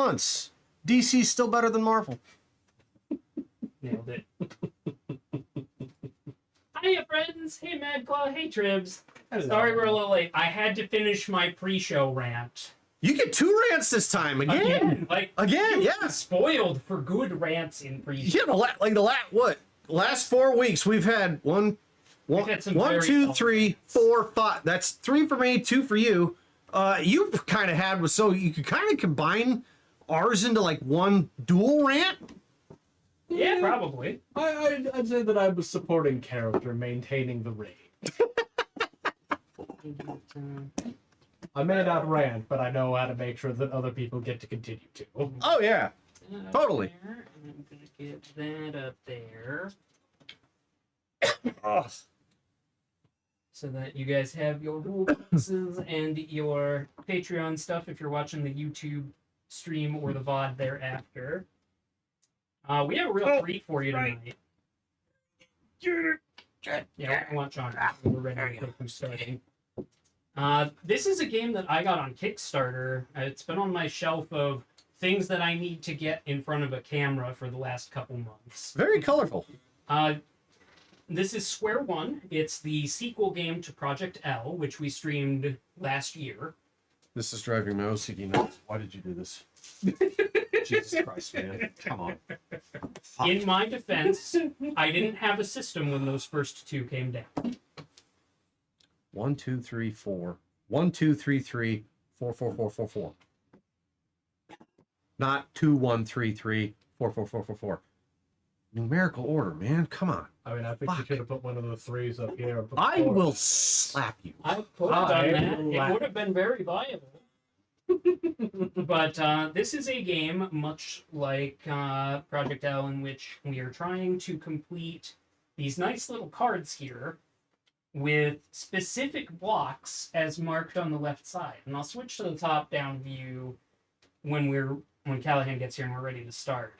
months. DC's still better than Marvel. Nailed it. Hiya, friends. Hey, Mad Claw. Hey, Tribs. Hello. Sorry we're a little late. I had to finish my pre-show rant. You get 2 rants this time again. Again, you yeah. Spoiled for good rants in pre-show. Yeah, last 4 weeks we've had one, had some 1, very 2, solid 3, rants. 4, 5. That's 3 for me, 2 for you. You kind of had so you could kind of combine ours into like one dual rant. Yeah, probably. I'd say that I was supporting character, maintaining the raid. I may not rant, but I know how to make sure that other people get to continue to. Oh yeah, totally. There, and I'm gonna get that up there Oh. so that you guys have your rule boxes and your Patreon stuff if you're watching the YouTube stream or the VOD thereafter. We have a real treat for you tonight. Yeah, I want John. We're ready to who's starting. This is a game that I got on Kickstarter. It's been on my shelf of things that I need to get in front of a camera for the last couple months. Very colorful. This is Square One. It's the sequel game to Project L, which we streamed last year. This is driving my OCD nuts. Why did you do this? Jesus Christ, man. Come on. Fuck. In my defense, I didn't have a system when those first 2 came down. 1, 2, 3, 4. 1, 2, 3, 3, 4, 4, 4, 4, 4. Not 2, 1, 3, 3, 4, 4, 4, 4, 4. Numerical order, man. Come on. I mean, I think you should have put one of the 3s up here. And put I 4. will slap you. I could have done that. It would have been very viable. But this is a game much like Project L, in which we are trying to complete these nice little cards here with specific blocks as marked on the left side. And I'll switch to the top-down view when Callahan gets here and we're ready to start.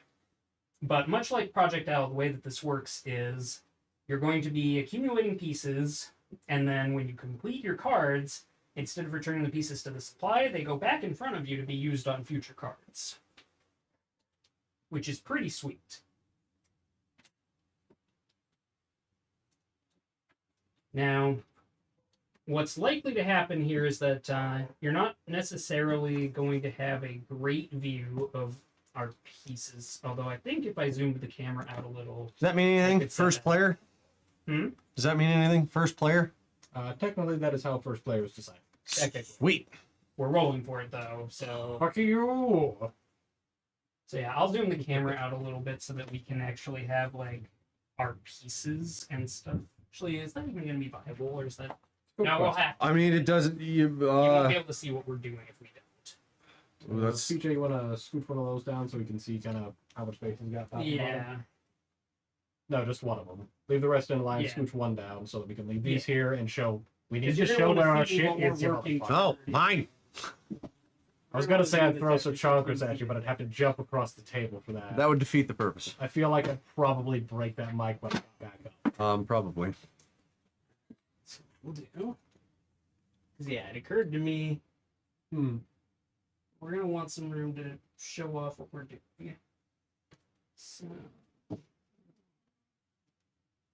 But much like Project L, the way that this works is you're going to be accumulating pieces, and then when you complete your cards, instead of returning the pieces to the supply, they go back in front of you to be used on future cards. Which is pretty sweet. Now, what's likely to happen here is that you're not necessarily going to have a great view of our pieces, although I think if I zoomed the camera out a little... Does that mean anything? First player? Hmm? Does that mean anything? First player? Technically, that is how first players decide. Okay. Sweet. We're rolling for it, though, so... Fuck you! So yeah, I'll zoom the camera out a little bit so that we can actually have, like, our pieces and stuff. Actually, is that even going to be viable, or is that... Good No, we'll question. have to. I mean, it doesn't... You won't be able to see what we're doing if we don't. Ooh, that's... CJ, you want to scoot one of those down so we can see kind of how much space he's got? Top and bottom? Yeah. No, just one of them. Leave the rest in line, Yeah. scooch one down so that we can leave these Yeah. here and show... We need Because to you're show gonna where wanna our see shit what we're is, you working motherfucker. Oh, mine. I was gonna say I'd throw some chonkers at you, but I'd have to jump across the table for that. That would defeat the purpose. I feel like I'd probably break that mic when I got back up. Probably. So we'll do. Because yeah, it occurred to me, we're gonna want some room to show off what we're doing. So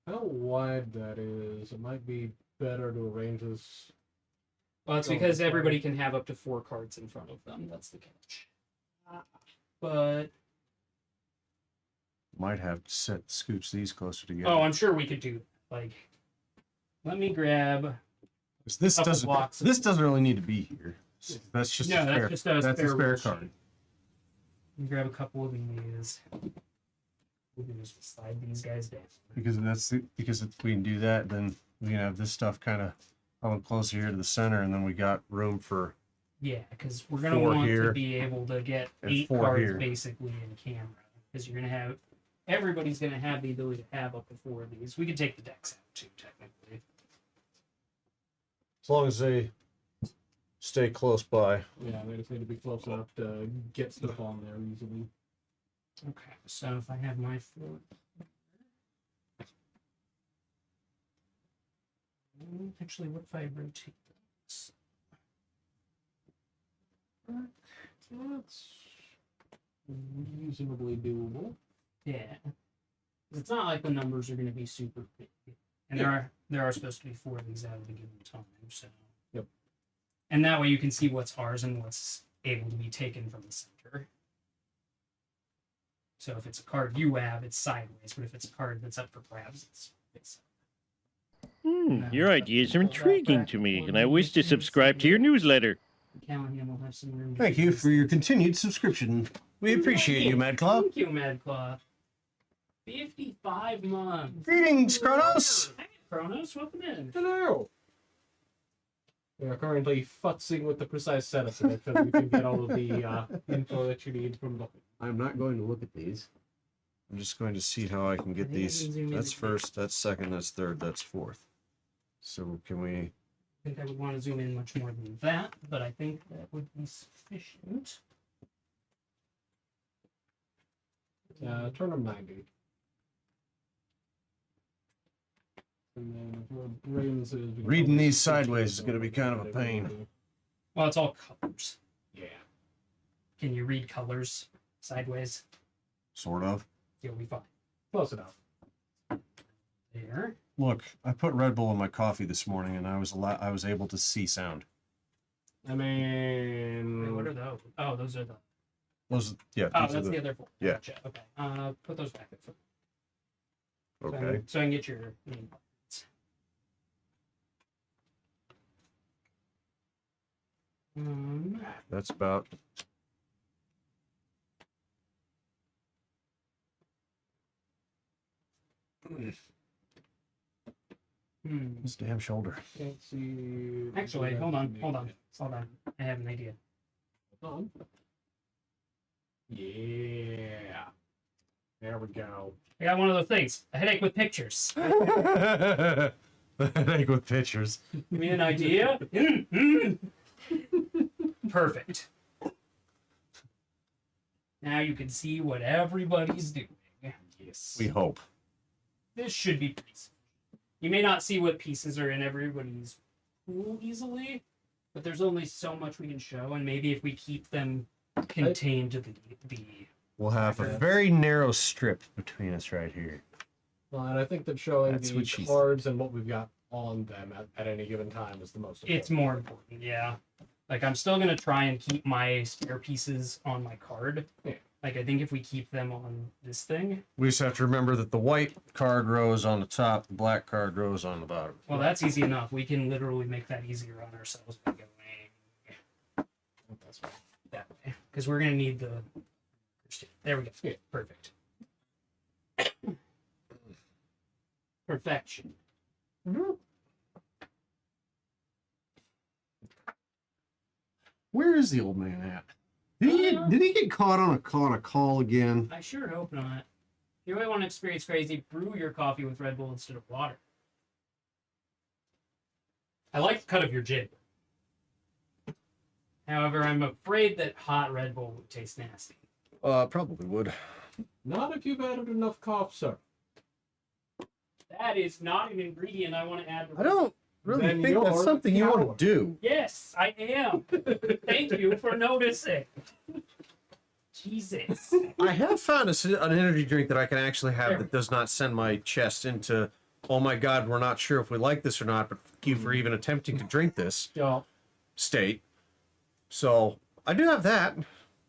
How wide that is, it might be better to arrange this. well, it's because everybody can have up to 4 cards in front of them. That's the catch. But Might have to scooch these closer together. oh, I'm sure we could do that. Like, let me grab. 'Cause this couple doesn't. blocks. This doesn't really need to be here. That's just No, a that's spare. just a that's spare a spare rule card. sheet. Let me grab a couple of these. We can just slide these guys down. Because if we can do that, then we can have this stuff kind of coming closer here to the center, and then we got room for. Yeah, because we're gonna 4 want here, to be able to get and 8 4 cards here. basically in camera, because you're gonna have everybody's gonna have the ability to have up to 4 of these. We could take the decks out too, technically. As long as they stay close by. Yeah, they just need to be close enough to get stuff on there easily. Okay, so if I have my 4. Actually, what if I rotate this? Let's reasonably doable. Yeah. 'Cause it's not like the numbers are going to be super big. And there are supposed to be 4 of these out at a given time, so. Yep. And that way you can see what's ours and what's able to be taken from the center. So if it's a card you have, it's sideways, but if it's a card that's up for grabs, it's Your ideas are intriguing to me, and I wish to subscribe to your newsletter. Callahan will have some room to Thank do you this. for your continued subscription. We appreciate you, Mad Claw. Thank you, Mad Claw. 55 months. Greetings, Kronos. Hey, Kronos, welcome in. Hello. We are currently futzing with the precise setup of it so we can get all of the info that you need from the. I'm not going to look at these. I'm just going to see how I can get I think I these. can zoom in That's to- first, that's second, that's third, that's fourth. So can we... I think I would want to zoom in much more than that, but I think that would be sufficient. Turn them 90. And then if what Braden says, we can Reading probably these switch sideways it is gonna be kind of a whatever we pain. do. Well, it's all colors. Yeah. Can you read colors sideways? Sort of. You'll be fine. Close enough. There. Look, I put Red Bull in my coffee this morning and I was able to see sound. I Wait, mean, what are those? Oh, those are the. Those, yeah. Oh, these are that's the other four. Yeah. Gotcha. Okay. Put those back there. Okay. So I can get your name. That's about... This damn shoulder. can't see. Actually, hold on. I have an idea. Hold on. Yeah. There we go. I got one of those things. A headache with pictures. Headache with pictures. Give me an idea. Perfect. Now you can see what everybody's doing. Yes. We hope. This should be pretty simple. You may not see what pieces are in everybody's pool easily, but there's only so much we can show, and maybe if we keep them contained to the We'll have a Okay. very narrow strip between us right here. Well, and I think that showing That's the what she said. cards and what we've got on them at any given time is the most important. It's more important, yeah. Like, I'm still gonna try and keep my spare pieces on my card. Yeah. Like, I think if we keep them on this thing, We just have to remember that the white card rows on the top, the black card rows on the bottom. well, that's easy enough. We can literally make that easier on ourselves by going That's fine. that way. Because we're gonna need the... There we go. Yeah. Perfect. Perfection. Where is the old man at? Did he get caught on a call again? I sure hope not. If you really want to experience crazy, brew your coffee with Red Bull instead of water. I like the cut of your jib. However, I'm afraid that hot Red Bull would taste nasty. Probably would. Not if you've added enough cough syrup. That is not an ingredient I want to add. I don't really Then think that's you're something you want coward. to do. Yes, I am. Thank you for noticing. Jesus. I have found an energy drink that I can actually have that does not send my chest into, oh my god, we're not sure if we like this or not, but fuck you for even attempting to drink this Yeah. state. So, I do have that.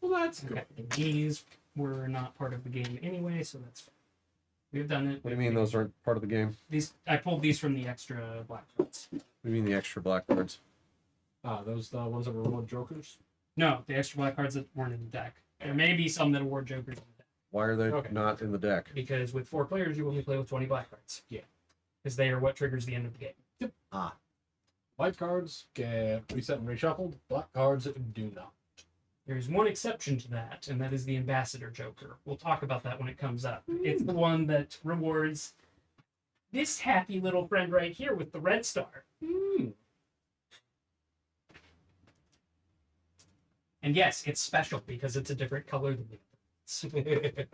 Well, that's good. Okay, these were not part of the game anyway, so that's fine. We've done it. What do you mean those aren't part of the game? These I pulled these from the extra black cards. What do you mean the extra black cards? Those the ones that were reward jokers. No, the extra black cards that weren't in the deck. There may be some that award jokers in the deck. Why are they Okay. not in the deck? Because with 4 players, you only play with 20 black cards. Yeah. Because they are what triggers the end of the game. White cards get reset and reshuffled. Black cards do not. There's one exception to that, and that is the Ambassador Joker. We'll talk about that when it comes up. It's the one that rewards this happy little friend right here with the red star. And yes, it's special because it's a different color than the others.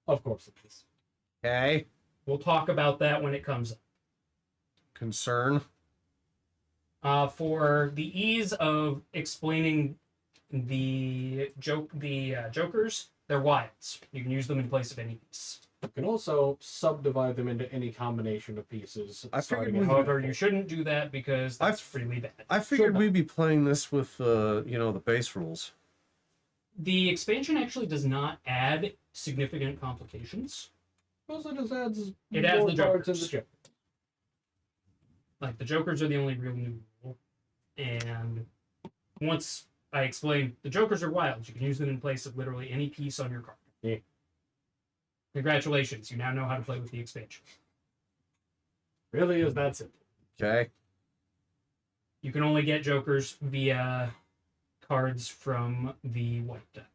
Of course it is. Okay. We'll talk about that when it comes up. Concern. For the ease of explaining the jokers, they're wilds. You can use them in place of any piece. You can also subdivide them into any combination of pieces. I starting figured at we- However, handful. you shouldn't do that because that's really bad. I figured Sure. we'd be playing this with, the base rules. The expansion actually does not add significant complications. Also, it just adds It adds more the cards in jokers. the chip. Like, the jokers are the only real new rule. And once I explain, the jokers are wild. You can use them in place of literally any piece on your card. Yeah. Congratulations, you now know how to play with the expansion. Really is that simple. Okay. You can only get jokers via cards from the white deck.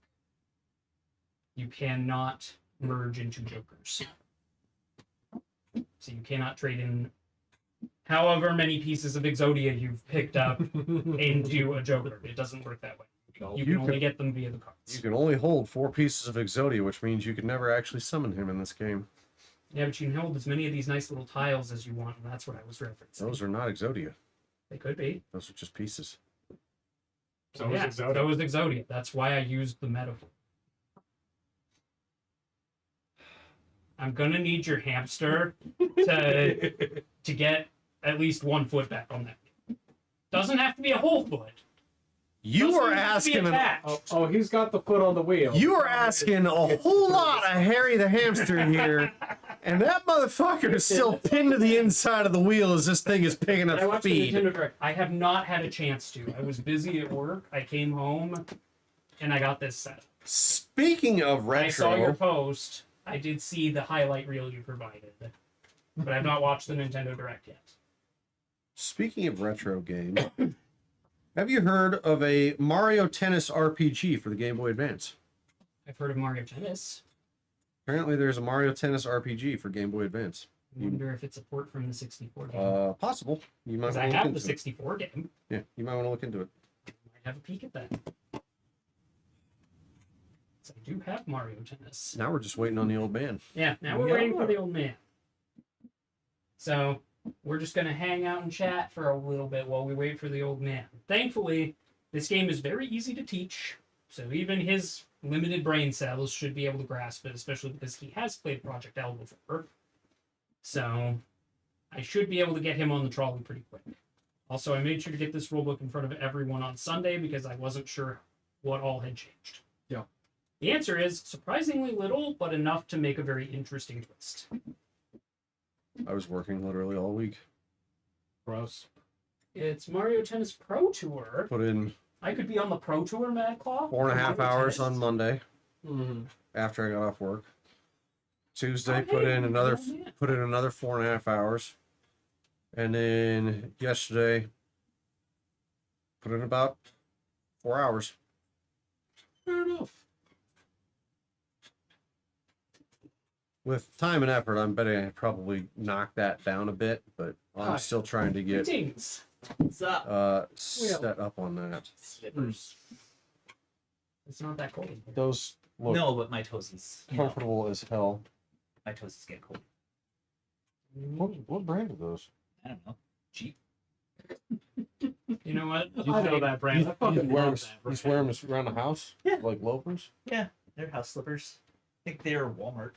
You cannot merge into jokers. So you cannot trade in however many pieces of Exodia you've picked up into a joker. It doesn't work that way. You can only get them via the cards. You can only hold 4 pieces of Exodia, which means you could never actually summon him in this game. Yeah, but you can hold as many of these nice little tiles as you want, and that's what I was referencing. Those are not Exodia. They could be. Those are just pieces. So yeah, is Exodia. so is Exodia. That's why I used the metaphor. I'm gonna need your hamster to get at least 1 foot back on that. Doesn't have to be a whole foot. You Doesn't are have to be asking attached. Oh, he's got the foot on the wheel. you are asking a whole lot of Harry the hamster here, and that motherfucker is still pinned to the inside of the wheel as this thing is picking I up watched the speed. Nintendo Direct. I have not had a chance to. I was busy at work. I came home, and I got this set. Speaking of I saw your retro, post. I did see the highlight reel you provided, but I've not watched the Nintendo Direct yet. speaking of retro games, have you heard of a Mario Tennis RPG for the Game Boy Advance? I've heard of Mario Tennis. Apparently, there's a Mario Tennis RPG for Game Boy Advance. I wonder if it's a port from the 64 game. Possible. You might Because want I to look have the into it. 64 game. Yeah, you might want to look into it. Might have a peek at that. So I do have Mario Tennis. Now we're just waiting on the old man. Yeah, now we're waiting for the old man. So we're just going to hang out and chat for a little bit while we wait for the old man. Thankfully, this game is very easy to teach, so even his limited brain cells should be able to grasp it, especially because he has played Project L before. So I should be able to get him on the trolley pretty quick. Also, I made sure to get this rulebook in front of everyone on Sunday because I wasn't sure what all had changed. Yeah. The answer is surprisingly little, but enough to make a very interesting twist. I was working literally all week. Gross. It's Mario Tennis Pro Tour. Put in I could be on the Pro Tour, Mad Claw. 4.5 hours on Monday Mm-hmm. after I got off work. Tuesday, Oh, put hey, in another oh, yeah. 4.5 hours, and then yesterday, put in about 4 hours. Fair enough. With time and effort, I'm betting I probably knock that down a bit, but I'm Hi. still trying to get Greetings. What's up? set up on that. Slippers. It's not that cold. Those look No, but my toesies. You know, comfortable as hell. my toesies get cold. What brand are those? I don't know. Cheap. You know what? I know that brand. I fucking love that You just brand. wear them around the house? Yeah. Like loafers? Yeah, they're house slippers. I think they're Walmart.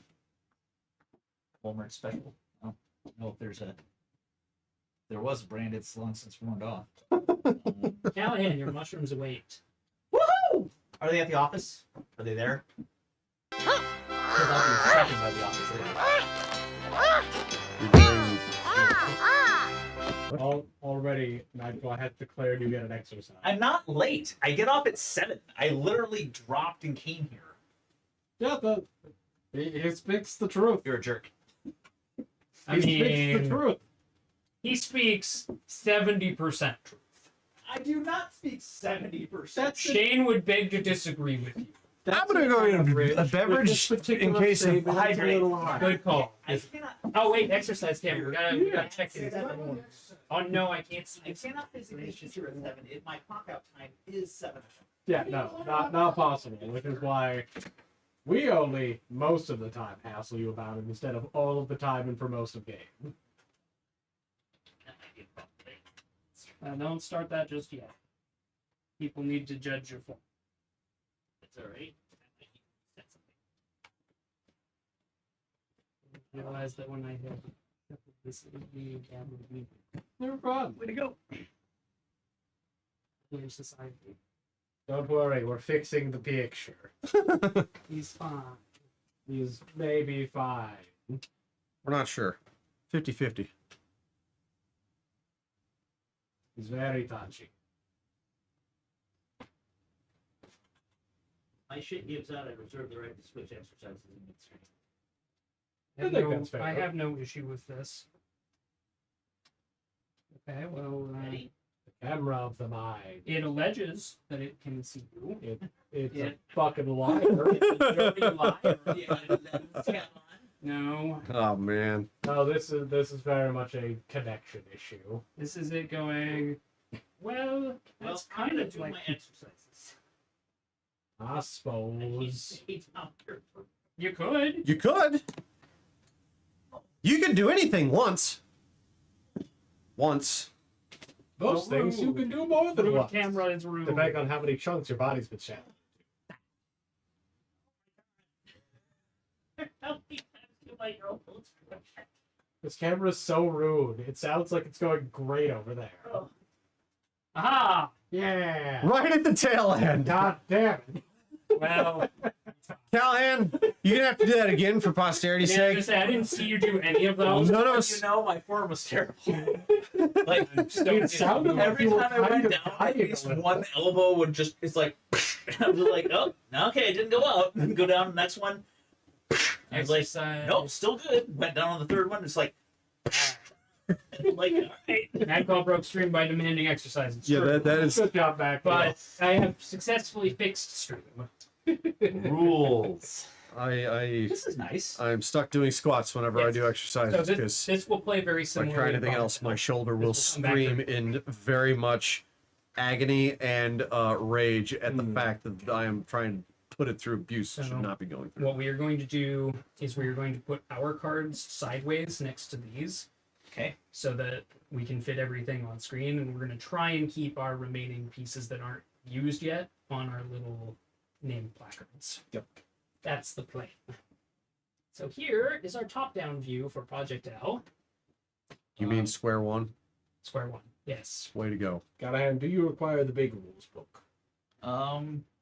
Walmart special. I don't know if there was a brand. It's long since worn off. Callahan, your mushrooms await. Woohoo! Are they at the office? Are they there? Because I'll be stopping by the office later. Already, Nigel, I had declared you get an exercise. I'm not late. I get off at 7. I literally dropped and came here. Yeah, he speaks the truth. You're a jerk. I He speaks the mean, truth. he speaks 70% truth. I do not speak 70%. That's Shane would beg to disagree with you. I'm gonna go get a beverage in case of hydrate. Good call. I cannot. Oh wait, exercise camera. We gotta check it. Oh no, I can't I see. cannot physically sit here at 7. My clock out time is 7. Yeah, no, not possible. Which is why we only most of the time hassle you about it instead of all of the time and for most of game. Don't start that just yet. People need to judge your form. That's all right. I realized that when I had this the camera, Never fun. Way to go. there's society. Don't worry, we're fixing the picture. He's fine. He's maybe fine. We're not sure. 50-50. He's very touchy. My shit gives out. I reserve the right to switch exercises in midstream. I think that's fair. I have no issue with this. Okay, well, Ready? The camera of the mind. it alleges that it can see you. It's Yeah. a fucking liar. It's a dirty liar. Yeah. No, Oh man. No, this is very much a connection issue. this is it going. Well, Well, that's I'm kind gonna of do like. my exercises. I suppose. You could. You could. You could do anything once. Once. Those Well, things you can do more than Rude once. camera is rude. Depending on how many chunks your body's been shattered. This camera's so rude. It sounds like it's going great over there. Aha! Yeah. Right at the tail end. God damn it. Well, Callahan, you're gonna have to do that again for posterity's yeah, sake. I didn't see you do any of those. None of You us. know, my form was terrible. Like It sounded like every you were time I went kind of down, at dying least a little. one elbow would just. It's like I was like, oh, okay, it didn't go out. Then go down the next one. I was like, Exercise. nope, still good. Went down on the third one. It's like, like, all right. Magpie broke stream by demanding exercise. It's Yeah, true. that is. Good job, back. But I have successfully fixed stream. Rules. I This is nice. I'm stuck doing squats whenever I Yes. do So exercises this, because this will play very if I similar. try anything else, my shoulder will This will come back scream very in very much agony and rage at the Hmm. fact that I am trying to put it through abuse. So- Should not be going through. What we are going to do is we are going to put our cards sideways next to these Okay. so that we can fit everything on screen, and we're going to try and keep our remaining pieces that aren't used yet on our little name placards. Yep. That's the plan. So here is our top-down view for Project L. You mean square one? Square one. Yes. Way to go. Callahan, do you require the big rules book?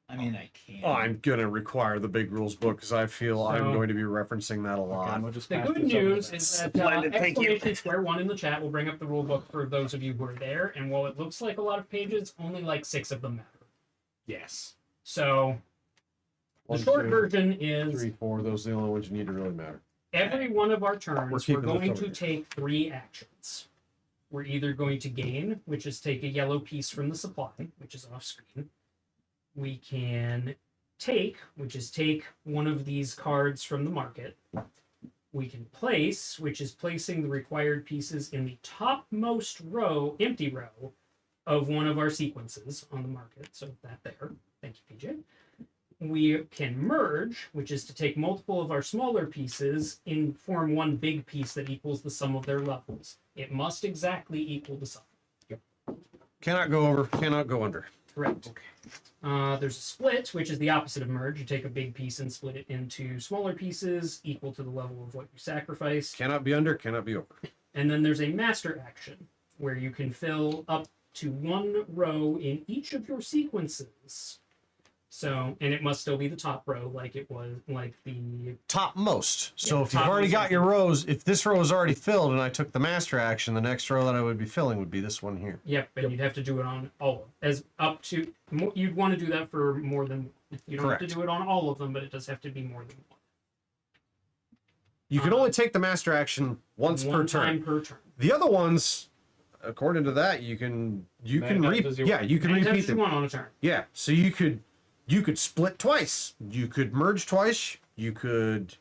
I mean, I can. Oh, I'm gonna require the big rules book because I feel I'm So- going to be referencing that a lot. we'll just The pass good this over news then. is that Splendid, thank you. exclamation square one in the chat will bring up the rule book for those of you who are there, and while it looks like a lot of pages, only like 6 of them matter. Yes. So the One, short two, version is 3, 4. Those are the only ones you need to really matter. every one of our We're turns, we're keeping this going over to here. take 3 actions. We're either going to gain, which is take a yellow piece from the supply, which is off screen. We can take, which is take one of these cards from the market. We can place, which is placing the required pieces in the topmost row, empty row, of one of our sequences on the market. So that there. Thank you, PJ. We can merge, which is to take multiple of our smaller pieces and form one big piece that equals the sum of their levels. It must exactly equal the sum. Cannot go over. Cannot go under. Correct. There's a split, which is the opposite of merge. You take a big piece and split it into smaller pieces equal to the level of what you sacrifice. Cannot be under. Cannot be over. And then there's a master action, where you can fill up to 1 row in each of your sequences. So, and it must still be the top row, like it was, like the Topmost. So Yeah, if you've already topmost got is- your rows, if this row is already filled and I took the master action, the next row that I would be filling would be this one here. Yep, and you'd have to do it on all as up to. You'd want to do that for more than. You don't have Correct. to do it on all of them, but it does have to be more than one. You can only take the master action once per One turn. time per turn. The other ones, according to that, you can Many times as you yeah, want. you can Many times repeat you them. want on a turn. Yeah, so you could split twice. You could merge twice. You could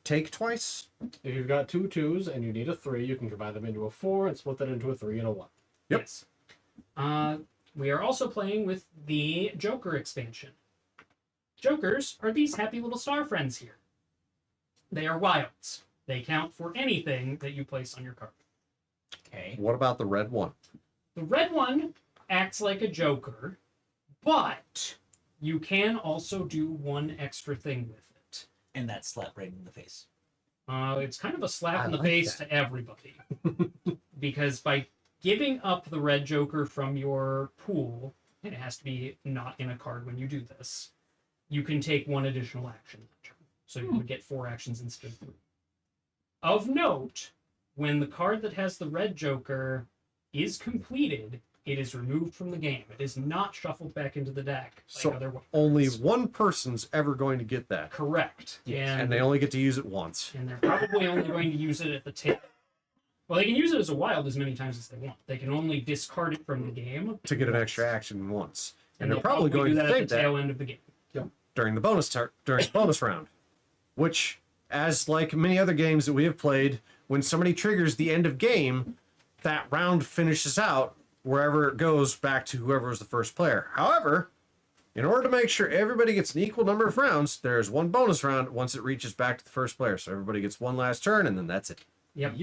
take twice. If you've got 2 2s and you need a 3, you can combine them into a 4 and split that into a 3 and a 1. Yep. Yes. We are also playing with the Joker expansion. Jokers are these happy little star friends here. They are wilds. They count for anything that you place on your card. Okay. What about the red one? The red one acts like a Joker, but You can also do one extra thing with it. And that slap Braden in the face. It's kind of a slap I in the like face that. to everybody. Because by giving up the red joker from your pool, and it has to be not in a card when you do this, you can take one additional action that turn. So you would get 4 actions instead of 3. Of note, when the card that has the red joker is completed, it is removed from the game. It is not shuffled back into the deck like So other white only cards. one person's ever going to get that. Correct. And they only get to use it once. And they're probably only going to use it at the tail. Well, they can use it as a wild as many times as they want. They can only discard it from the game To get an extra action once. And they're they'll probably going do to that at think the that tail end of the game. during the bonus round. Which, as like many other games that we have played, when somebody triggers the end of game, that round finishes out wherever it goes back to whoever was the first player. However, in order to make sure everybody gets an equal number of rounds, there's one bonus round once it reaches back to the first player. So everybody gets one last turn, and then that's it. Yep.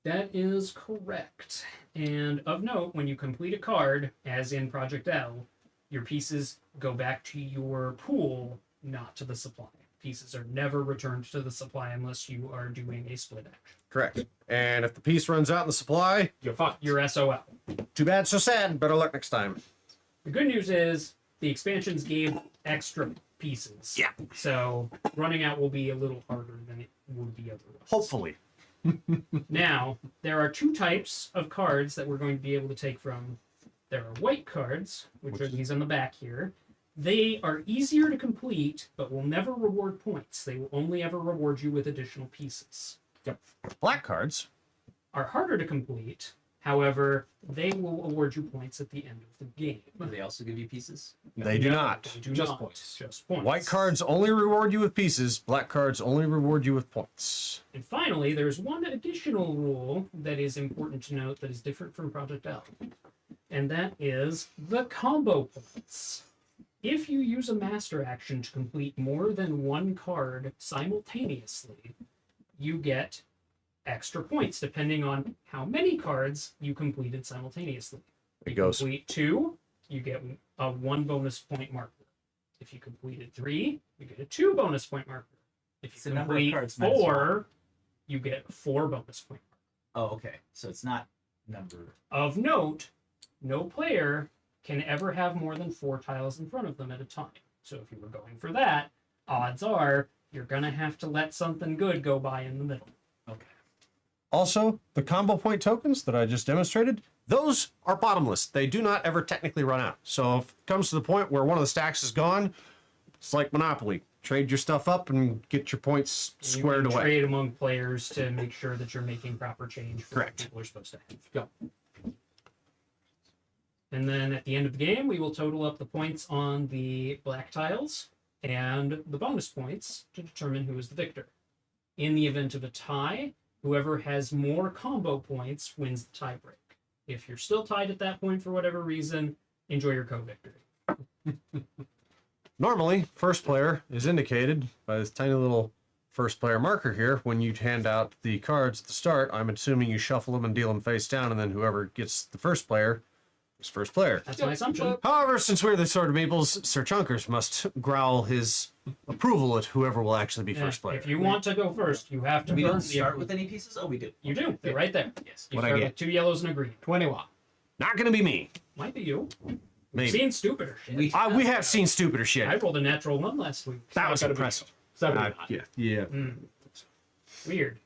That is correct. And of note, when you complete a card, as in Project L, your pieces go back to your pool, not to the supply. Pieces are never returned to the supply unless you are doing a split action. Correct. And if the piece runs out in the supply, You're fucked. Your SOL. too bad, so sad. Better luck next time. The good news is the expansions gave extra pieces. Yeah. So running out will be a little harder than it would be otherwise. Hopefully. Now, there are 2 types of cards that we're going to be able to take from. There are white cards, which are these on the back here. They are easier to complete, but will never reward points. They will only ever reward you with additional pieces. Black cards. Are harder to complete, however, they will award you points at the end of the game. Do they also give you pieces? They do No, not. They do Just not. points. Just points. White cards only reward you with pieces. Black cards only reward you with points. And finally, there's one additional rule that is important to note that is different from Project L. And that is the combo points. If you use a master action to complete more than one card simultaneously, you get extra points depending on how many cards you completed simultaneously. It You goes. complete 2, you get a 1 bonus point marker. If you completed 3, you get a 2 bonus point marker. If It's you the number of complete cards minus 4, you get 4 bonus point markers. Oh, okay. So it's not number. Of note, no player can ever have more than 4 tiles in front of them at a time. So if you were going for that, odds are you're going to have to let something good go by in the middle. Okay. Also, the combo point tokens that I just demonstrated, those are bottomless. They do not ever technically run out. So if it comes to the point where one of the stacks is gone, it's like Monopoly. Trade your stuff up and get your points squared You can away. trade among players to make sure that you're making proper change for what Correct. people are supposed to have. Go. And then at the end of the game, we will total up the points on the black tiles and the bonus points to determine who is the victor. In the event of a tie, whoever has more combo points wins the tiebreak. If you're still tied at that point for whatever reason, enjoy your co-victory. Normally, first player is indicated by this tiny little first player marker here. When you hand out the cards at the start, I'm assuming you shuffle them and deal them face down, and then whoever gets the first player is first player. That's my assumption. However, since we're the Sword of Meeples, Sir Chunkers must growl his approval at whoever will actually be first player. If you want to go first, you have to We burn don't the start approval. with any pieces? Oh, we do. You do. They're right there. Yes. You What'd I start get? with 2 yellows and a green. 21. Not gonna be me. Might be you. Maybe. Seen stupider shit. We- We have seen stupider shit. I rolled a natural 1 last week. That was Gotta be impressive. 79. Yeah. Weird.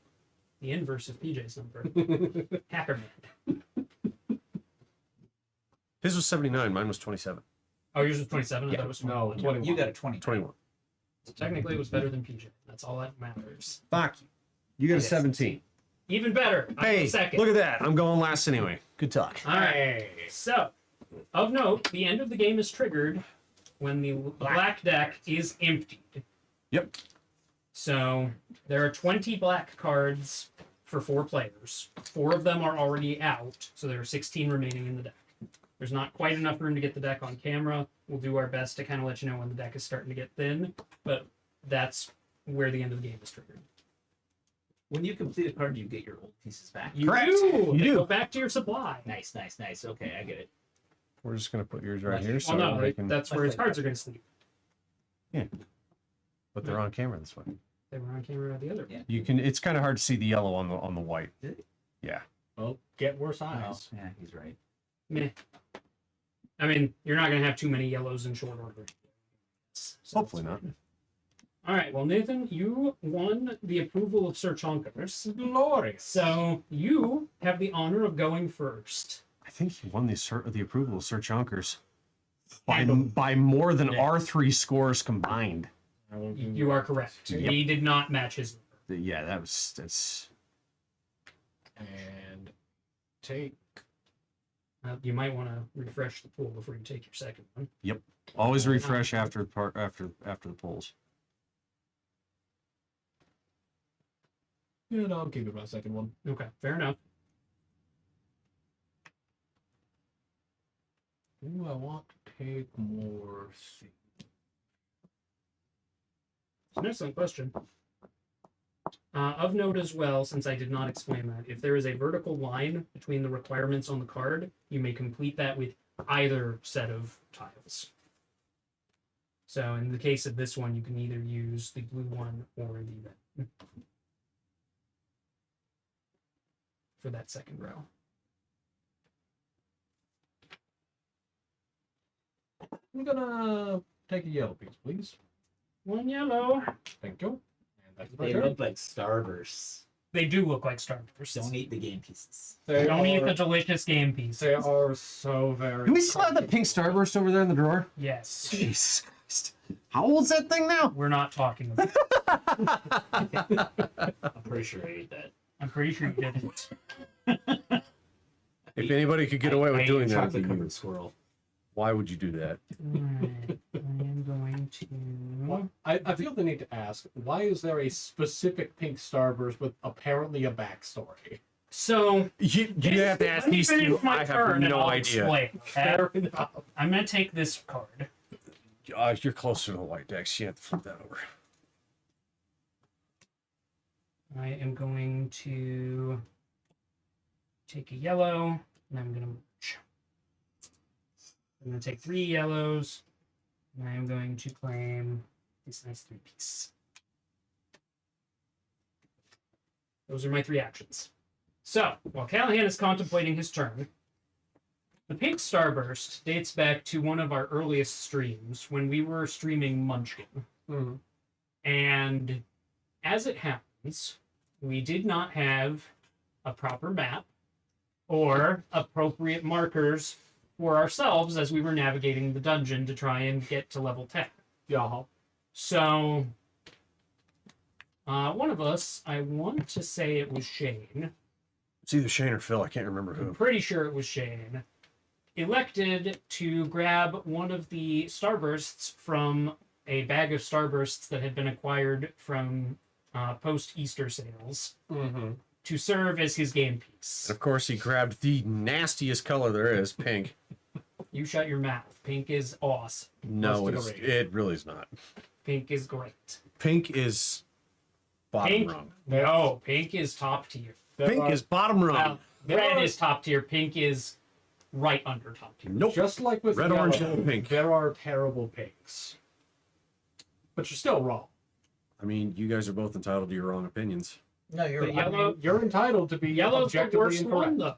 The inverse of PJ's number. Hacker man. His was 79. Mine was 27. Oh, yours was 27. I Yeah, thought it was no, 21. 21. You got a 20. 21. So technically, it was better than PJ. That's all that matters. Fuck you. You got a Yes. 17. Even better. I'm Hey, second. look at that. I'm going last anyway. Good talk. All right. Hey. So, of note, the end of the game is triggered when the black deck is emptied. Yep. So there are 20 black cards for 4 players. 4 of them are already out, so there are 16 remaining in the deck. There's not quite enough room to get the deck on camera. We'll do our best to kind of let you know when the deck is starting to get thin, but that's where the end of the game is triggered. When you complete a card, you get your old pieces back. You Correct. do. You They do. go back to your supply. Nice, nice, nice. Okay, I get it. We're just gonna put yours right here, Well, so no, they can. that's where his cards are going to sleep. But they're on camera this way. They were on camera the other. Yeah. You can. It's kind of hard to see the yellow on the white. Yeah. Well, get worse Oh, eyes. yeah, he's right. Meh. I mean, you're not going to have too many yellows in short order. So Hopefully not. All right. Well, Nathan, you won the approval of Sir Chonkers. Glorious. So you have the honor of going first. I think he won the approval of Sir Chonkers by Handle. by more than Yeah. our 3 scores combined. You are correct. Yep. He did not match his number. Yeah, that's. And take. You might want to refresh the pool before you take your second one. Always refresh after the polls. Yeah, no, I'll keep it my second one. Okay, fair enough. Ooh, I want to take more. It's an excellent question. Of note as well, since I did not explain that, if there is a vertical line between the requirements on the card, you may complete that with either set of tiles. So in the case of this one, you can either use the blue one or the red for that second row. I'm gonna take a yellow piece, please. One yellow. Thank you. And that's my They turn. look like starbursts. They do look like starbursts. Don't eat the game pieces. They Don't eat are- the delicious game piece. They are so very. Do we still have the pink starburst over there in the drawer? Yes. Jesus Christ! How old's that thing now? We're not talking about it. I'm pretty sure I ate that. I'm pretty sure you didn't. If anybody could get away I with ate doing that, it'd chocolate be covered you. squirrel. Why would you do that? Alright, I am going to. Well, I feel the need to ask, why is there a specific pink starburst with apparently a backstory? So You have to ask let me these finish two. my I have turn and no I'll idea. explain, okay? Fair enough. I'm gonna take this card. You're closer to the white decks. You have to flip that over. I am going to take a yellow, and I'm gonna merge. I'm gonna take 3 yellows, and I am going to claim this nice 3-piece. Those are my 3 actions. So, while Callahan is contemplating his turn, the pink starburst dates back to one of our earliest streams when we were streaming Munchkin. Mhm. And as it happens, we did not have a proper map or appropriate markers for ourselves as we were navigating the dungeon to try and get to level 10. Yeah. So, one of us, I want to say it was Shane, It's either Shane or Phil. I can't remember I'm who. pretty sure it was Shane, elected to grab one of the starbursts from a bag of starbursts that had been acquired from post-Easter sales Mm-hmm. to serve as his game piece. And of course, he grabbed the nastiest color there is, pink. You shut your mouth. Pink is awesome. No, Let's do it really is not. Pink is great. Pink is bottom Pink? rung. No, pink is top tier. Pink is bottom rung. Well, there red are- is top tier. Pink is right under top tier. Nope. Just like with Red, yellow, orange, yellow, pink. there are terrible pinks. But you're still wrong. I mean, you guys are both entitled to your own opinions. No, you're The right. yellow- I mean, you're entitled to be Yellow's the objectively worst incorrect. one, though.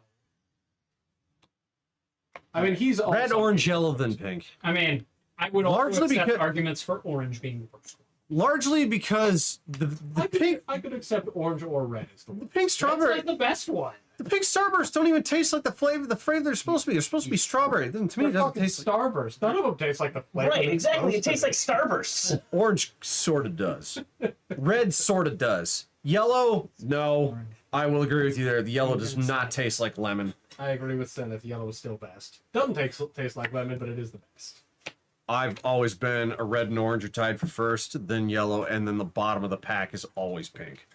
I mean, he's also Red, orange, yellow, then pink. I mean, I would also Largely accept because- arguments for orange being the worst one. Largely because I could accept orange or red as the the one. pink That's strawberry, like the best one. the pink starbursts don't even taste like the flavor they're supposed to be. They're supposed to be strawberry. Then to me, They're it doesn't fucking taste like Starburst. None of them taste like the flavor. Right, they're exactly. It supposed tastes to like be. starbursts. orange. Sort of does. Red sort of does. Yellow, no. I will agree with you there. The yellow does not taste like lemon. I agree with Sen that the yellow is still best. Doesn't taste like lemon, but it is the best. I've always been a red and orange are tied for first, then yellow, and then the bottom of the pack is always pink.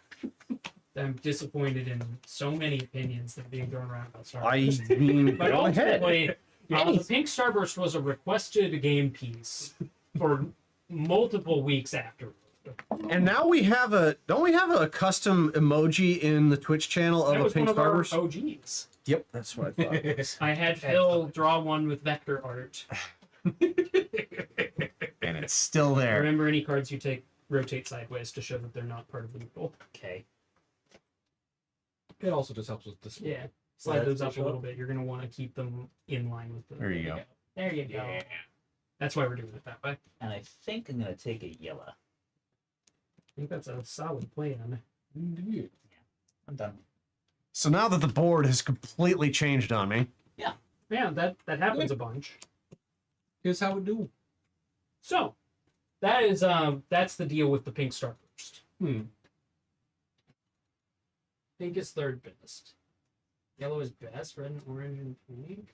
I'm disappointed in so many opinions that are being thrown around about Star I Wars. mean, But go ahead. ultimately, the Pink Starburst was a requested game piece for multiple weeks after. And now we have don't we have a custom emoji in the Twitch channel of That a was one pink of our starburst? OGs. Yep, that's what I thought. It was. I had Phil draw one with vector art. And it's still there. Remember, any cards you take rotate sideways to show that they're not part of the rule. Okay. It also just helps with display. Yeah. Slide That's those the up a show. little bit. You're going to want to keep them in line with the. There you go. There you go. Yeah. That's why we're doing it that way. And I think I'm gonna take a yellow. I think that's a solid plan. Indeed. I'm done. So now that the board has completely changed on me, Yeah, that happens a bunch. Here's how we do. So, that is that's the deal with the pink starburst. Pink is third best. Yellow is best. Red and orange and pink.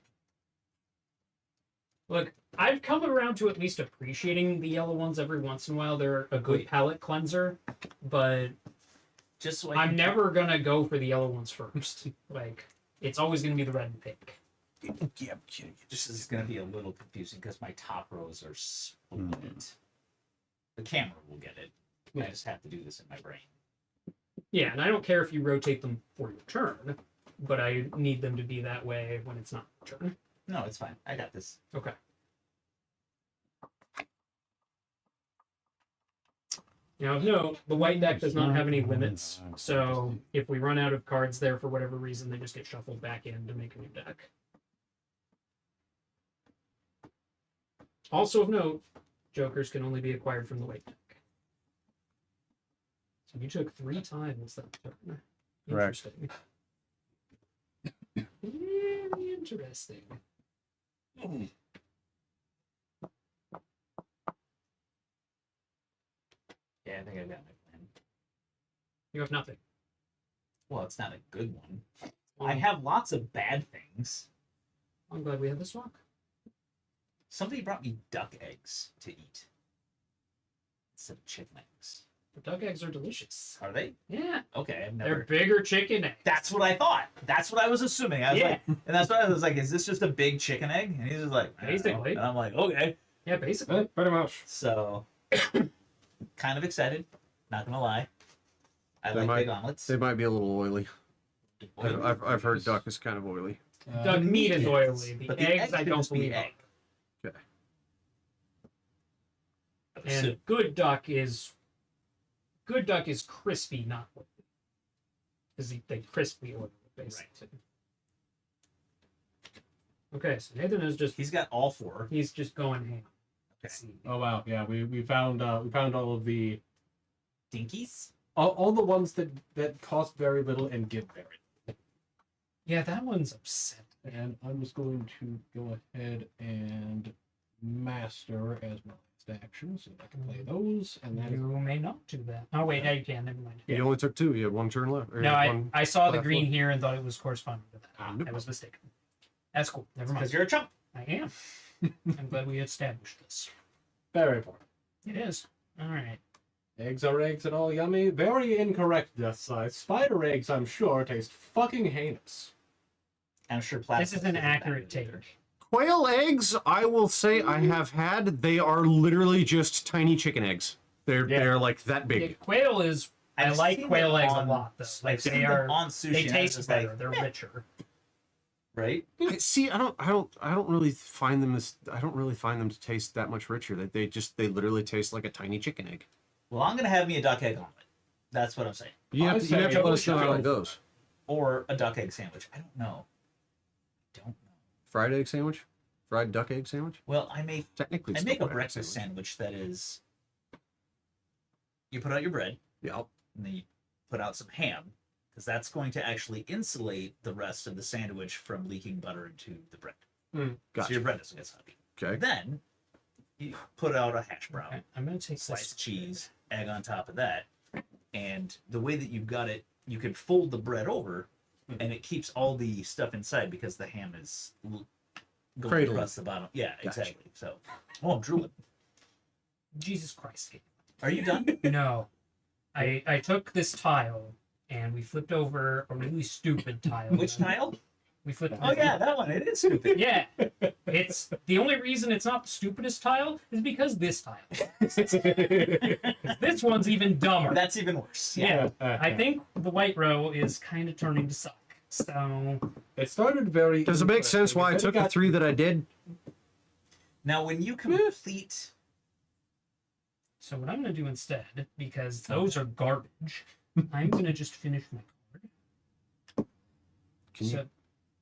Look, I've come around to at least appreciating the yellow ones every once in a while. They're a good palette cleanser, but Just so I'm never gonna go for the yellow ones first. Like, it's always gonna be the red and pink. yeah, This is gonna be a little confusing because my top rows are split. The camera will get it. I just have to do this in my brain. Yeah, and I don't care if you rotate them for your turn, but I need them to be that way when it's not your turn. No, it's fine. I got this. Okay. Now, of note, the white deck does not have any limits, so if we run out of cards there for whatever reason, they just get shuffled back in to make a new deck. Also of note, jokers can only be acquired from the white deck. So you took 3 tiles that turn. Correct. Interesting. Very interesting. Yeah, I think I got my plan. You have nothing. Well, it's not a good one. I have lots of bad things. I'm glad we had this walk. Somebody brought me duck eggs to eat instead of chicken eggs. The duck eggs are delicious. Are they? Yeah, Okay, I've they're never. bigger chicken eggs. That's what I thought. That's what I was assuming. I was Yeah. like, and that's why I was like, is this just a big chicken egg? And he's just like, I don't know. Basically. And I'm like, okay. Yeah, basically. Pretty much. So, kind of excited. Not gonna lie. I They like might- big omelets. they might be a little oily. Oily. I've heard duck is kind of oily. Duck meat is Yes. oily. The But eggs, egg I should don't just be believe egg. are. Okay. And good duck is crispy, not oily. Because they crisply oil it, basically. Okay, so Nathan is just He's got all 4. he's just going ham. Okay. Oh wow, yeah, we found all of the Dinkies? all the ones that cost very little and give very little. Yeah, that one's upset. And I'm just going to go ahead and master as my last action, so I can play those, and that is You may not do that. Oh wait, now you can. Never mind. You only took 2. You had 1 turn left. or No, one- I saw the left green one. here and thought it was corresponding to that. Ah, I was mistaken. That's cool. Never Because mind. you're a chump. I am. I'm glad we established this. very important. It is. All right. Eggs are eggs and all yummy. Very incorrect death size. Spider eggs, I'm sure, taste fucking heinous. I'm sure plastic. This is an accurate take. Quail eggs, I will say I have had. They are literally just tiny chicken eggs. They're like that Yeah, big. quail is. I I've like seen quail them eggs on- a lot, though. Like I've seen they them are. on sushi. They and I was taste just better. like, They're richer. right? See, I don't really find them to taste that much richer. They literally taste like a tiny chicken egg. Well, I'm gonna have me a duck egg omelet. That's what I'm saying. You have to let us know how it goes. Or a duck egg sandwich. I don't know. Fried egg sandwich, fried duck egg sandwich. Well, I make Technically, I it's make still a fried egg breakfast sandwich that is. You put out your bread, Yeah. and then you put out some ham, because that's going to actually insulate the rest of the sandwich from leaking butter into the bread. So Gotcha. your bread doesn't get soggy. Okay. Then you put out a hash brown, Okay, I'm gonna take sliced this. cheese, egg on top of that, and the way that you've got it, you can fold the bread over, and it keeps all the stuff inside because the ham is going Cradled. across the bottom. Yeah, Gotcha. exactly. So, oh, I'm drooling. Jesus Christ. Are you done? No. I took this tile and we flipped over a really stupid tile. Which tile? We flipped. Oh yeah, that one. It is stupid. Yeah. It's the only reason it's not the stupidest tile is because this tile. 'Cause this one's even dumber. That's even worse. Yeah. Yeah. I think the white row is kind of turning to suck. So It started very. Does it make sense interesting, why I and then took it the got- 3 that I did? Now, when you complete, what I'm gonna do instead, because those are garbage, I'm gonna just finish my card. Can So,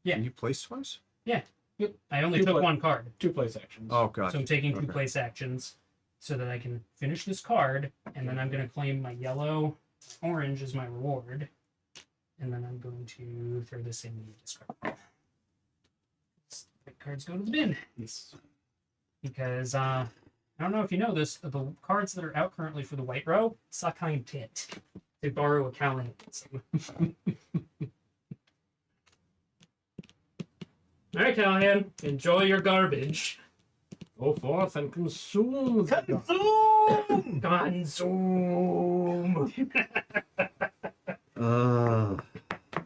you place twice? I only Two took pla- one card. 2 place actions. Oh, God. So I'm taking 2 Okay. place actions so that I can finish this card, and then I'm going to claim my yellow, orange as my reward, and then I'm going to throw this in the discard. The cards go to the bin Yes. because I don't know if you know this, the cards that are out currently for the white row suck on tit. To borrow a Callahan. All right, Callahan, enjoy your garbage. Go forth and consume. the dark. Consume.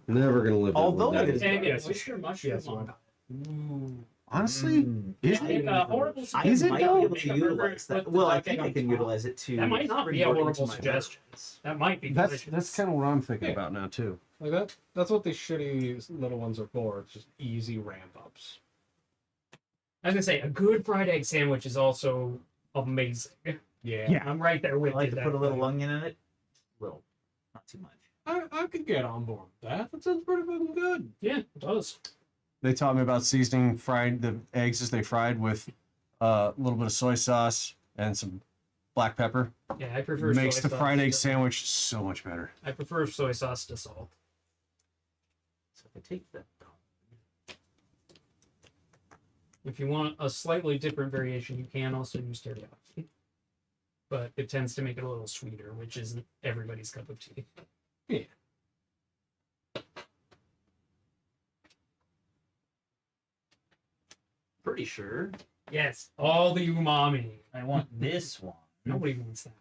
Never gonna live. Although that it one is- down. And Yes. oyster mushroom Yes, on top. Ooh. Honestly, is Make it? a horrible I Is it might though? be able Make to a burger utilize that. with the Well, I topping think I on can top. utilize it to. That might not be a springboard horrible into my suggestion. That might be That's delicious. kind of what I'm thinking Yeah. about now too. Like that. That's what these shitty little ones are for. It's just easy ramp ups. I was gonna say a good fried egg sandwich is also amazing. Yeah. I'm right there with I like you. to put a little definitely. onion in it. Little, not too much. I could get on board with that. That sounds pretty fucking good. Yeah, it does. They taught me about seasoning the eggs as they fried with a little bit of soy sauce and some black pepper. Yeah, I prefer Makes soy the sauce fried egg to- sandwich so much better. I prefer soy sauce to salt. So if I take that, If you want a slightly different variation, you can also use teriyaki. But it tends to make it a little sweeter, which isn't everybody's cup of tea. Yeah. pretty sure Yes, all the umami. I want this one, Nobody wants that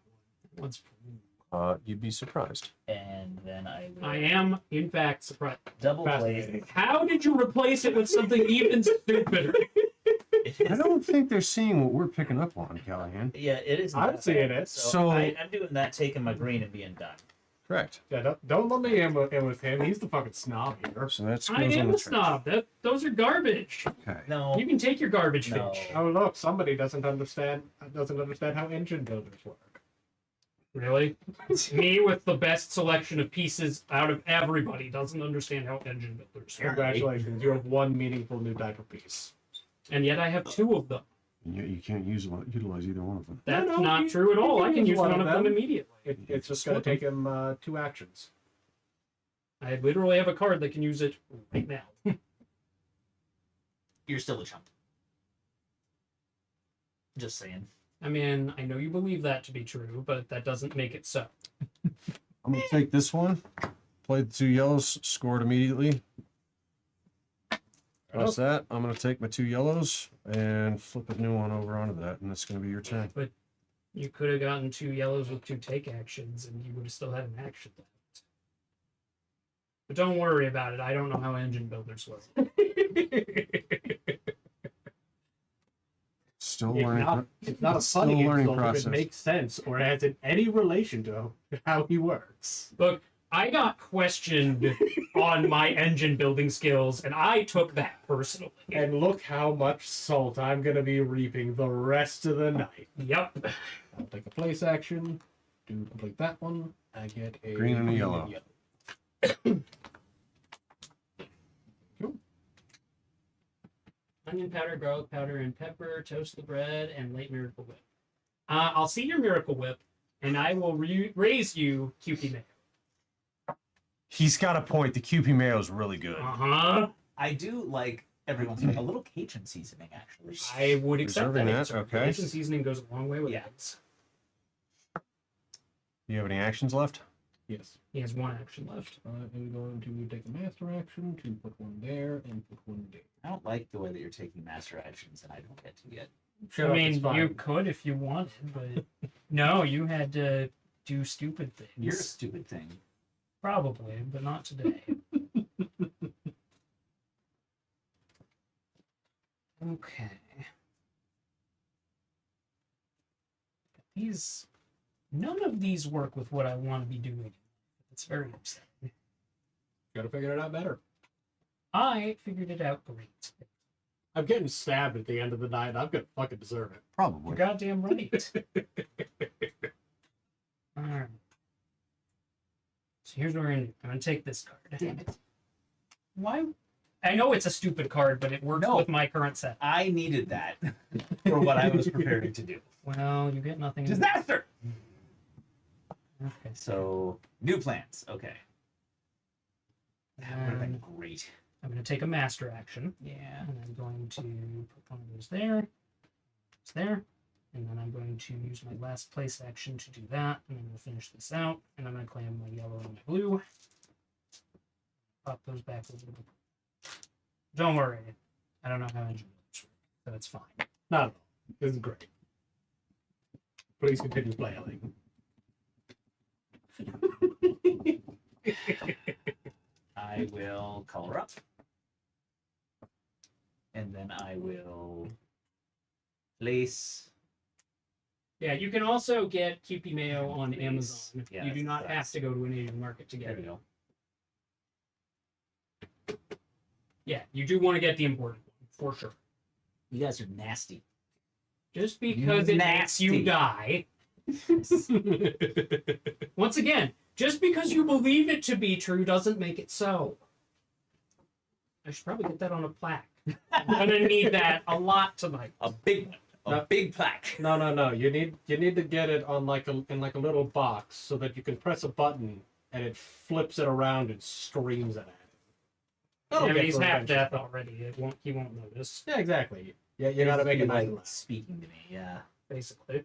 one. That one's You'd be surprised. and then I will I am, in fact, surprised. double Fascinating. play. How did you replace it with something even stupider? I don't think they're seeing what we're picking up on, Callahan. Yeah, it is. I'm not seeing bad. it. So- I'm doing that, taking my green and being done. Correct. Yeah, don't let me in with him. He's the fucking snob here. So that's I am a snob. Those are garbage. Okay. No, You can take your garbage No. fish. Oh look, somebody doesn't understand how engine builders work. Really? Me with the best selection of pieces out of everybody doesn't understand how engine builders work. Congratulations, you have one meaningful new type of piece. And yet I have 2 of them. You can't utilize either one of them. That's No, not you- true at you all. can I can use use one of them them. immediately. It's just gonna take him 2 actions. I literally have a card that can use it right now. you're still a chump. Just saying. I mean, I know you believe that to be true, but that doesn't make it so. I'm gonna take this one, play the 2 yellows, score it immediately. That's that. I'm gonna take my 2 yellows and flip a new one over onto that, and that's gonna be your turn. But you could have gotten 2 yellows with 2 take actions, and you would have still had an action left. But don't worry about it. I don't know how engine builders work. Still It's learning. not, it's not a Still funny a learning insult if process. it makes sense or has in any relation to how he works. Look, I got questioned on my engine building skills, and I took that personally. And look how much salt I'm gonna be reaping the rest of the night. Yep. I'll take a place action to complete that one. I get a Green and a yellow. Onion powder, garlic powder, and pepper. Toast the bread and late Miracle Whip. I'll see your Miracle Whip, and I will raise you QP Mayo. He's got a point. The QP mayo is really good. Uh-huh. I do like every once in a while a little Cajun seasoning, actually. I would accept Reserving that that, answer. okay. Cajun seasoning goes a long way with Yeah. eggs. Do you have any actions left? Yes. He has 1 action left. I'm going to take a master action to put one there and put one there. I don't like the way that you're taking master actions, and I don't get to yet. Shut I up, it's mean, fine. you could if you wanted, but no, you had to do stupid things. You're a stupid thing. Probably, but not today. Okay. None of these work with what I want to be doing. It's very upsetting. Gotta figure it out better. I figured it out great. I'm getting stabbed at the end of the night. I'm gonna fucking deserve it. You're Probably. goddamn right. Alright. So here's what we're gonna do. I'm gonna take this card. Damn it. Why? I know it's a stupid card, but it works No. with my current set. I needed that for what I was preparing to do. Well, you get nothing. Disaster! Okay. So, new plans. Okay. That would have been great. I'm going to take a master action. Yeah. And I'm going to put one of those there. It's there. And then I'm going to use my last place action to do that. And I'm going to finish this out. And I'm going to claim my yellow and my blue. Pop those back over the. Don't worry. I don't know how engine builders work, so it's fine. Not at all. This is great. Please continue flailing. I will color up. And then I will place. Yeah, you can also get QP Mayo on Please. Amazon. Yeah, You do not that's- have to go to an Asian market to There get we it. go. Yeah, you do want to get the important one, for sure. You guys are nasty. Just because it makes you Nasty. die. Once again, just because you believe it to be true doesn't make it so. I should probably get that on a plaque. I'm gonna need that a lot tonight. A big one. A No. big plaque. No. You need to get it on in a little box so that you can press a button and it flips it around and screams at it. I mean, get he's for half adventure. death already. He won't notice. Yeah, exactly. Yeah, you gotta make it nice and loud. speaking to me. Yeah. Basically,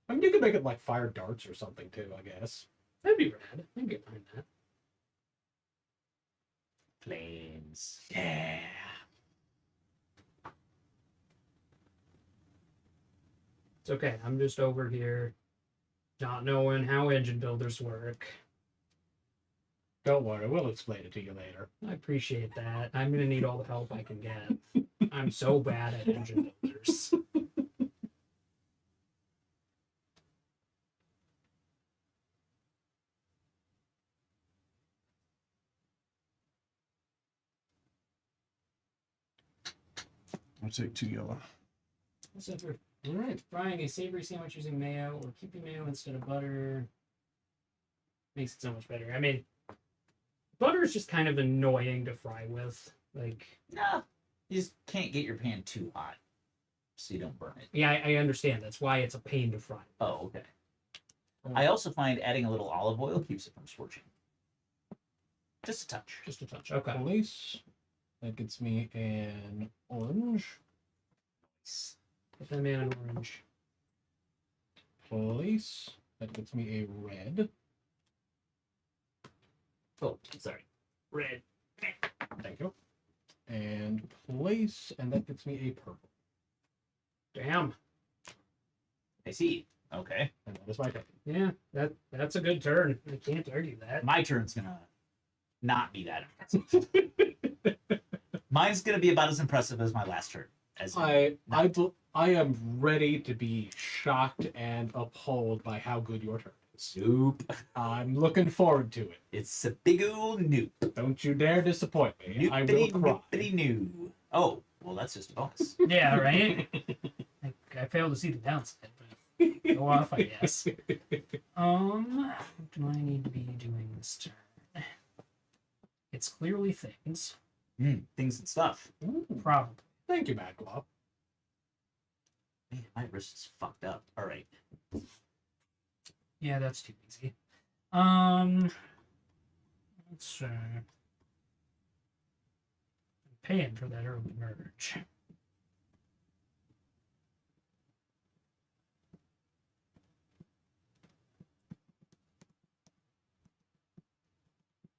I mean, you could make it like fire darts or something too, I guess. that'd be rad. I can get behind that. Flames. Yeah. It's okay. I'm just over here, not knowing how engine builders work. Don't worry, we'll explain it to you later. I appreciate that. I'm gonna need all the help I can get. I'm so bad at engine builders. I'll take 2 yellow. What's up for all right, frying a savory sandwich using mayo or keeping mayo instead of butter makes it so much better. I mean, butter is just kind of annoying to fry with. Like, No. You just can't get your pan too hot, so you don't burn it. yeah, I understand. That's why it's a pain to fry. Oh, okay. I also find adding a little olive oil keeps it from scorching. Just a touch. Just a touch. Okay. Police. That gets me an orange. Put that man in orange. Police. That gets me a red. Oh, sorry. Red. Thank you. And place, and that gets me a purple. Damn. I see. Okay. And that is my turn. Yeah, that's a good turn. I can't argue that. My turn's gonna not be that impressive. Mine's gonna be about as impressive as my last turn. As I am ready to be shocked and appalled by how good your turn is. Nope. I'm looking forward to it. It's a big old noop. Don't you dare disappoint me. I will Noopity cry. noopity noo. Oh, well, that's just a bonus. Yeah, right? I failed to see the downside, but go off, I guess. What do I need to be doing this turn? It's clearly things. Things and stuff. Probably. Thank you, Mad Claw. Man, my wrist is fucked up. All right. Yeah, that's too easy. Let's I'm paying for that early merge.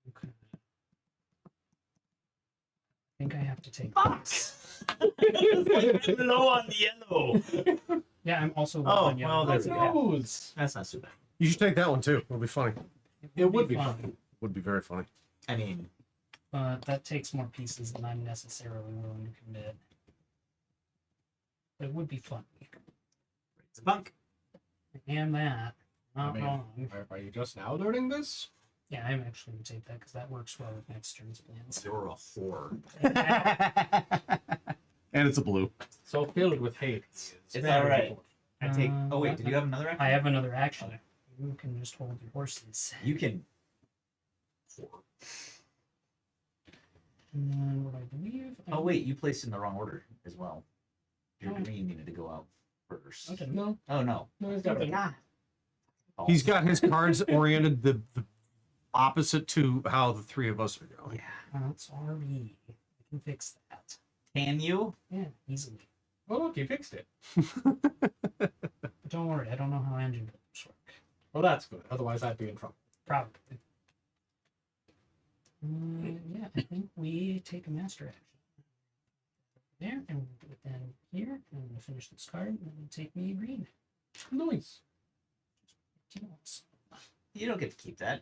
Okay. I think I have to take this. I'm low on the yellow. Yeah, I'm also low Oh, on yellow. well, there That's we okay. go. Knows. That's not so bad. You should take that one too. It'll be funny. It would be fun. fun. Would be very funny. I mean, But that takes more pieces than I'm necessarily willing to commit. It would be fun. it's a punk. I am that. I Not mean, wrong. are you just now learning this? Yeah, I'm actually going to take that because that works well with next turn's plans. You're a whore. And it's a blue. So filled with hate. It's all right. I take. Oh wait, did you have another action? I have another action. You can just hold your horses. You can. And what I believe. Oh wait, you placed in the wrong order as well. Your green needed to go out first. Okay. No, Oh no. no, he's got it. Oh. He's got his cards oriented the opposite to how the three of us are going. Yeah, sorry. I can fix that. Can you? Yeah, easily. Oh, look, you fixed it. But don't worry, I don't know how engine builders work. Well, that's good. Otherwise, I'd be in trouble. Probably. Yeah, I think we take a master action. There, and we'll do it then here. And I'm going to finish this card, and then take me green. Nice. You don't get to keep that.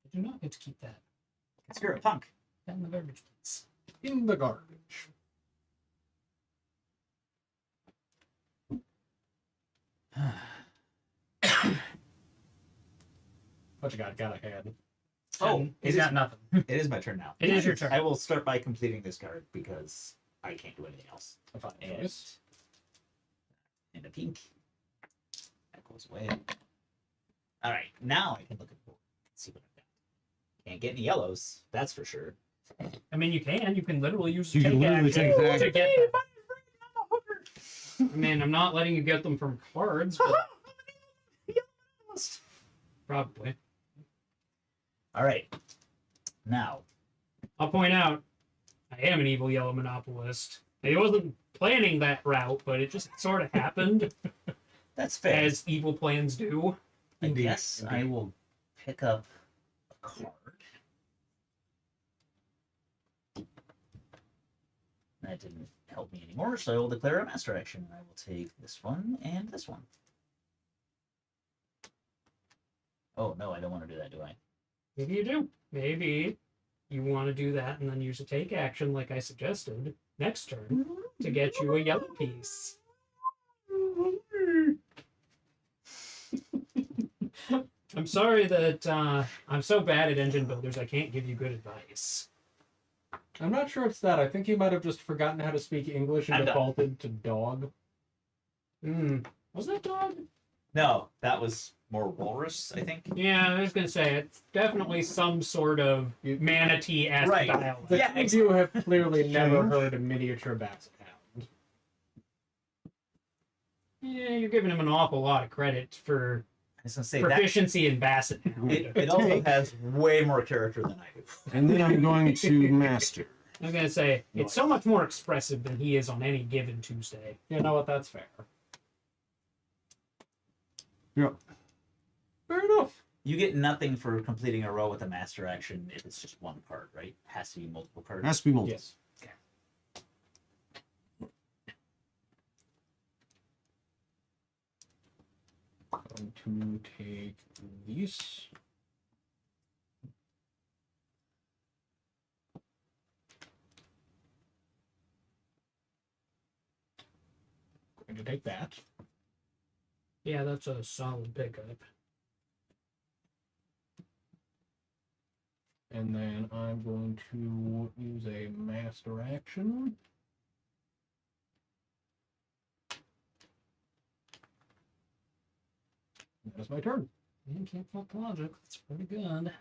I do not get to keep that. Because you're a punk. That in the garbage, please. In the garbage. What you got? Got ahead. Oh, And it he's is, got nothing. it is my turn now. It is your turn. I will start by completing this card because I can't do anything else. A fine And, choice. and a pink. That goes away. All right, now I can look at the board. See what I've got. Can't get any yellows, that's for sure. I mean, you can. You can literally use You take can literally action take that. to get them. I mean, I'm not letting you get them from cards, but probably. All right, now I'll point out, I am an evil yellow monopolist. I wasn't planning that route, but it just sort of happened, that's fair. as evil plans do. I guess I will pick up a card. That didn't help me anymore, so I will declare a master action. I will take this one and this one. Oh no, I don't want to do that, do I? Maybe you do. Maybe you want to do that and then use a take action, like I suggested, next turn to get you a yellow piece. I'm sorry that I'm so bad at engine builders, I can't give you good advice. I'm not sure it's that. I think he might have just forgotten how to speak English and I'm done. defaulted to dog. Was that dog? No, that was more walrus, I think. Yeah, I was gonna say it's definitely some sort of manatee-esque Right. dialect. The Yeah, two of you have clearly never heard a miniature basset hound. Yeah, you're giving him an awful lot of credit for I was gonna say that proficiency in basset hound. it also has way more character than I do. And then I'm going to master. I was gonna say it's so much more expressive than he is on any given Tuesday. You know what? That's fair. Yep. Fair enough. You get nothing for completing a row with a master action if it's just one card, right? Has to be multiple cards. Has to be multiple. Yes. Going to take these. Going to take that. Yeah, that's a solid pickup. And then I'm going to use a master action. That's my turn. Man, can't fuck logic. That's pretty good.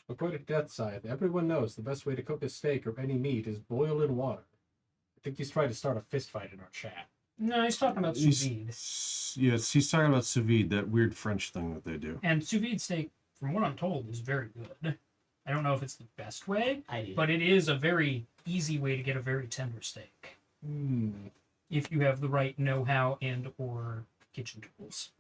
Aquatic Death Scythe. Everyone knows the best way to cook a steak or any meat is boil in water. I think he's trying to start a fist fight in our chat. No, he's talking about sous vide. Yes, he's talking about sous vide, that weird French thing that they do. And sous vide steak, from what I'm told, is very good. I don't know if it's the best way, I do. but it is a very easy way to get a very tender steak. If you have the right know-how and or kitchen tools.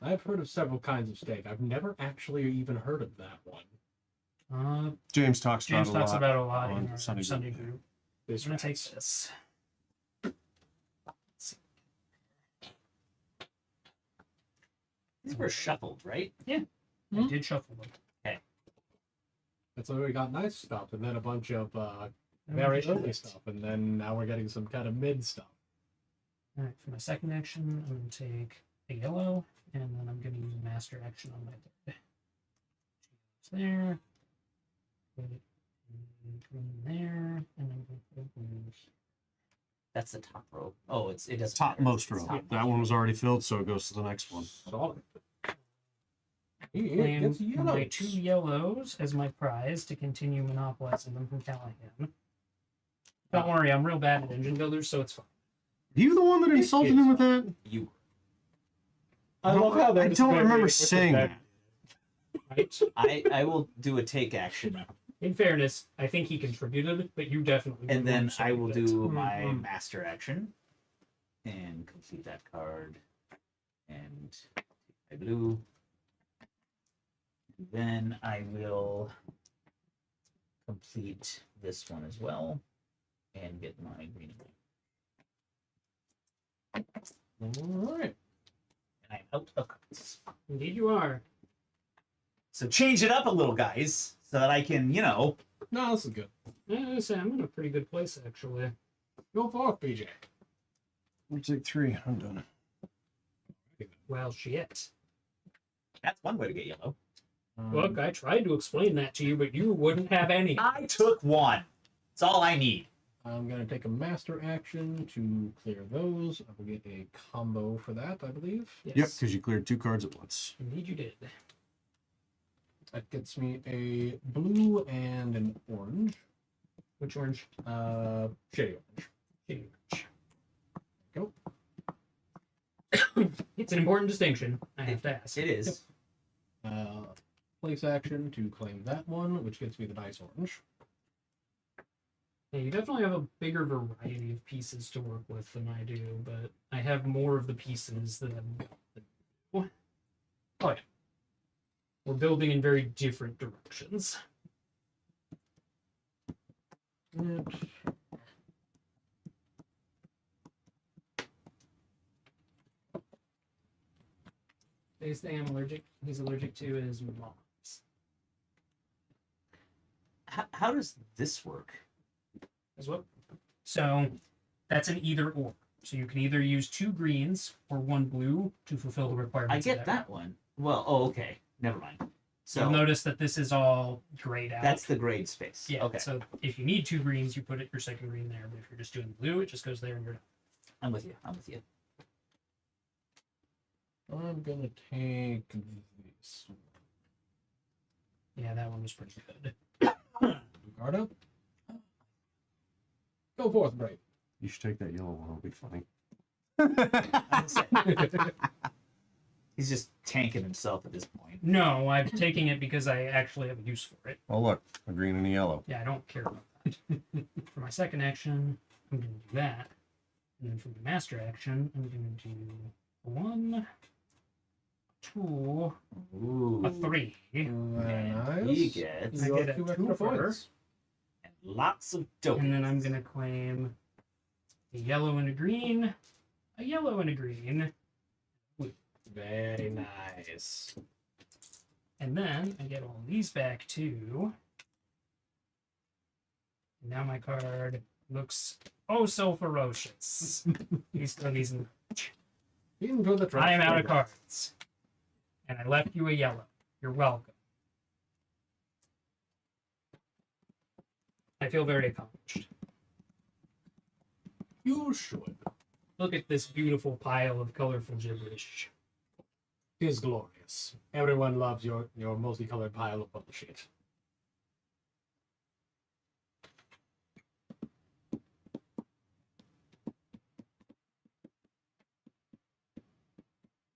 I've heard of several kinds of steak. I've never actually even heard of that one. James talks James about talks it a lot. about it a lot on in our Sunday Sunday group. group. This I'm gonna take rats. this. These were shuffled, right? I did shuffle them. That's why we got nice stuff, and then a bunch of very early stuff, and then now we're getting some kind of mid stuff. All right, for my second action, I'm going to take a yellow, and then I'm going to use a master action on my third. It's there. Put it in there, and I'm going to put blues. That's the top row. Oh, it doesn't Topmost matter. row. It's top That one was already filled, so it goes to the next one. Solid. He Claim gets my yellows. 2 yellows as my prize to continue monopolizing them from Callahan. Don't worry, I'm real bad at engine builders, so it's fine. You the one that insulted him with that? You. I love how they're I just don't very remember with the saying dead. that. Right? I will do a take action, In fairness, I think he contributed, but you definitely. and then wouldn't I will say that. do my master action and complete that card and take my blue. Then I will complete this one as well and get my green. All right. And I'm out of cards. Indeed, you are. So change it up a little, guys, so that I can, No, this is good. Yeah, I'm in a pretty good place, actually. Go forth, BJ. I'll take 3. I'm done. Well, shit. That's one way to get yellow. Look, I tried to explain that to you, but you wouldn't have any. I took one. That's all I need. I'm going to take a master action to clear those. I will get a combo for that, I believe. Yes. Yep, because you cleared 2 cards at once. Indeed, you did. That gets me a blue and an orange. Which orange? Shady orange. Shady orange. Go. It's an important distinction. I have to ask. It is. Place action to claim that one, which gets me the nice orange. Yeah, you definitely have a bigger variety of pieces to work with than I do, but I have more of the pieces that I've got. Oh, yeah. We're building in very different directions. Biggest thing he's allergic to is moths. How does this work? As well. So that's an either or. So you can either use 2 greens or 1 blue to fulfill the I requirements. get that one. Well, oh, okay. Never mind. So So you'll notice that this is all grayed out. that's the grade space. yeah. Okay. So if you need 2 greens, you put your second green there. But if you're just doing blue, it just goes there and you're done. I'm with you. I'm with you. I'm going to take this. Yeah, that one was pretty good. Guard up. Go forth, Braden. You should take that yellow one. It'll be funny. He's just tanking himself at this point. No, I'm taking it because I actually have a use for it. Oh, look. A green and a yellow. Yeah, I don't care about that. For my second action, I'm going to do that. And then for my master action, I'm going to do 1, 2, Ooh. a 3. Very And nice. he gets I You get got a 2 extra twofer. points. lots of dope. And then I'm going to claim a yellow and a green, a yellow and a green, Very nice. and then I get all these back too. And now my card looks oh so ferocious. He's Into the trash. I am out of cards. And I left you a yellow. You're welcome. I feel very accomplished. You should. Look at this beautiful pile of colorful gibberish. It is glorious. Everyone loves your multicolored pile of bullshit.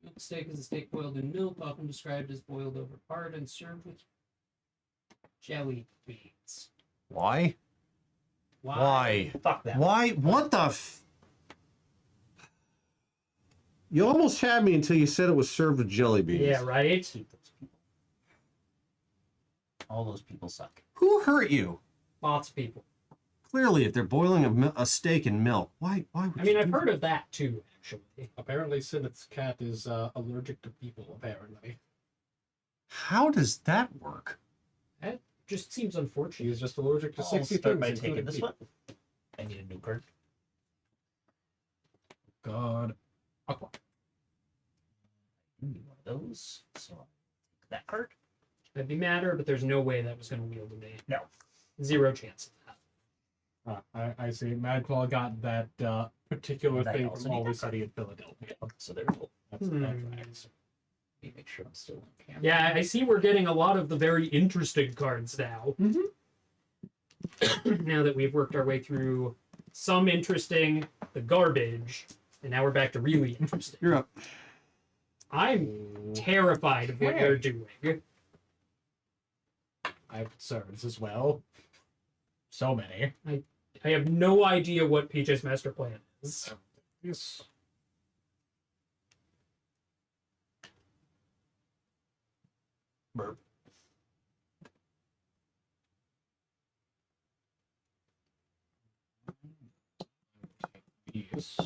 Milk steak is a steak boiled in milk, often described as boiled over hard and served with jelly beans. Why? Why? Fuck that. Why? What the You almost had me until you said it was served with jelly beans. Yeah, right? Keep those people. All those people suck. Who hurt you? Lots of people. Clearly, if they're boiling a steak in milk, why would I mean, you I've do heard of that too, actually. Apparently, Sinneth's cat is allergic to people, apparently. How does that work? That just seems unfortunate. He's just allergic to I'll 60 start things, by including taking this people. one. I need a new card. God. Aqua. I need one of those. So I'll take that card. I'd be madder, but there's no way that was going to wield a name. No. Zero chance of that. I see. Madclaw got that particular That thing also from need Always that card. Sunny in Philadelphia. So there we go. That's Hmm. that tracks. Let me make sure I'm still on camera. Yeah, I see we're getting a lot of the very interesting cards now. Now that we've worked our way through some interesting, the garbage, and now we're back to really interesting. You're up. I'm terrified of what Hey. you're doing. I have concerns as well. So many. I have no idea what Peach's master plan is. Yes. Burp. Yes.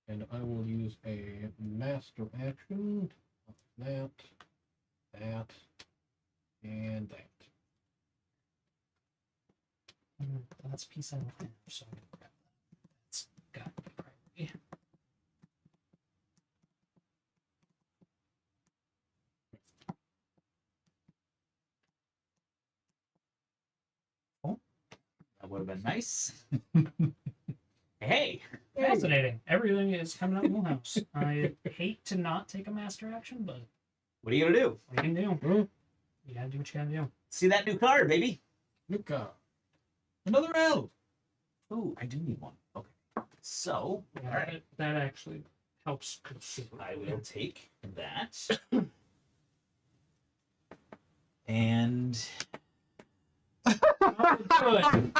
And I will use a master action. That, and that. That's a piece I don't have, so I'm gonna grab that. That's got to be priority. That would have been nice. Hey. Fascinating. Everything is coming up in the house. I hate to not take a master action, but What are you gonna do? what you can do? Hmm? You gotta do what you gotta do. See that new card, baby? Luca. Another round. Ooh, I do need one. Okay. So, Yeah, all right. that actually helps considerably. I will take that. And Good.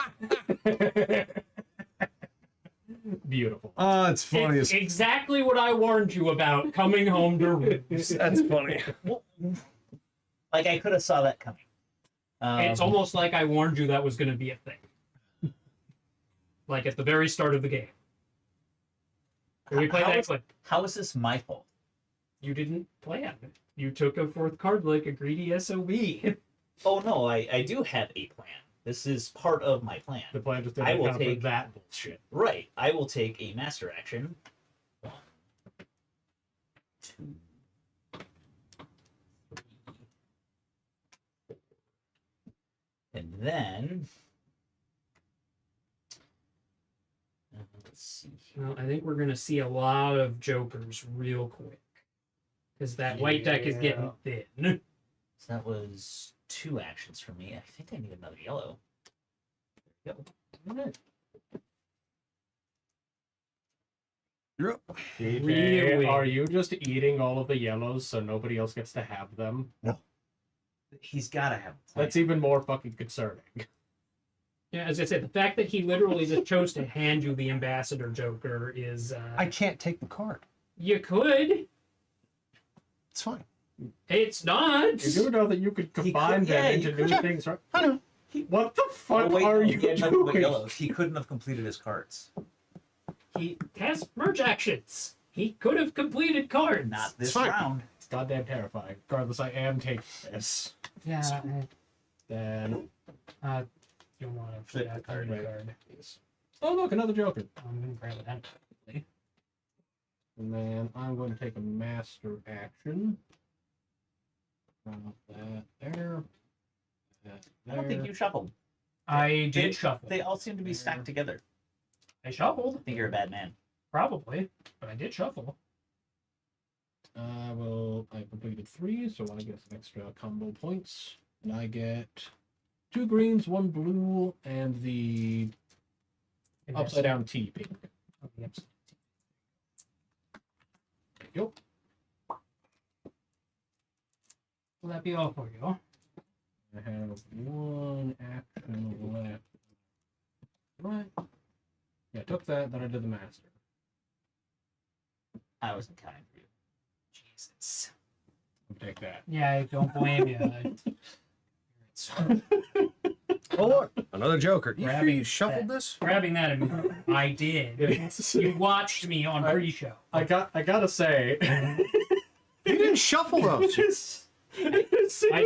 Beautiful. Oh, it's funny It's as exactly what I warned you about coming home to roost. that's funny. like I could have saw that coming. It's almost like I warned you that was going to be a thing. Like at the very start of the game. When we played how, that is, clip, how is this my fault? you didn't plan. You took a fourth card like a greedy SOB. Oh no, I do have a plan. This is part of my plan. The plan just I didn't will account for take- that bullshit. Right. I will take a master action. 1, 2, 3. And then let's see here. Well, I think we're going to see a lot of jokers real quick. Because that white deck is getting thin. So that was 2 actions for me. I think I need another yellow. There we go. You're up. DJ, Really? are you just eating all of the yellows so nobody else gets to have them? He's gotta have a plan. That's even more fucking concerning. Yeah, as I said, the fact that he literally just chose to hand you the ambassador joker is. I can't take the card. You could. It's fine. It's not. You do know that you could combine yeah, them you into new could. things, right? I know. What the fuck Oh, wait, are no, you he had nothing but doing? yellows. He couldn't have completed his cards. He has merge actions. He could have completed cards. Not this fine. round. It's goddamn terrifying. Regardless, I am taking this. Yeah. Then, You want to Flip flip the card. that card. oh look, another Joker. I'm gonna grab it anyway. And then I'm going to take a master action. Drop that there. That I don't think there. you shuffled. I did shuffle. They all seem to be stacked together. I shuffled, I think you're a bad man. probably, but I did shuffle. I completed 3, so I get some extra combo points. And I get 2 greens, 1 blue, and the upside down T pink. Oh, yep. Yep. Will that be all for you? I have 1 action left. Right. Yeah, I took that, then I did the master. I wasn't counting for you. Jesus. Take that. Yeah, I don't blame you. Oh look, another Joker. You sure Grabbing you shuffled that. this? Grabbing that immediately. I did. You watched me on pre-show. I gotta say, You didn't shuffle those. I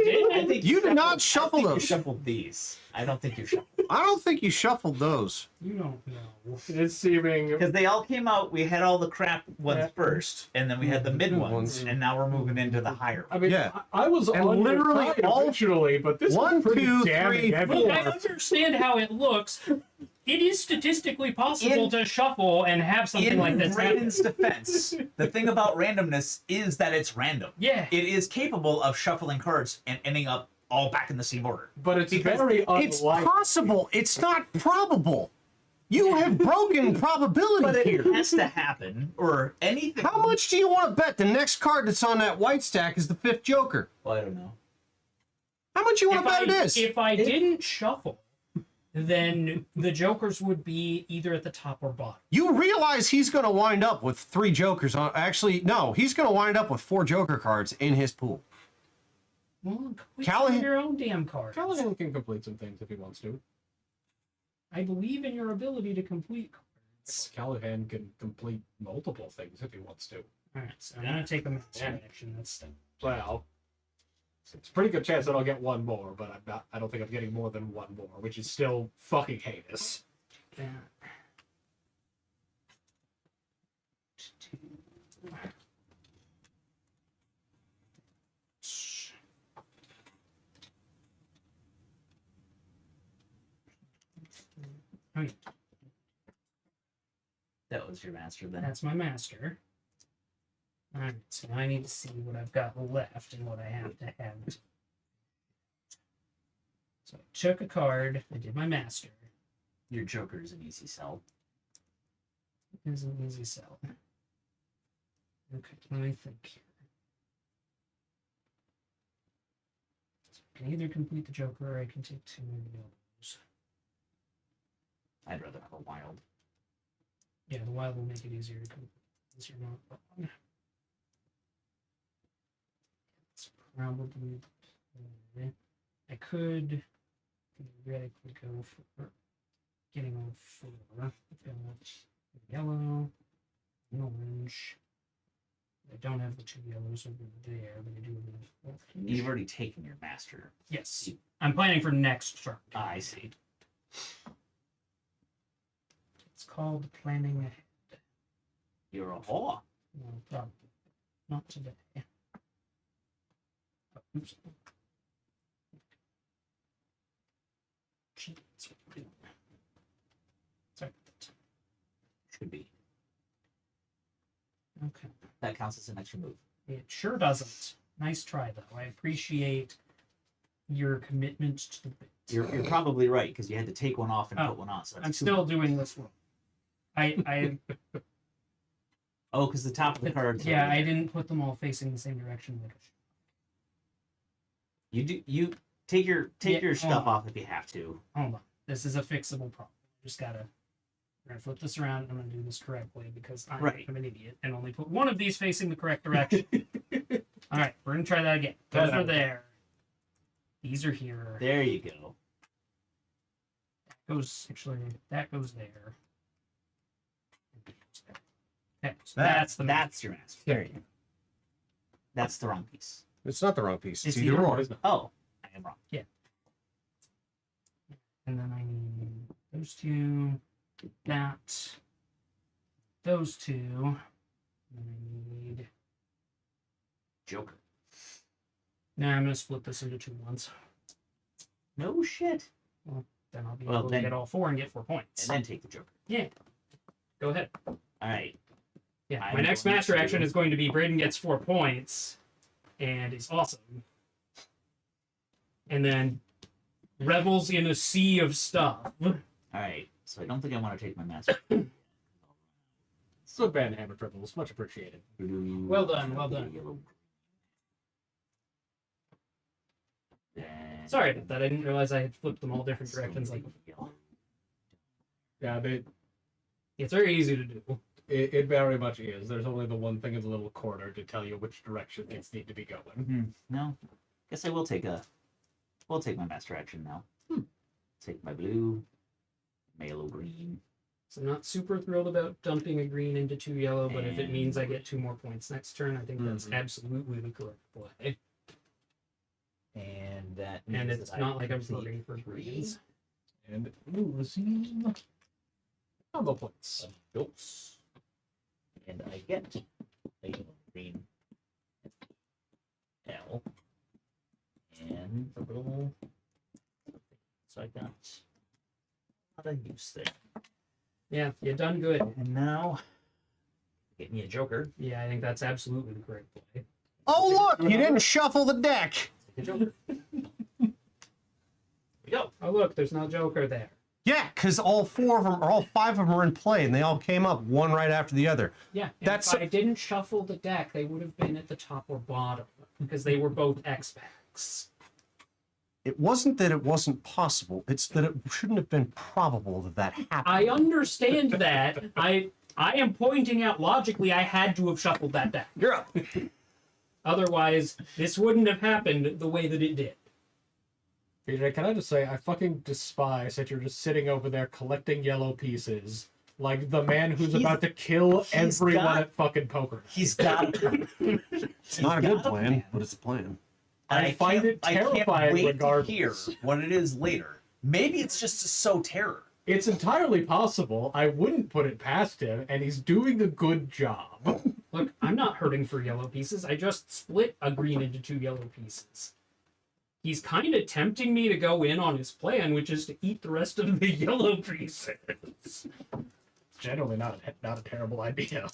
did. I think You did not I shuffle think those. You shuffled these. I don't think you shuffled. I don't think you shuffled those. You don't know. It's seeming. Because they all came out, we had all the crap ones Yeah. first, and then we had the mid ones, Ones. and now we're moving into the higher I ones. mean, Yeah. I was And on literally your side all- originally, but this One, was pretty 2, damning 3, heavy. Look, I Four. understand how it looks. It is statistically possible In- to shuffle and have something In like this happen. Braden's defense, the thing about randomness is that it's random. Yeah. It is capable of shuffling cards and ending up all back in the same order. But it's Because very It's unlikely. possible. It's not probable. You have broken probability But it here. has to happen, or anything. How much do you want to bet the next card that's on that white stack is the 5th Joker? Well, I don't know. How much you want to bet it is? If I didn't shuffle, then the jokers would be either at the top or bottom. You realize he's going to wind up with 3 Jokers on. Actually, no, he's going to wind up with 4 Joker cards in his pool. Well, complete Callahan- your own damn cards. Callahan can complete some things if he wants to. I believe in your ability to complete cards. Callahan can complete multiple things if he wants to. Alright, so I'm gonna take a master action. That's Well, it's a pretty good chance that I'll get one more, but I'm not. I don't think I'm getting more than one more, which is still fucking heinous. that. Oh, yeah. That was your master then. That's my master. Alright, so now I need to see what I've got left and what I have to have. So I took a card, I did my master. Your Joker is an easy sell. It is an easy sell. Okay, let me think here. So I can either complete the Joker or I can take 2 of the others. I'd rather have a wild. Yeah, the wild will make it easier to complete since you're not wrong. It's probably I could theoretically go for getting all 4. I've got yellow, an orange. I don't have the 2 yellows over there, but I do have orange. You've already taken your master. Yes. I'm planning for next turn. I see. It's called planning ahead. You're a whore. No, probably not today. Oh, oops. Jeez, what am I doing? Sorry. Should be. Okay. That counts as an extra move. It sure doesn't. Nice try, though. I appreciate your commitment to the bit. You're probably right because you had to take one off and Oh, put one on. So I'm that's 2. still doing this wrong. I Oh, because the top of the cards. are yeah, over I there. didn't put them all facing the same direction. Like I should. You do. You take your Yeah, stuff off if you have to. Hold on. This is a fixable problem. Just gotta. We're gonna flip this around. And I'm gonna do this correctly because I'm Right. an idiot and only put one of these facing the correct direction. All right, we're gonna try that again. Those are there. These are here. There you go. That goes actually. That goes there. Okay, so that's your master. There you go. That's the wrong piece. It's not the wrong piece. It's It's either either or. Isn't it? Oh, I am wrong. And then I need those 2, that, those 2, and I need. Joker. Now I'm gonna split this into 2 ones. No shit. Then I'll be Well, able then- to get all 4 and get 4 points. And then take the Joker. Yeah. Go ahead. All right. Yeah. I'm My next going master to- action is going to be Braden gets 4 points, and is awesome. And then revels in a sea of stuff. All right. So I don't think I want to take my master. So bad hammer triples, much appreciated. Well done, well done. Then- Sorry about that. I didn't realize I had flipped them all different So directions. Like Yeah, they it's very easy to do. It very much is. There's only the one thing in the little corner to tell you which direction things need to be going. No, guess I will take my master action now. Take my blue, my yellow green. So I'm not super thrilled about dumping a green into 2 yellow, but if it means I get 2 more points next turn, I think that's absolutely the correct play. And that And means it's that not like I'm complete voting for greens. And losing combo points. Oops. And I get a yellow green L. And a little. So I got a lot of use there. Yeah, you done good. And now, get me a joker. Yeah, I think that's absolutely the correct play. Oh, look, you didn't shuffle the deck. Take a joker. Here we go. Oh, look, there's no joker there. Yeah, because all 4 of them, or all 5 of them are in play, and they all came up one right after the other. Yeah, and That's- if I didn't shuffle the deck, they would have been at the top or bottom because they were both X-Packs. It wasn't that it wasn't possible, it's that it shouldn't have been probable that that happened. I understand that. I am pointing out logically I had to have shuffled that deck. You're up. Otherwise, this wouldn't have happened the way that it did. PJ, can I just say, I fucking despise that you're just sitting over there collecting yellow pieces like the man who's about to kill everyone got- at fucking poker. He's got it. It's not a good plan, but it's a plan. I find it I can't terrifying wait regardless. to hear what it is later. Maybe it's just to sow terror. It's entirely possible. I wouldn't put it past him, and he's doing a good job. Look, I'm not hurting for yellow pieces. I just split a green into 2 yellow pieces. He's kind of tempting me to go in on his plan, which is to eat the rest of the yellow pieces. It's generally not a terrible idea.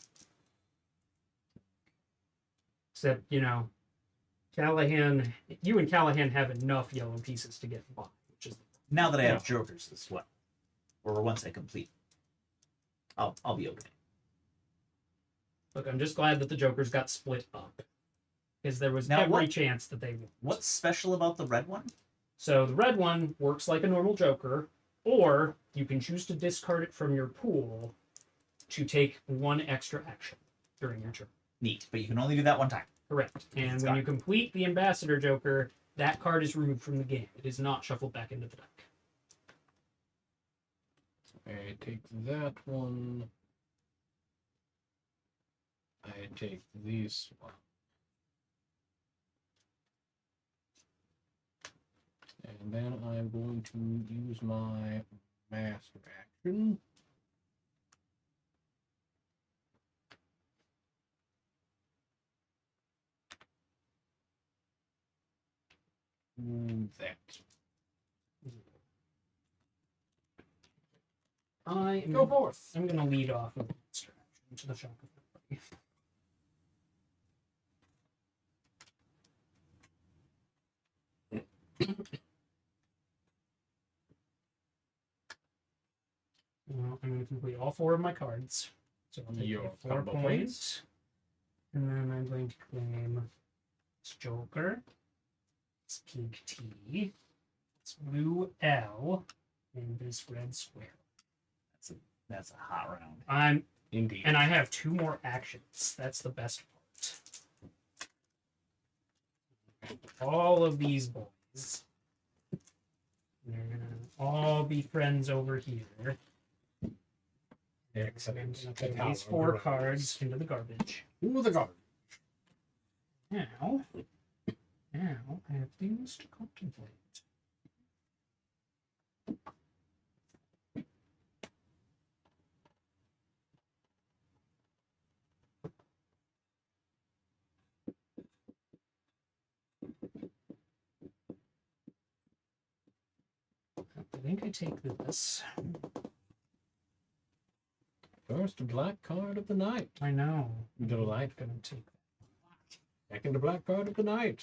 Except, you know, Callahan, you and Callahan have enough yellow pieces to get by, which is Now that I have jokers as well, or once I complete, I'll be okay. look. I'm just glad that the jokers got split up because there was Now, every what- chance that they would. What's special about the red one? So the red one works like a normal joker, or you can choose to discard it from your pool to take 1 extra action during your turn. Neat, but you can only do that one time. Correct. And It's when got you complete the ambassador joker, that card is removed from the game. It is not shuffled back into the deck. I take that one. I take these one. And then I'm going to use my master action. That. I am Go forth. I'm going to lead off with distraction to the shock of everybody. Well, I'm going to complete all 4 of my cards. So I'll take Your my 4 combo points. And then I'm going to claim this Joker, this Pink T, this Blue L, and this Red Square. That's a hot round. I'm Indeed. And I have 2 more actions. That's the best part. All of these boys. They're gonna all be friends over here. Excellent. I'm gonna The put tower these of 4 the cards into the garbage. Ooh, the garbage. Now I have things to contemplate. I think I take this. First black card of the night. I know. Delight. I'm gonna take that. Second black card of the night.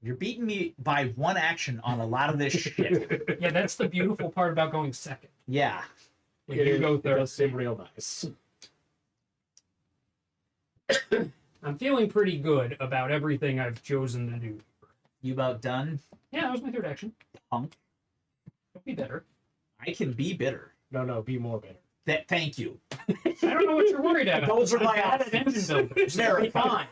You're beating me by 1 action on a lot of this shit. Yeah, that's the beautiful part about going second. Yeah. When you go It third. does seem real nice. I'm feeling pretty good about everything I've chosen to do. You about done? Yeah, that was my 3rd action. Punk. Don't be better. I can be bitter. No, be more bitter. Thank you. I don't know what you're worried about. Those are I'm my bad at options. engine builders. It'll be fine.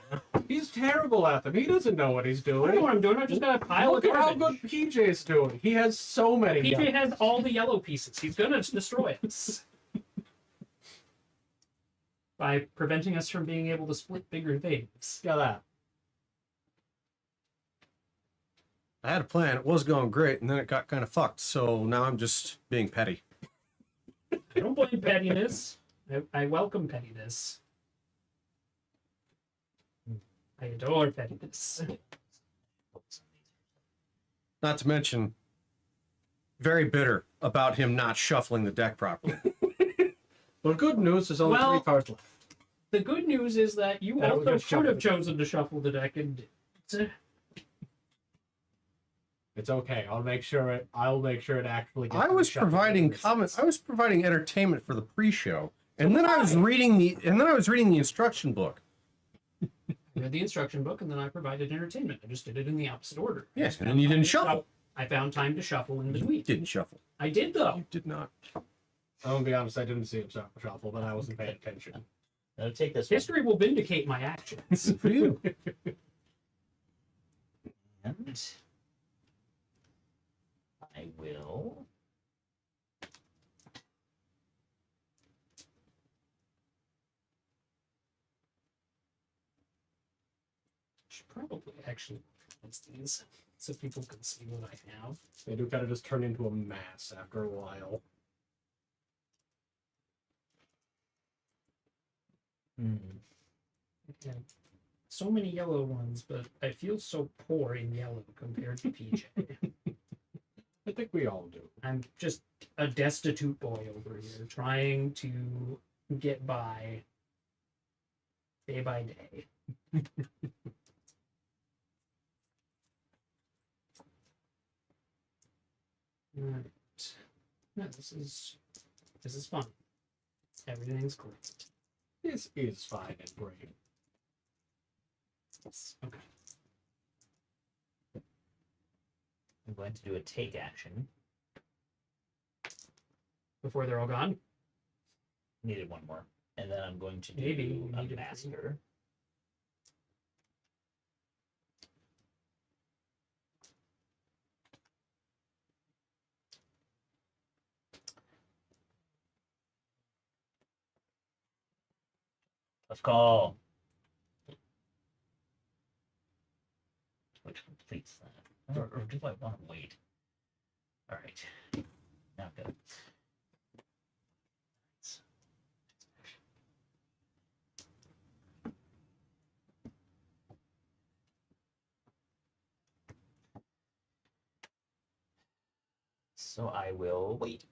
He's terrible at them. He doesn't know what he's I don't know doing. what I'm doing. I just got a pile Look of at how garbage. good PJ's doing. He has so many. PJ has all the yellow pieces. He's gonna destroy us. By preventing us from being able to split bigger things. Yeah, that. I had a plan. It was going great, and then it got kind of fucked. So now I'm just being petty. I don't blame pettiness. I welcome pettiness. I adore pettiness. Not to mention, very bitter about him not shuffling the deck properly. But good news, there's only Well- 3 cards left. The good news is that you That we also got should have shuffled. chosen to shuffle the deck and didn't. It's okay. I'll make sure it actually gets I to was the shuffle providing list. comments. I was providing entertainment for the pre-show, and then I was reading the instruction book. I read the instruction book and then I provided entertainment. I just did it in the opposite order. I Yes, just and found then you time didn't to shuffle. I found time to shuffle in You between. didn't shuffle. I did though. You did not. I'm gonna be honest, I didn't see him shuffle, but I wasn't paying attention. I'll take this one. History will vindicate my actions. For you. And I will. Should probably actually organize these so people can see what I have. They do kind of just turn into a mass after a while. Yeah. So many yellow ones, but I feel so poor in yellow compared to PJ. I think we all do. I'm just a destitute boy over here trying to get by day by day. Alright. Yeah, this is fun. Everything's great. This is fine and great. Okay. I'm going to do a take action. Before they're all gone? Needed one more. And then I'm going to do Maybe you a needed master. Let's call. Which completes that. Or do I want to wait? Alright. Now good. So I will wait.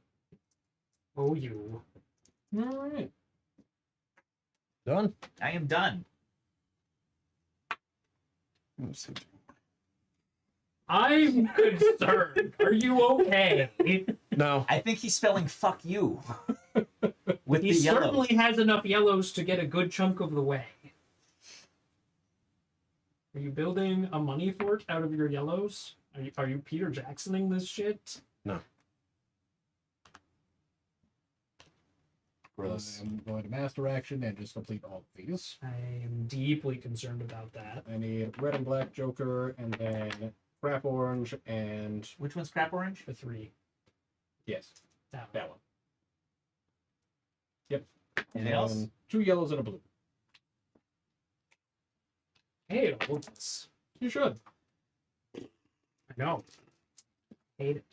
Oh, you. All right. Done? I am done. I'm concerned. Are you okay? No. I think he's spelling "fuck you" with He the yellow. certainly has enough yellows to get a good chunk of the way. Are you building a money fort out of your yellows? Are you Peter Jacksoning this shit? No. Gross. I'm going to master action and just complete all of these. I am deeply concerned about that. I need red and black joker, and then crap orange, and Which one's crap orange? The 3. yes, That one. that one. Yep. Anything else? 2 yellows and a blue. Hate all of this. You should. I know. Hate it.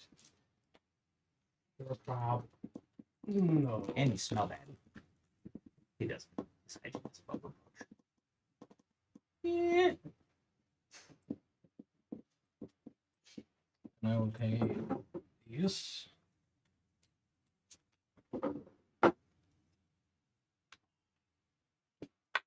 You're a problem. No. And you smell bad. He doesn't. This hygiene is above reproach. Yeah. And I will pay this.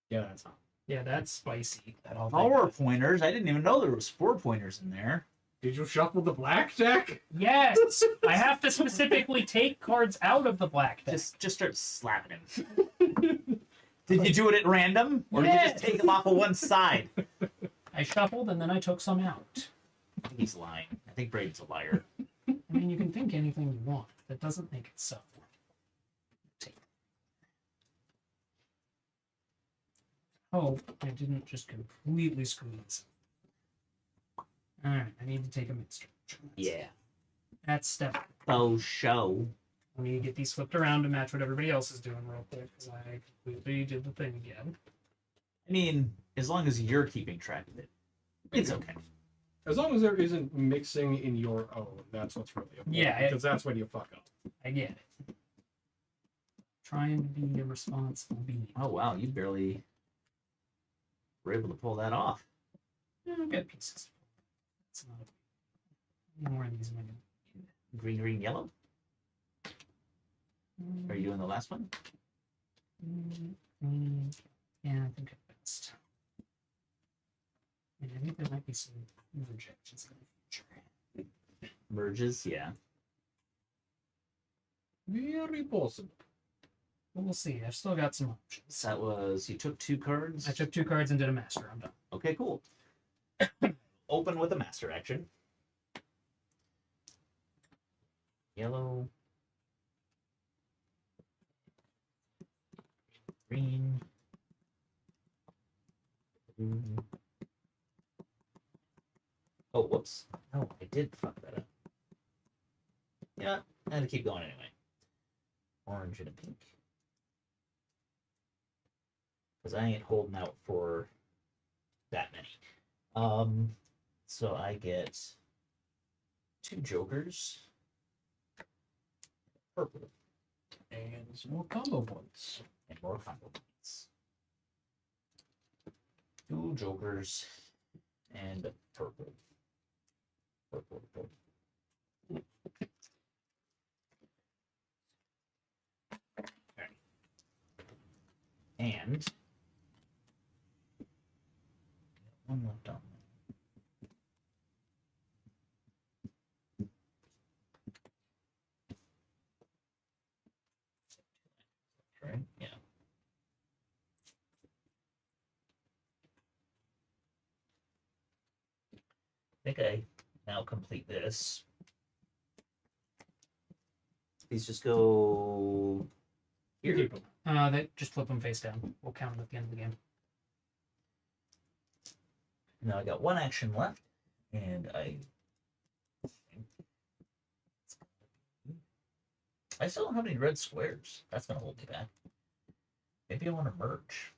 Yeah, that's not. Yeah, that's spicy. Power pointers. I didn't even know there was 4 pointers in there. Did you shuffle the black deck? Yes! I have to specifically take cards out of the black deck. Just start slapping him. Did you do it at random, or did you Yes. just take them off of one side? I shuffled and then I took some out. I think he's lying. I think Braden's a liar. I mean, you can think anything you want. That doesn't make it so. Take hope I didn't just completely screw this up. Alright, I need to take a master. Yeah. That's step. Oh, show. Let me get these flipped around to match what everybody else is doing real quick, because I completely did the thing again. I mean, as long as you're keeping track of it, it's okay. As long as there isn't mixing in your own, that's what's really important. Yeah, because that's when you fuck up. I get it. Trying to be a responsible being. Oh, wow, you barely were able to pull that off. Yeah, I've got pieces. It's not a... more of these am I gonna... Green, green, yellow. Are you doing the last one? Yeah, I think I'm best. And I think there might be some rejections in the future. Merges, yeah. Very possible. But we'll see. I've still got some options. That was, you took 2 cards? I took 2 cards and did a master. I'm done. Okay, cool. Open with a master action. Yellow. Green. Blue. Oh, whoops. No, I did fuck that up. Yeah, I had to keep going anyway. Orange and a pink. Because I ain't holding out for that many. So I get 2 jokers. Purple. And some more combo points. And more combo points. 2 jokers and a purple. Purple, purple. Alright. And one left on. Right? Yeah. I think I now complete this. These just go You here. keep them. They just flip them face down. We'll count them at the end of the game. Now I got 1 action left, and I still don't have any red squares. That's gonna hold me back. Maybe I want to merge.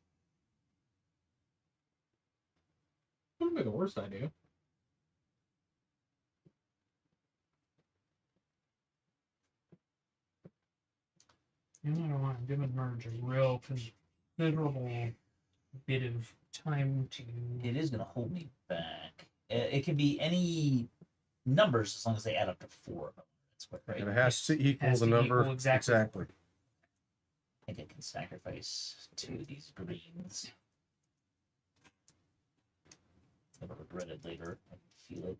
Wouldn't be the worst idea. You know what I want to give a merge a real considerable bit of time to. It is gonna hold me back. It can be any numbers as long as they add up to 4. Right? And it has to equal Has the to number. equal exactly. Exactly. I think I can sacrifice 2 of these greens. I'll regret it later. I can feel it.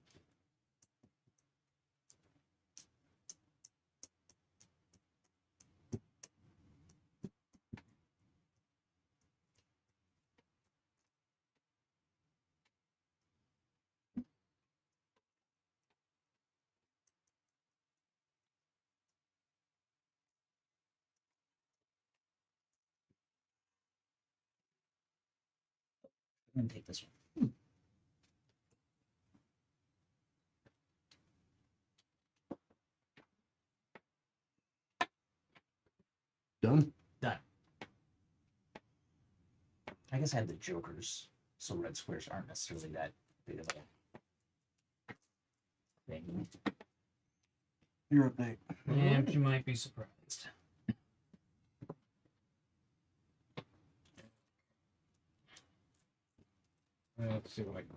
I'm gonna take this one. Done. Done. I guess I have the jokers, so red squares aren't necessarily that big of a thing. Your update. Yeah, but you might be surprised. Let's see what I can.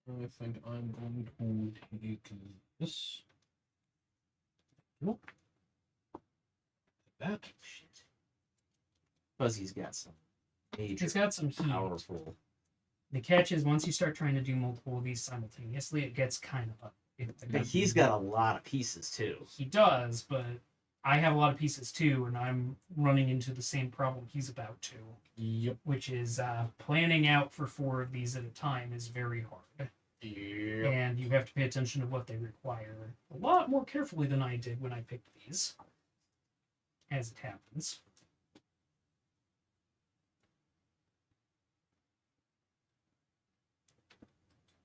I think I'm going to take this. Nope. That. Shit. Fuzzy's got some major It's got some heat. powerful. The catch is once you start trying to do multiple of these simultaneously, it gets kind of But he's got a lot of pieces too. He does, but I have a lot of pieces too, and I'm running into the same problem he's about to. Yep. Which is planning out for 4 of these at a time is very hard. Yep. And you have to pay attention to what they require a lot more carefully than I did when I picked these, as it happens.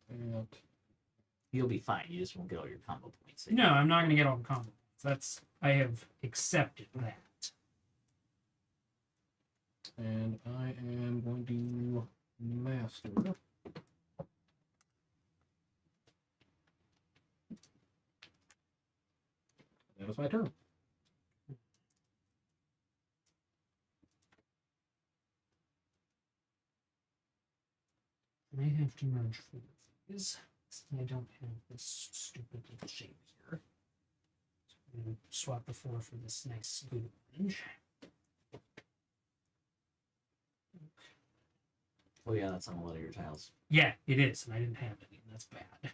And You'll be fine. You just won't get all your combo points. No, I'm not going to get all the combo points. I have accepted that. And I am going to master. That was my turn. I have to merge 4 of these. I don't have this stupid little shape here. So I'm going to swap the 4 for this nice good orange. Oh yeah, that's on a lot of your tiles. Yeah, it is, and I didn't have any, and that's bad.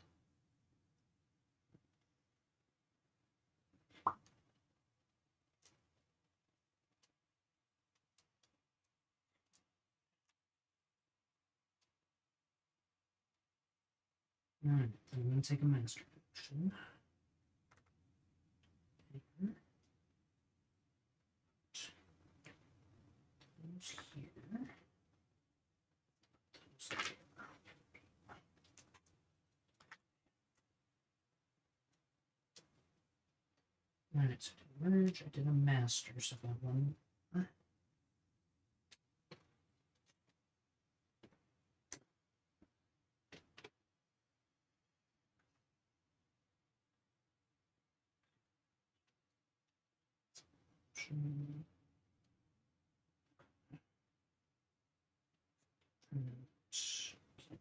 Alright, I'm going to take a master action. Here. Those here. Those there. Alright, so I did merge, I did a master, so I got one more. Can't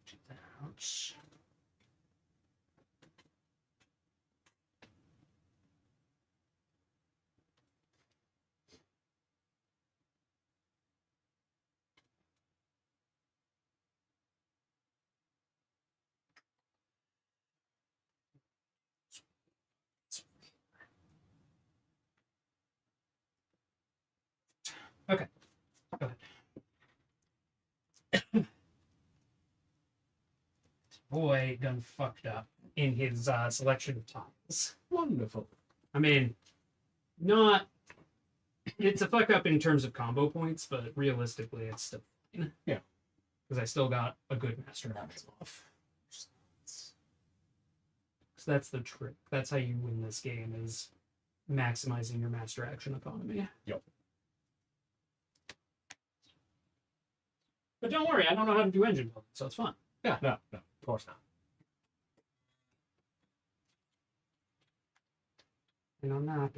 do that. Okay, go ahead. Boy done fucked up in his selection of tiles. Wonderful. I mean, not. It's a fuck up in terms of combo points, but realistically, it's still fine. Yeah. Because I still got a good master action off. So that's the trick. That's how you win this game, is maximizing your master action economy. Yep. But don't worry, I don't know how to do engine building, so it's fun. Yeah, no, of course not. And I'm not.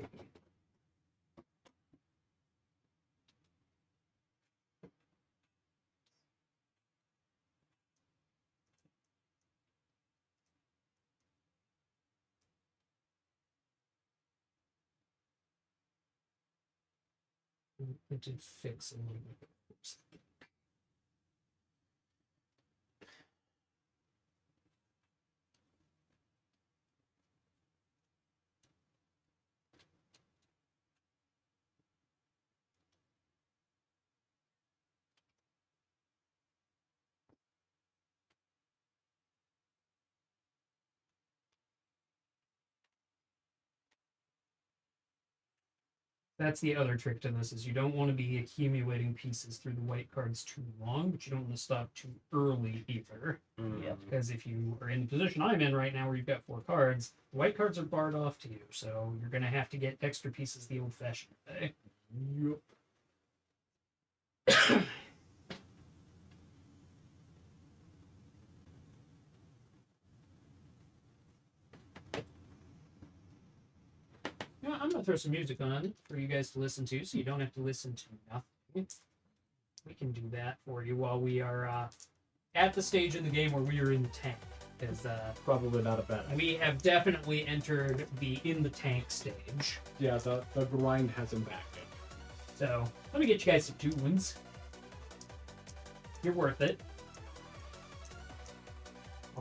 It did fix a little bit. Oops. That's the other trick to this, is you don't want to be accumulating pieces through the white cards too long, but you don't want to stop too early either. Yep. Because if you are in the position I'm in right now, where you've got 4 cards, the white cards are barred off to you, so you're going to have to get extra pieces the old-fashioned way. Yep. You know, I'm going to throw some music on for you guys to listen to, so you don't have to listen to nothing. We can do that for you while we are at the stage in the game where we are in the tank. Because Probably not a bad idea. we have definitely entered the in the tank stage. Yeah, the grind has impacted. So let me get you guys some tunes. You're worth it.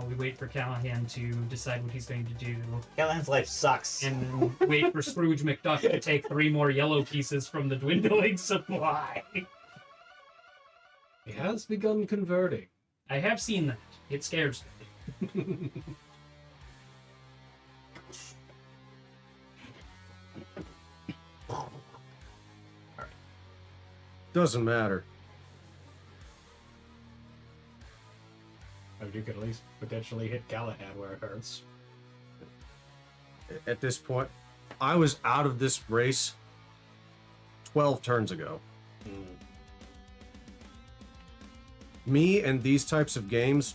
while we wait for Callahan to decide what he's going to do, Callahan's life sucks. and wait for Scrooge McDuck to take 3 more yellow pieces from the dwindling supply. He has begun converting. I have seen that. It scares me. Doesn't matter. I mean, you could at least potentially hit Callahan where it hurts. At this point, I was out of this race 12 turns ago. Me and these types of games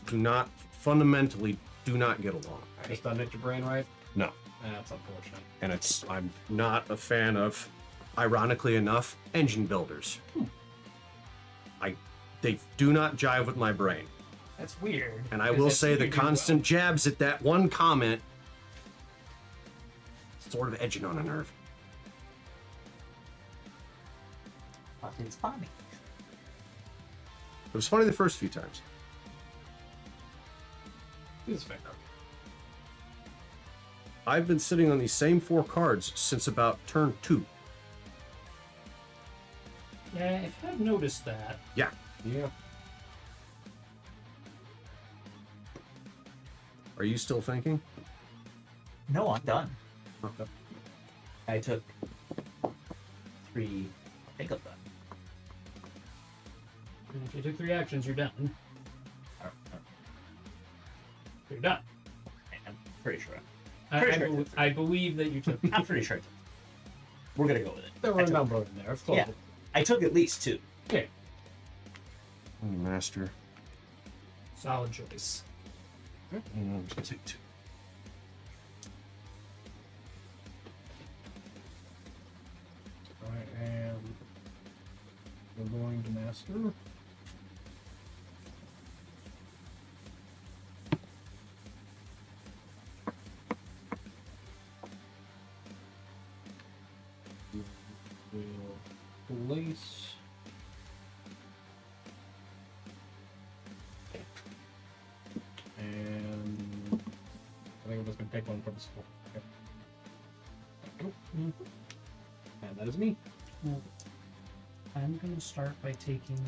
fundamentally do not get along. I just done hit your brain right? No. That's unfortunate. And I'm not a fan of, ironically enough, engine builders. They do not jive with my brain. That's weird. And I 'cause will that's say what the you do constant jabs at that one comment sort of edging on a nerve. But it's funny. It was funny the first few times. It's fair. I've been sitting on these same 4 cards since about turn 2. well. Yeah, I've noticed that. Yeah. Yeah. Are you still thinking? No, I'm done. Okay. I took 3. I think I'm done. And if you took 3 actions, you're done. Alright. You're done. I'm pretty sure. I believe that you took. I'm pretty sure. We're gonna go with it. There were a number in there. Of course. Yeah. I took at least 2. Okay. Master. Solid choice. I'm just gonna take 2. I am going to master. Will place. And I think I'm just gonna pick one from the school. Okay. And that is me. Well, I'm gonna start by taking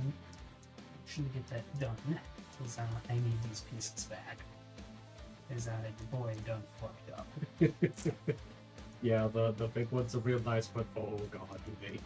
action to get that done, because I need these pieces back. Because your boy done fucked up. Yeah, the big one's a real nice, but oh god, do they?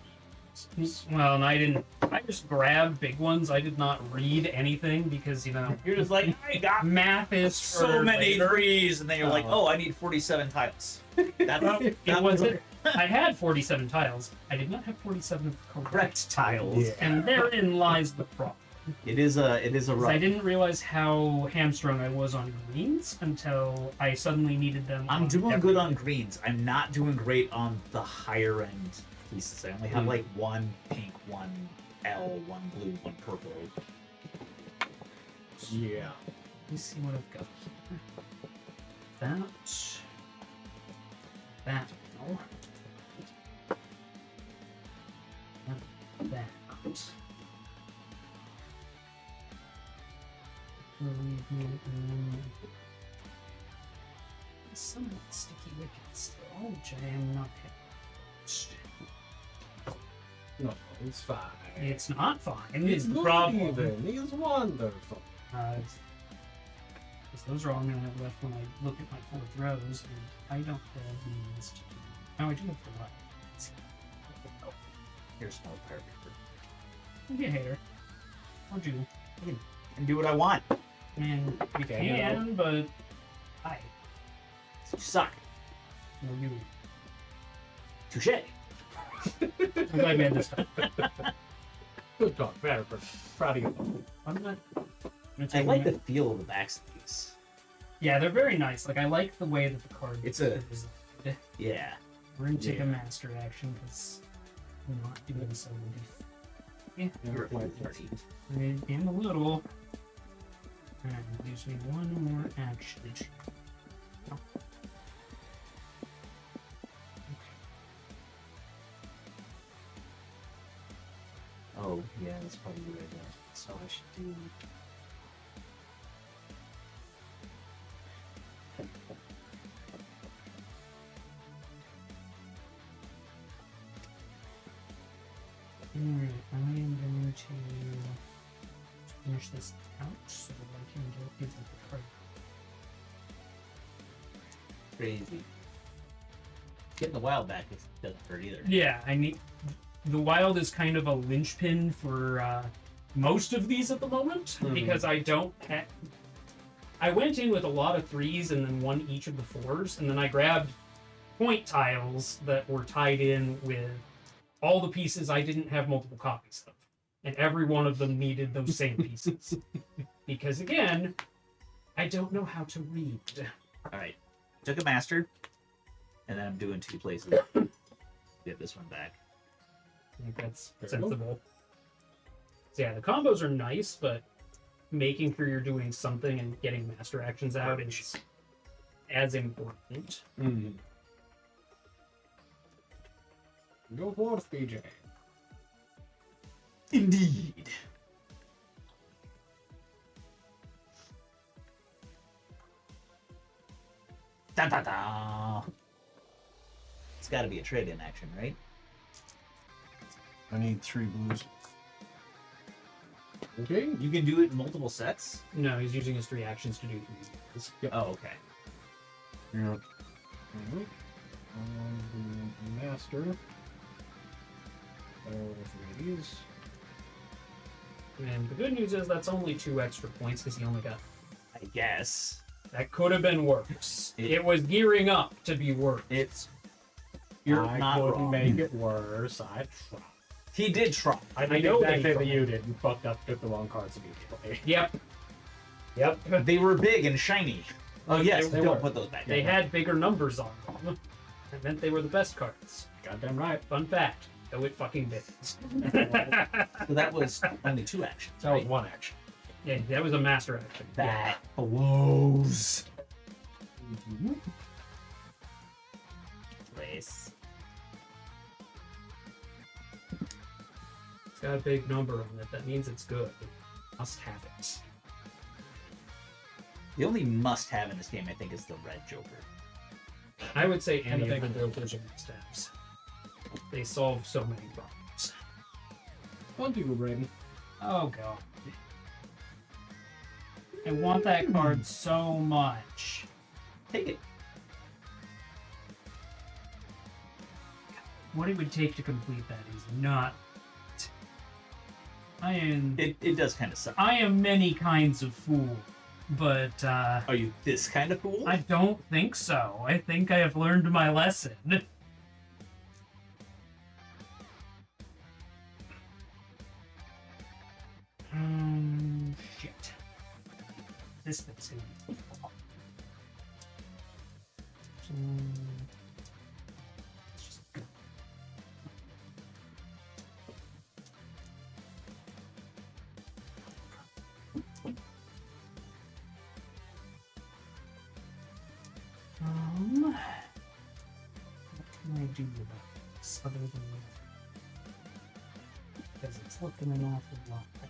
Well, and I just grabbed big ones. I did not read anything because, You're just like, I got math is so for many later. 3s, and then you're like, oh, I need 47 tiles. That's It that wasn't. I had 47 tiles. I did not have 47 correct tiles. Yeah. And therein lies the problem. It is a 'Cause I run. didn't realize how hamstrung I was on greens until I suddenly needed them. I'm on doing every- good on greens. I'm not doing great on the higher end pieces. I only have like 1 pink, 1 L, 1 blue, 1 purple. Yeah. Let me see what I've got here. That. No. That. Somewhat sticky wicket still, which I am not happy. No, it's fine. It's not fine. It's It's the good problem. even. It's wonderful. Because those are all I'm going to have left when I look at my 4th rows, and I don't have these to do. Oh, I do have the left. Oh, here's no paragraph. Don't be a hater. Don't you? And do what I want. And you Okay, can, but I. You suck. No, you. Touche. I'm glad we had this time. Good talk. Very good. Proud of you. I'm not. I like the feel of the backs of these. Yeah, they're very nice. Like, I like the way that the card It's a- is. Yeah. We're gonna take Yeah. a master action because I'm not doing so good. Yeah, You're a party. I am a little. And it gives me 1 more action. Oh. Oh, yeah, that's probably what I did. So I should do. Alright, I am going to finish this out so I can give you the card. Crazy. Getting the wild back doesn't hurt either. Yeah, I need. The wild is kind of a linchpin for most of these at the moment because I don't. I went in with a lot of 3s and then won each of the 4s, and then I grabbed point tiles that were tied in with all the pieces I didn't have multiple copies of, and every one of them needed those same pieces. Because again, I don't know how to read. All right, took a master, and then I'm doing 2 places. Get this one back. I think that's Fair enough. sensible. So yeah, the combos are nice, but making sure you're doing something and getting master actions out is as important. Go forth, BJ. Indeed. Da da da. It's got to be a trade-in action, right? I need 3 blues. Okay. You can do it in multiple sets. No, he's using his 3 actions to do 3. Oh, okay. Yeah. Alright. Master. 3 of these. And the good news is that's only 2 extra points because he only got. I guess That could have been worse. It- It was gearing up to be worse. it's. You're I not couldn't wrong. make it worse. I tried. He did try. I did know exactly that that you you did. You fucked up, took the wrong cards immediately. Yep. Yep. They were big and shiny. Oh yes, They don't were. put those back. They had bigger numbers on them. That meant they were the best cards. Goddamn right. Fun fact. Though it fucking didn't. So that was only 2 actions. That was right? one action. Yeah, that was a master action. That blows. Place. It's got a big number on it. That means it's good. Must have it. The only must-have in this game, I think, is the red Joker. I would say any And of the the big Jokers are must-haves. They solve so many problems. On to you, Braden. Oh god. I want that card so much. Take it. What it would take to complete that is not. I am. It does kind of suck. I am many kinds of fool, but Are you this kind of fool? I don't think so. I think I have learned my lesson. Shit. This thing's gonna be full. Let's just go. What can I do about this other than that? Because it's looking an awful lot like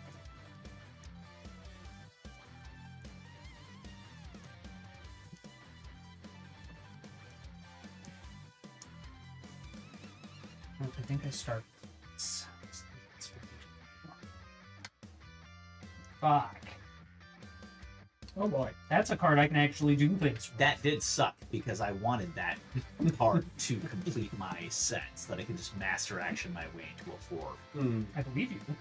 I think I start with this. Fuck. Oh boy. That's a card I can actually do things with. That did suck because I wanted that card to complete my set so that I could just master action my way into a 4. I believe you. I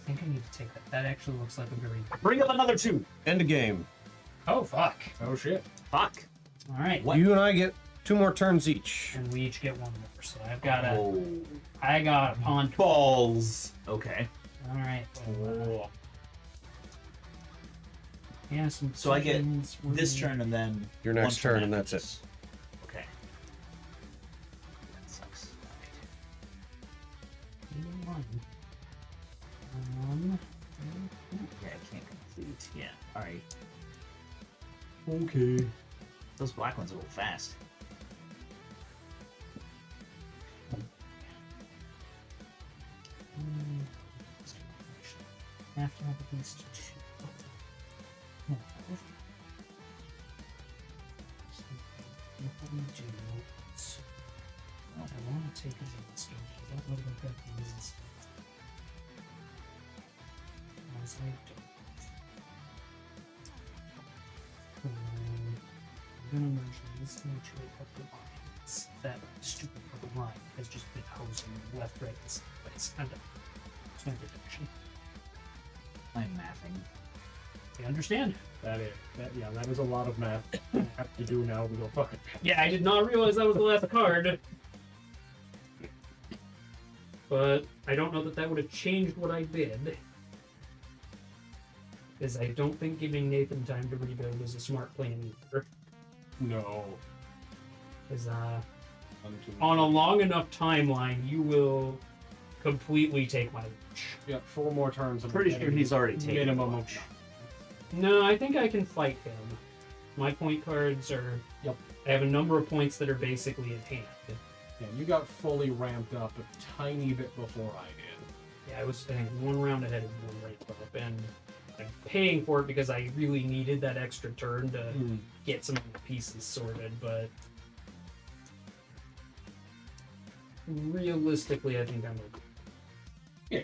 think I need to take that. That actually looks like a very. Bring up another 2. End of game. Oh, fuck. Oh shit. Fuck. All right. What? You and I get 2 more turns each. And we each get one more. So I've got a. Oh. I got a pawn. Balls. Okay. All right. Oh. Yeah, some So I get decisions were this made. turn and then Your one next turn and after that's it. this. Okay. That sucks. One. Yeah, I can't complete. Yeah. All right. Okay. Those black ones are a little fast. Have to have at least 2. No. So, what we do is, I want to take his instant. don't know what that means. As I don't. I'm gonna merge these and trade up the lines. That stupid purple line has just been hosing left, right, and sideways. I'm done. It's my prediction. I'm mathing. I understand. That is a lot of math I have to do now. We go fucking. Yeah, I did not realize that was the last card. But I don't know that that would have changed what I did. Because I don't think giving Nathan time to rebuild is a smart plan either. No. Because on a long enough timeline, you will completely take my lunch. Yeah, 4 more turns. I'm pretty sure he's already taken minimum lunch. of. No, I think I can fight him. My point cards are... Yep. I have a number of points that are basically in hand. Yeah, you got fully ramped up a tiny bit before I did. Yeah, I was one round ahead of one right up, and I'm paying for it because I really needed that extra turn to get some of the pieces sorted, but realistically, I think I'm okay. Yeah.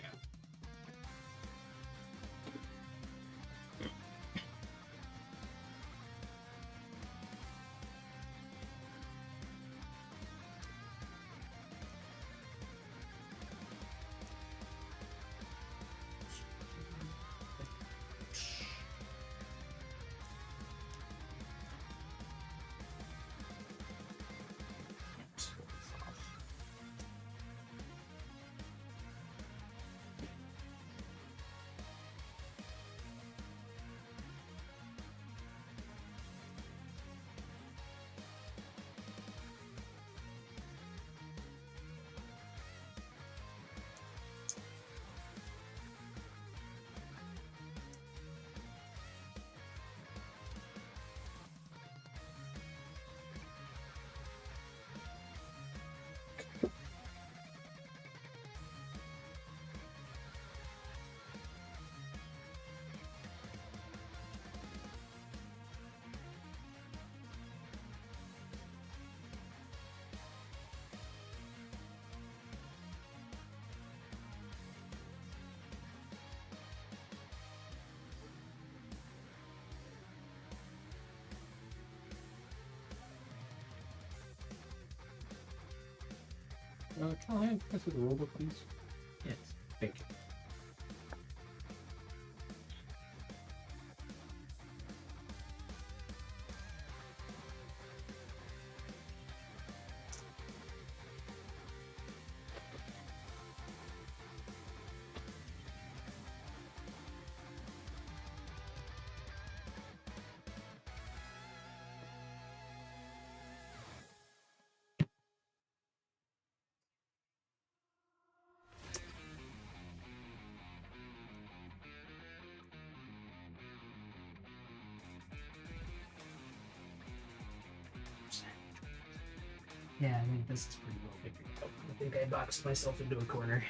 Callahan, can I see the rulebook, please? Yes. Thank you. Yeah, I think this is pretty well figured out. I think I boxed myself into a corner.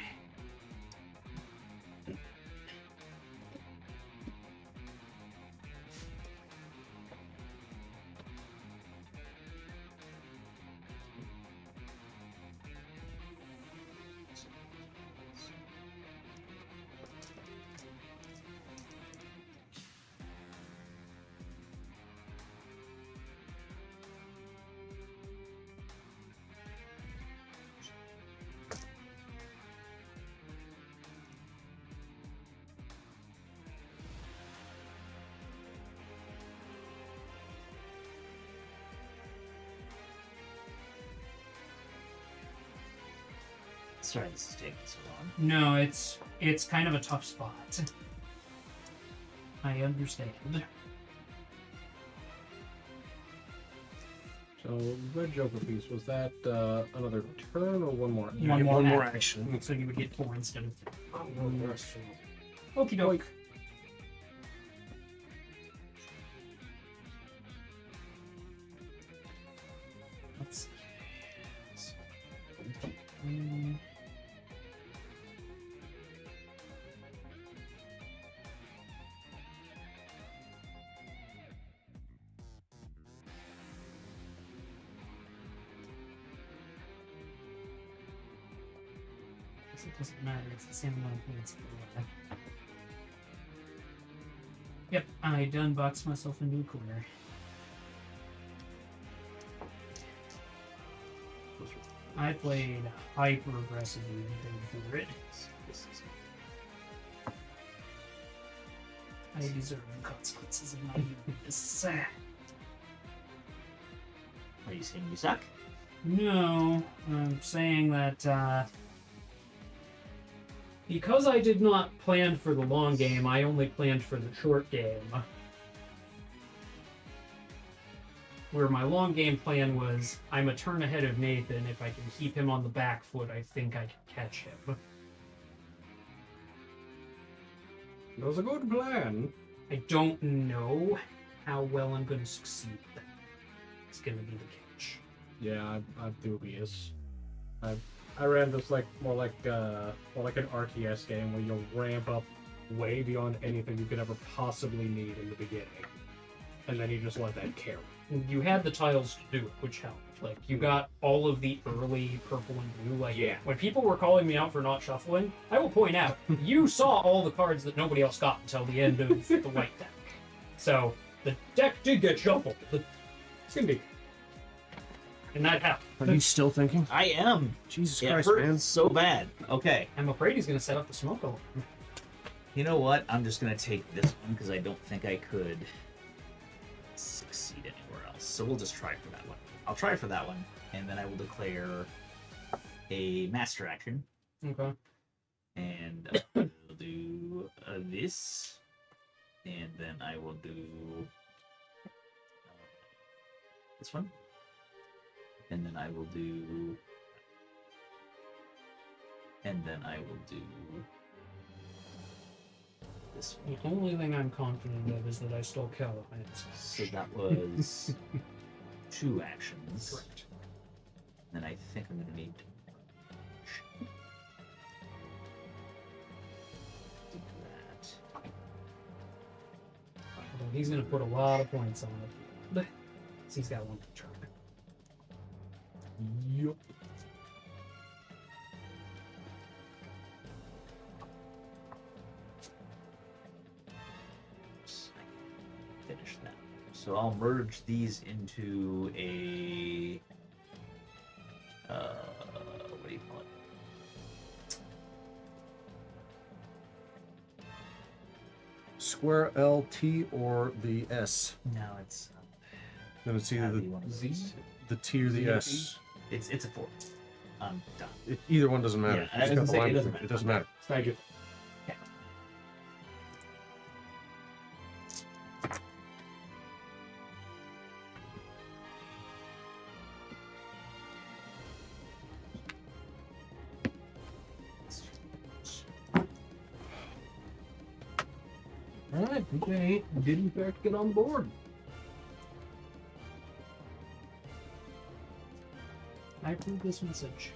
Sorry, this is taking so long. No, it's kind of a tough spot. I understand. So, red Joker piece, was that another turn or one more? One more action. So you would get 4 instead of... Okie doke. Let's see. Guess it doesn't matter. It's the same amount of points. Yep, I done boxed myself into a corner. I played hyper aggressively and paid for it. I deserve the consequences of my weakness. Are you saying you suck? No, I'm saying that because I did not plan for the long game, I only planned for the short game. Where my long game plan was, I'm a turn ahead of Nathan. If I can keep him on the back foot, I think I can catch him. That was a good plan. I don't know how well I'm going to succeed. It's going to be the catch. Yeah, I'm dubious. I ran this more like an RTS game where you'll ramp up way beyond anything you could ever possibly need in the beginning, and then you just let that carry. You had the tiles to do it, which helped. Like, you got all of the early purple and blue. Like, Yeah. when people were calling me out for not shuffling, I will point out, you saw all the cards that nobody else got until the end of the white deck. So, the deck did get shuffled. Indeed. And that happened. Are you still thinking? I am. Jesus It Christ, hurts man. so bad. Okay. I'm afraid he's going to set up the smoke alarm. You know what? I'm just gonna take this one because I don't think I could succeed anywhere else. So we'll just try for that one. I'll try for that one, and then I will declare a master action, Okay. and I will do this, and then I will do this one, and then I will do, and then I will do this one. The only thing I'm confident of is that I stole Callahan's. So that was 2 actions. Correct. Then I think I'm gonna need to do that. Although he's going to put a lot of points on it. But he's got one to try. Yup. Finish that. So I'll merge these into a what do you call it? Square L, T, or the S. No, it's Then it's either gotta be one of Z? those two. the T or the Z or S. It's a 4. I'm done. Either one doesn't matter. Yeah, I was It's got gonna the say, it line doesn't through matter. It doesn't matter. Thank you. Alright, okay, did in fact get on board. I approve this message.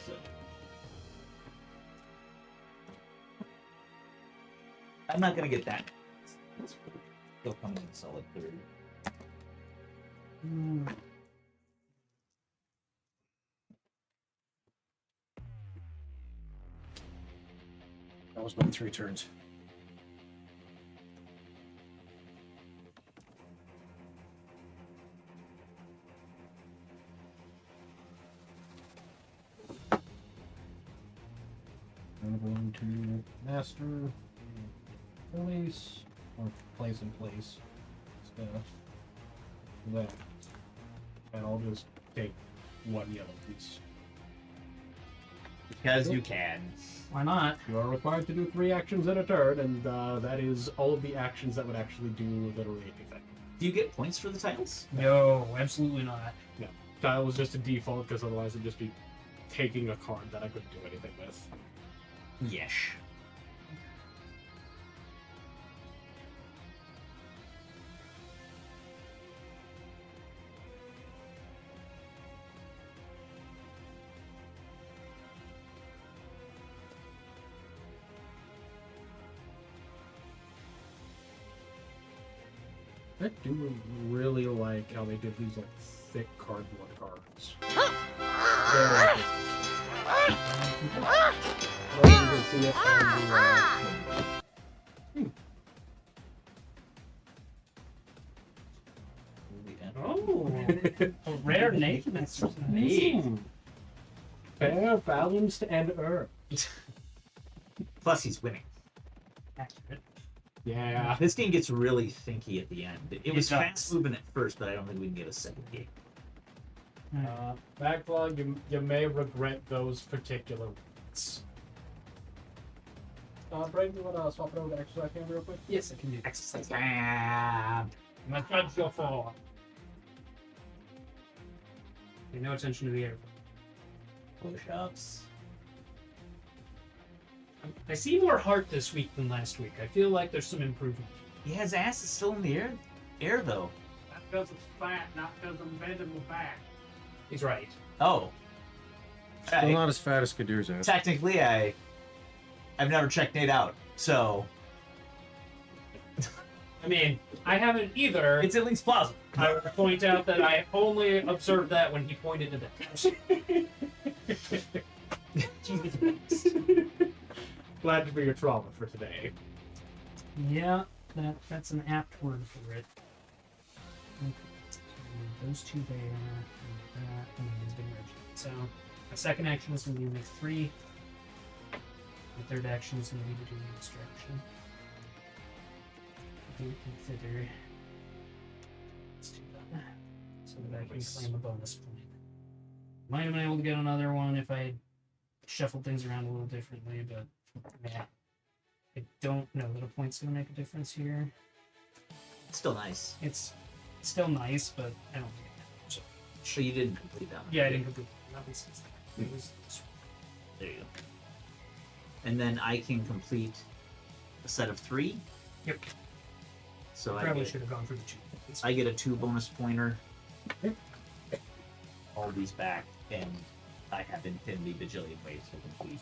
So I'm not gonna get that. Still coming in solid 3rd. That was my 3 turns. I'm going to master, place, or place in place. So, that. And I'll just take one yellow piece. Because you can. Why not? You are required to do 3 actions in a turn, and that is all of the actions that would actually do literally anything. Do you get points for the tiles? No, absolutely not. No. Tile was just a default, because otherwise it'd just be taking a card that I couldn't do anything with. Yes. I do really like how they did these like thick cardboard cards. There we go. I don't know if you can see it on the, Oh, a rare nakedness. fair, balanced, and earth. Plus, he's winning. Accurate. Yeah. This game gets really thinky at the end. It was does. fast moving at first, but I don't think we can get a second game. Backlog, you may regret those particular ones. Braden, you want to swap it over to exercise game real quick? Yes, I can do that. Exercise. My judge go for. Pay no attention to the air. Push-ups. I see more heart this week than last week. I feel like there's some improvement. Yeah, his ass is still in the air though. That's because it's fat, not because I'm bending my back. He's right. Oh. Still Right. not as fat as Kadir's ass. Technically, I've never checked Nate out, so I mean, I haven't either. it's at least plausible. I would point out that I only observed that when he pointed to that. Jesus Christ. Glad to be your trauma for today. Yeah, that's an apt word for it. Okay. So those two there, and that, and then he's been registered. So my second action is going to be make 3. The third action is going to be to do an extraction. Consider. Let's do that. So that I can claim a bonus point. Might have been able to get another one if I had shuffled things around a little differently, but nah. I don't know that a point's going to make a difference here. It's still nice. It's still nice, but I don't think it matters. So you didn't complete that one. Yeah, I didn't complete it. Not since then. It was There you go. And then I can complete a set of 3. Yep. So Probably should have gone for the 2. I get a 2 bonus pointer. All these back, and I have infinity bajillion ways to complete.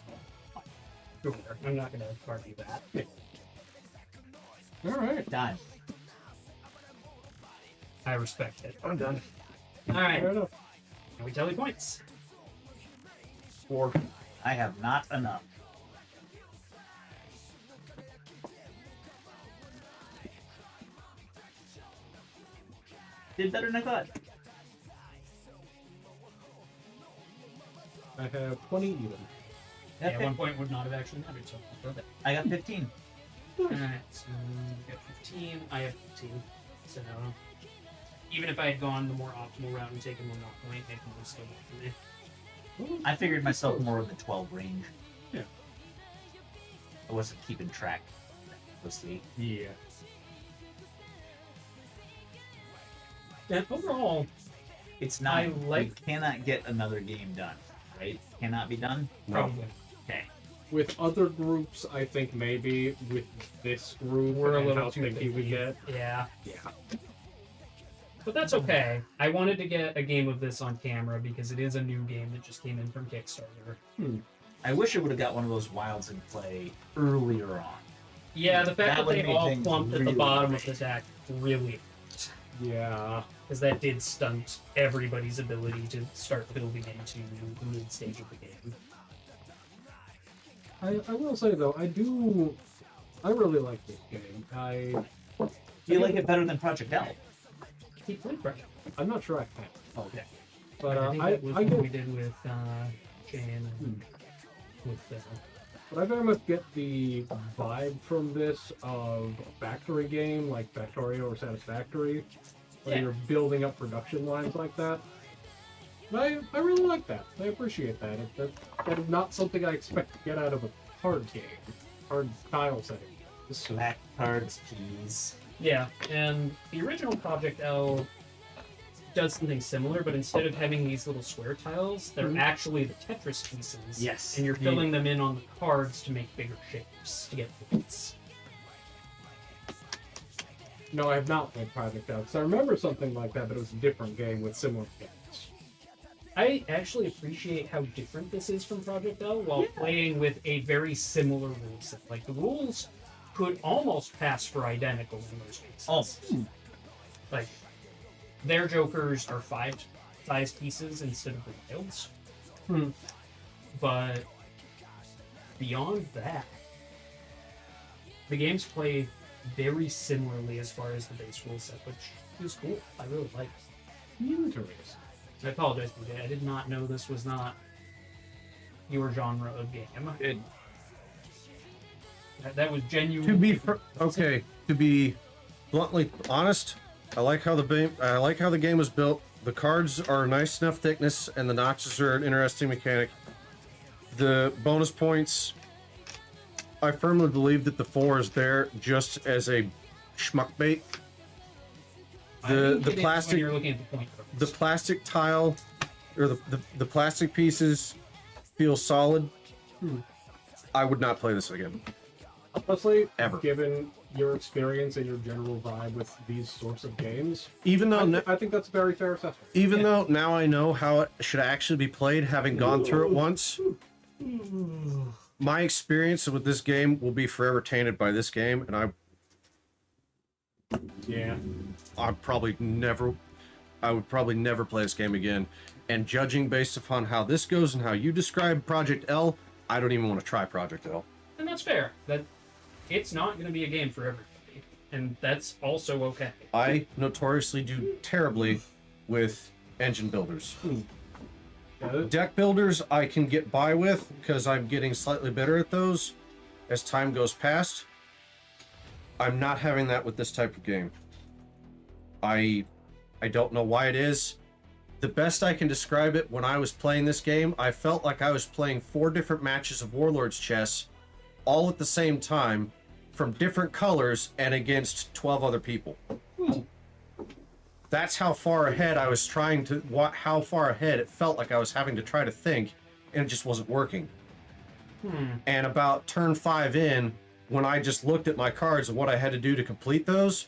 I'm not going to argue that. Alright. Done. I respect it. I'm done. All right. Fair enough. Can we tally points? 4. I have not enough. Did better than I thought. I have 20 even. Yeah, 1 point would not have actually mattered, so I'll throw that. I got 15. Alright, so you got 15. I have 15. So even if I had gone the more optimal route and taken 1 off point, it would have still worked for me. I figured myself more in the 12 range. Yeah. I wasn't keeping track. Let's see. Yeah. And overall, It's not. I like- We cannot get another game done, right? Cannot be done. probably. Okay. With other groups, I think maybe. With this group, We're a and little how too picky we picky. get. Yeah. Yeah. But that's okay. I wanted to get a game of this on camera because it is a new game that just came in from Kickstarter. I wish I would have got one of those wilds in play earlier on. Yeah, the fact That that would they make all things clumped at the really bottom great. of the deck really, Yeah. because that did stunt everybody's ability to start building into the mid stage of the game. I will say though, I really like this game. Do you like it better than Project L? Keep playing Project. I'm not sure I can. Okay. But I think I that was what get we did with Jane and with But I very much get the vibe from this of a factory game like Factorio or Satisfactory, where Yeah. you're building up production lines like that. And I really like that. I appreciate that. That is not something I expect to get out of a card game, hard tile setting. So, Back cards, please. Yeah, and the original Project L does something similar, but instead of having these little square tiles, they're Mhm. actually the Tetris pieces. Yes. And you're filling them in on the cards to make bigger shapes to get points. no, I have not played Project L, because I remember something like that, but it was a different game with similar mechanics. I actually appreciate how different this is from Project L while playing with a very similar rule set. Like, the rules could almost pass for identical in most cases. Almost. Like, their jokers are 5 size pieces instead of the wilds. But beyond that, the games play very similarly as far as the base rule set, which is cool. I really like it. Interesting. I apologize, BJ. I did not know this was not your genre of game. That was genuinely. To be bluntly honest, I like how the game was built. The cards are a nice enough thickness, and the notches are an interesting mechanic. The bonus points, I firmly believe that the 4 is there just as a schmuck bait. The plastic, you're looking at the point. the plastic tile, or the plastic pieces feel solid. I would not play this again. Honestly, Ever. given your experience and your general vibe with these sorts of games, Even though I think that's a very fair assessment. Even though now I know how it should actually be played, having gone through it once, my experience with this game will be forever tainted by this game, and I would probably never play this game again. And judging based upon how this goes and how you describe Project L, I don't even want to try Project L. And that's fair. That it's not going to be a game for everybody, and that's also okay. I notoriously do terribly with engine builders. Deck builders I can get by with because I'm getting slightly better at those as time goes past. I'm not having that with this type of game. I don't know why it is. The best I can describe it, when I was playing this game, I felt like I was playing 4 different matches of Warlords chess all at the same time from different colors and against 12 other people. That's how far ahead I was how far ahead it felt like I was having to try to think, and it just wasn't working. And about turn 5 in, when I just looked at my cards and what I had to do to complete those,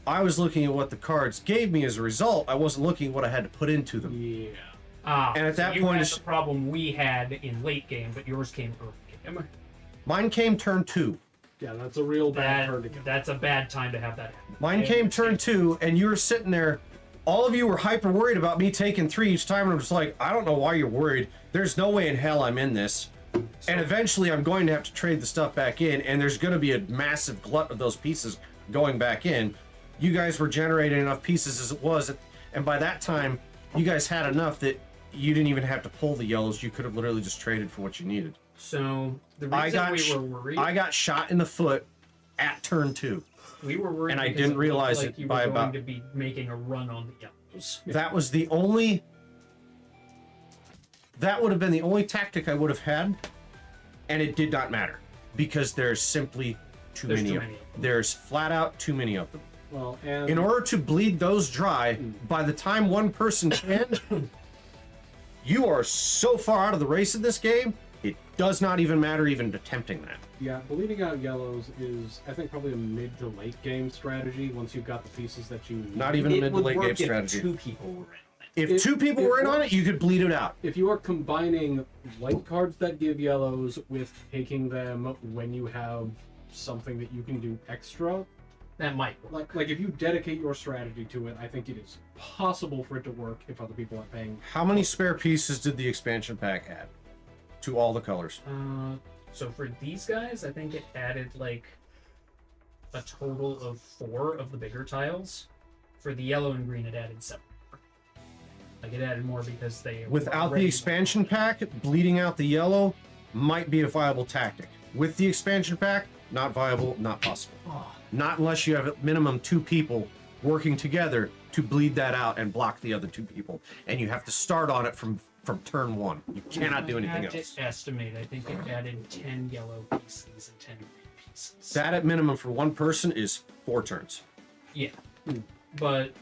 I was looking at what the cards gave me as a result. I wasn't looking at what I had to put into them. Yeah. And at that you point, had the problem we had in late game, but yours came early game. mine came turn 2. Yeah, that's a real bad turn to go. That's a bad time to have that happen. Mine came turn 2, and you were sitting there. All of you were hyper worried about me taking 3 each time, and I'm just like, I don't know why you're worried. There's no way in hell I'm in this. And eventually I'm going to have to trade the stuff back in, and there's going to be a massive glut of those pieces going back in. You guys were generating enough pieces as it was, and by that time, you guys had enough that you didn't even have to pull the yellows. You could have literally just traded for what you needed. So the reason we were worried, I got shot in the foot at turn 2. we were worried, and I because didn't looked realize like it you by were about- going to be making a run on the yellows. That was the only. That would have been the only tactic I would have had, and it did not matter because there's simply too There's many too of many them. of them. There's flat out too many of them. Well, and In order to bleed those dry, by the time one person can, you are so far out of the race in this game, it does not even matter even attempting that. yeah, bleeding out yellows is, I think, probably a mid to late game strategy once you've got the pieces that you need. Not even a It mid to would late work game if strategy. 2 people were in it. If It- 2 people it were in on works. it, you could bleed it out. If you are combining white cards that give yellows with taking them when you have something that you can do extra, That might work. like if you dedicate your strategy to it, I think it is possible for it to work if other people are paying. How many spare pieces did the expansion pack add to all the colors? So for these guys, I think it added like a total of 4 of the bigger tiles. For the yellow and green, it added 7. Like it added more because they were Without the already- expansion pack, bleeding out the yellow might be a viable tactic. With the expansion pack, not viable, not possible. Not unless you have at minimum 2 people working together to bleed that out and block the other 2 people. And you have to start on it from turn 1. You cannot do anything I had else. to estimate. I think it added 10 yellow pieces and 10 green pieces. That at minimum for one person is 4 turns. Yeah, but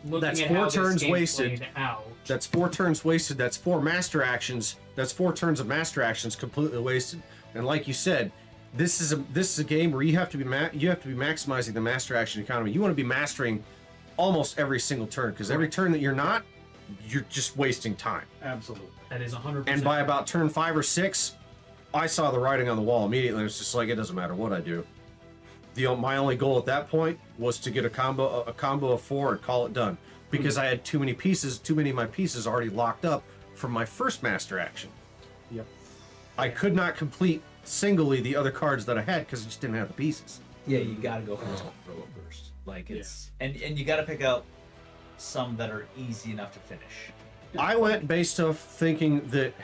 looking That's at 4 how this turns game wasted. played out, That's 4 turns wasted. That's 4 master actions. That's 4 turns of master actions completely wasted. And like you said, this is a game where you have to be maximizing the master action economy. You want to be mastering almost every single turn because every turn that you're not, you're just wasting time. Absolutely. that is 100%. And by about turn 5 or 6, I saw the writing on the wall immediately. It's just like it doesn't matter what I do. My only goal at that point was to get a combo of 4 and call it done because I had too many of my pieces already locked up from my first master action. Yep. I could not complete singly the other cards that I had because I just didn't have the pieces. Yeah, you gotta go for the top row first. Like it's and you gotta pick out some that are easy enough to finish. I went based off thinking that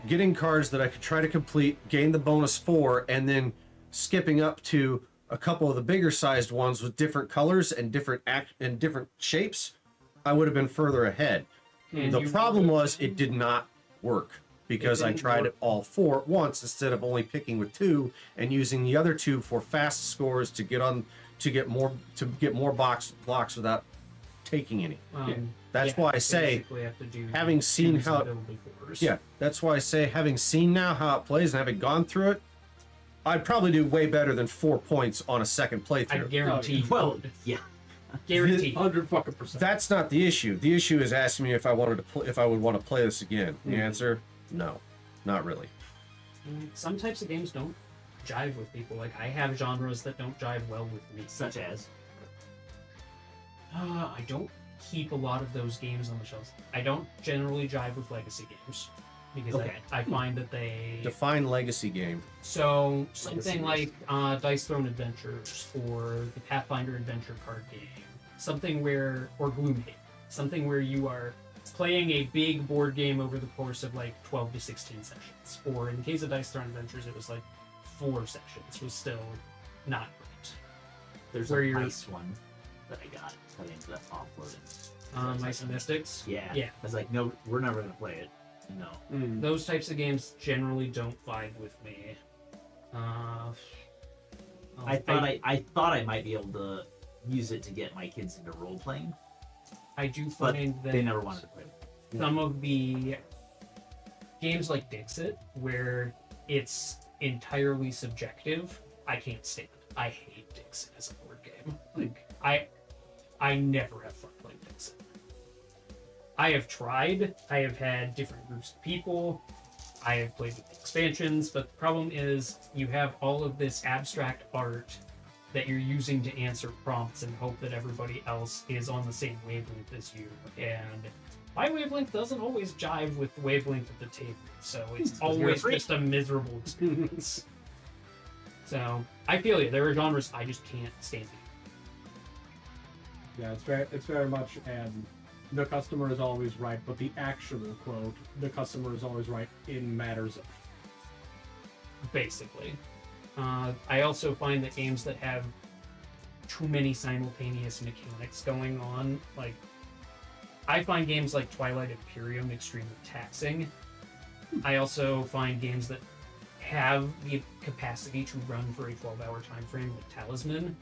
getting cards that I could try to complete, gain the bonus 4, and then skipping up to a couple of the bigger sized ones with different colors and different shapes, I would have been further ahead. And The you problem would- was it did not work because I didn't tried work. it all 4 at once instead of only picking with 2 and using the other 2 for fast scores to get more blocks without taking any. That's why I say, basically have to do having seen twos how and it- ability fours. Yeah, that's why I say, having seen now how it plays and having gone through it, I'd probably do way better than 4 points on a second I playthrough. guarantee you Well, would. yeah. Guaranteed. 100%. That's not the issue. The issue is asking me if I wanted to if I would want to play this again. The answer, no, not really. Some types of games don't jive with people. Like, I have genres that don't jive well with me. Such as I don't keep a lot of those games on the shelves. I don't generally jive with legacy games because Okay. I find that they Define legacy game. so something Legacy like Dice Throne Adventures or the Pathfinder Adventure card game, something where or Gloomhaven, something where you are playing a big board game over the course of like 12 to 16 sessions, or in the case of Dice Throne Adventures, it was like 4 sessions. Was still not great. there's Where a you're- nice one that I got. I think that's offloading. Mice and Mystics. Yeah. Yeah. I was like, no, we're never gonna play it. No. Those types of games generally don't vibe with me. I thought I might be able to use it to get my kids into role playing, I do but find that they never wanted to play it. some of the games like Dixit, where it's entirely subjective, I can't stand. I hate Dixit as a board game. Like I never have fun playing Dixit. I have tried. I have had different groups of people. I have played with the expansions, but the problem is you have all of this abstract art that you're using to answer prompts and hope that everybody else is on the same wavelength as you. And my wavelength doesn't always jive with the wavelength of the table, so it's you're always free. just a miserable experience. So I feel you. There are genres I just can't stand. Yeah, it's very much, and the customer is always right, but the actual quote, the customer is always right in matters of. Basically. I also find that games that have too many simultaneous mechanics going on, like, I find games like Twilight Imperium extremely taxing. I also find games that have the capacity to run for a 12-hour time frame, like Talisman,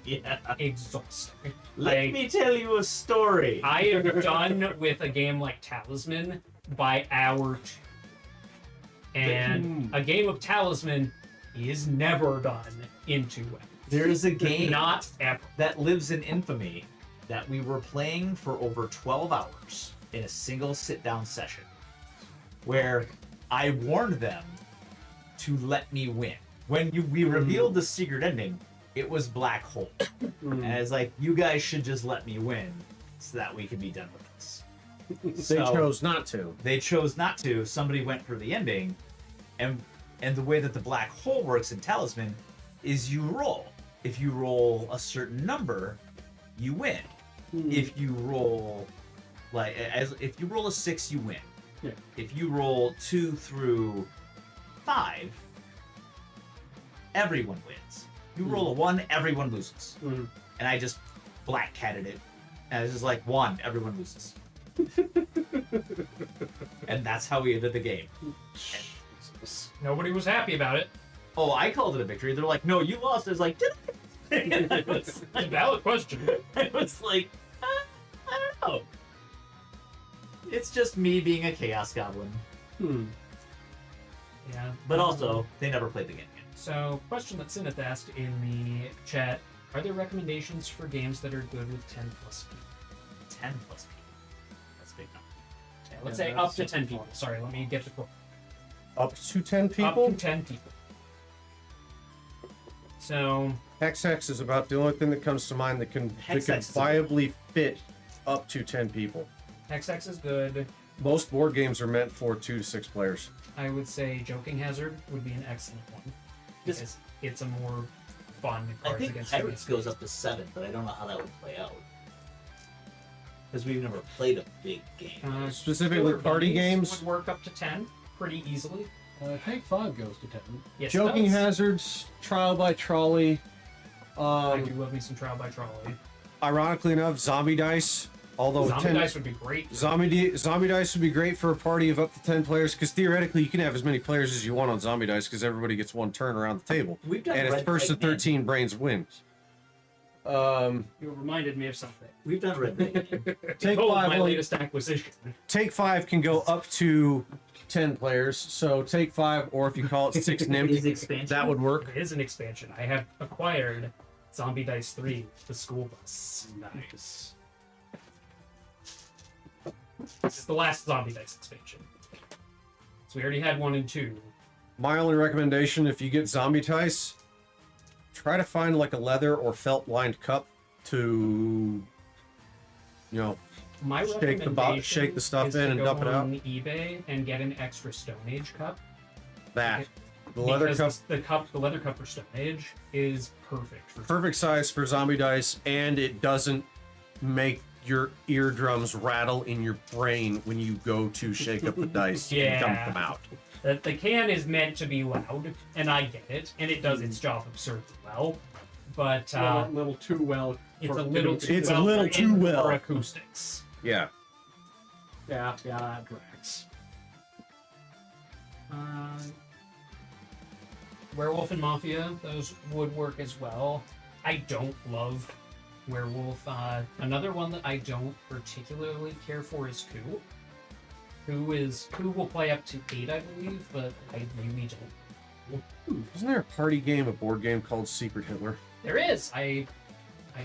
Yeah. exhausting. Let me tell you a story. I am done with a game like Talisman by hour 2. And a game of Talisman is never done in 2 hours. There's a game Not ever. that lives in infamy that we were playing for over 12 hours in a single sit-down session, where I warned them to let me win. When we revealed the secret ending, it was black hole. And I was like, you guys should just let me win so that we can be done with this. They chose not to. They chose not to. Somebody went for the ending, and the way that the black hole works in Talisman is you roll. If you roll a certain number, you win. If you roll if you roll a 6, you win. Yeah. If you roll 2 through 5, everyone wins. You roll a 1, everyone loses. And I just black catted it. And I was just like, 1, everyone loses. And that's how we ended the game. Nobody was happy about it. Oh, I called it a victory. They're like, no, you lost. I was like, did I? And I was It's a valid question. I was like, I don't know. It's just me being a chaos goblin. Yeah. But also, they never played the game again. So, question that Sineth asked in the chat: are there recommendations for games that are good with 10 plus people? 10 plus people. That's a big number. Yeah, let's Yeah, say that's up to 10 something. people. Sorry, let me get the quote. Up to 10 people? Up to 10 people. So, XX is about the only thing that comes to mind that can Hexax is a- viably fit up to 10 people. XX is good. most board games are meant for 2 to 6 players. I would say Joking Hazard would be an excellent one This- because it's a more fun I Cards think Against Pirates Humanity. goes up to 7, but I don't know how that would play out. Because we've never played a big game. Specifically Killer party Bees games? would work up to 10 pretty easily. Take 5 goes to 10. Yes, Joking it does. Hazards, Trial by Trolley. I do love me some Trial by Trolley. Ironically enough, Zombie Dice. Although Zombie Dice would be great. Zombie Dice would be great for a party of up to 10 players because theoretically you can have as many players as you want on Zombie Dice because everybody gets one turn around the table. We've done And it's Red first to Bagman. 13 brains wins. You reminded me of something. We've done Red Bagman. Take Oh, 5 my only- latest acquisition. Take 5 can go up to 10 players. So Take 5, or if you call it 6 Is NIMT, expansion. that would work. It is an expansion. I have acquired Zombie Dice 3, the school bus. Nice. This is the last Zombie Dice expansion. So we already had 1 and 2. My only recommendation, if you get Zombie Dice, try to find like a leather or felt lined cup to, you know, My Shake the shake the stuff is in to and go dump it out. on eBay and get an extra Stone Age cup. that. The leather Because cup, the leather cup for Stone Age is perfect for perfect size for Zombie Dice, and it doesn't make your eardrums rattle in your brain when you go to shake up the dice and dump Yeah. them out. The can is meant to be loud, and I get it, and it does its job absurdly well. But A little too well. it's for- a little too It's a well little for too well. for acoustics. Yeah. Yeah, that drags. Werewolf and Mafia, those would work as well. I don't love Werewolf. Another one that I don't particularly care for is Coup. Coup will play up to 8, I believe, but I really don't. Isn't there a party game, a board game called Secret Hitler? There is. I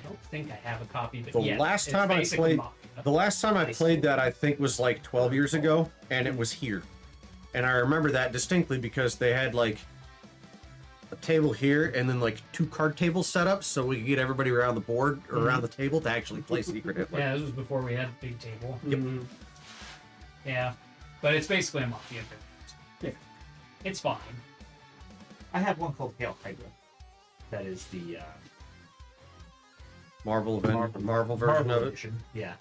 don't think I have a copy, but The yes, last it's time I basically played- Mafia. The last time I played that, I think, was like 12 years ago, and it was here. And I remember that distinctly because they had like a table here and then like 2 card tables set up so we could get everybody around the board or around the table to actually play Secret Hitler. Yeah, this was before we had a big table. Mm, Yeah, but it's basically a Mafia variant. Yeah. It's fine. I have one called Hail Hydra. That is the Marvel version Marvel of it. edition. Yeah.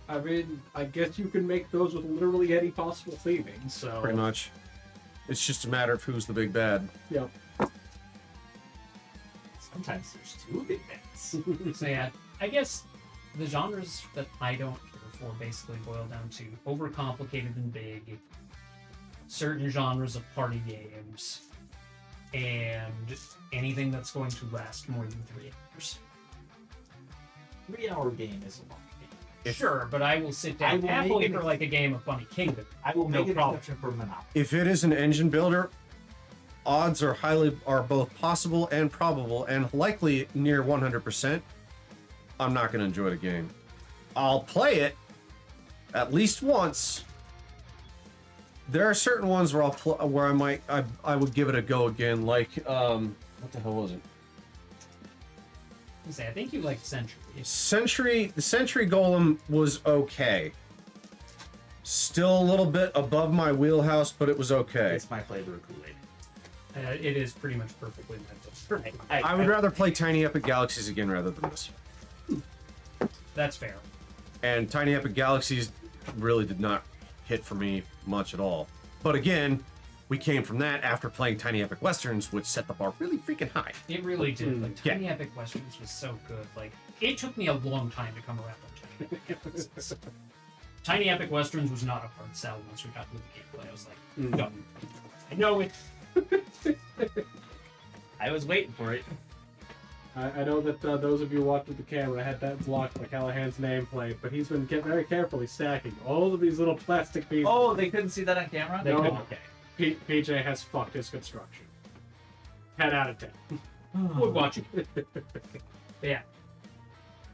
I mean, I guess you can make those with literally any possible theming, so... Pretty much. It's just a matter of who's the big bad. Yep. Sometimes there's 2 big bands. So yeah, I guess the genres that I don't care for basically boil down to overcomplicated and big, certain genres of party games, and anything that's going to last more than 3 hours. 3-hour game is a long game. Sure, but I will sit I down will happily make for like a game of Funny Kingdom. I will No make an problem. exception for Monopoly. If it is an engine builder, odds are both possible and probable and likely near 100%. I'm not going to enjoy the game. I'll play it at least once. There are certain ones where I would give it a go again. Like what the hell was it? I think you like Century. The Century Golem was okay. Still a little bit above my wheelhouse, but it was okay. It's my flavor of Kool-Aid. It is pretty much perfectly mental. I would rather play Tiny Epic Galaxies again rather than this. That's fair. And Tiny Epic Galaxies really did not hit for me much at all. But again, we came from that after playing Tiny Epic Westerns, which set the bar really freaking high. It really did. Like Yeah. Tiny Epic Westerns was so good. Like it took me a long time to come around on Tiny Epic Westerns. Tiny Epic Westerns was not a hard sell once we got into the gameplay. I was like, no, I know it. I was waiting for it. I know that those of you watching the camera had that blocked by Callahan's nameplate, but he's been very carefully stacking all of these little plastic pieces. Oh, they couldn't see that on camera? No. Okay. PJ has fucked his construction. 10 out of 10. Would watch it. But yeah.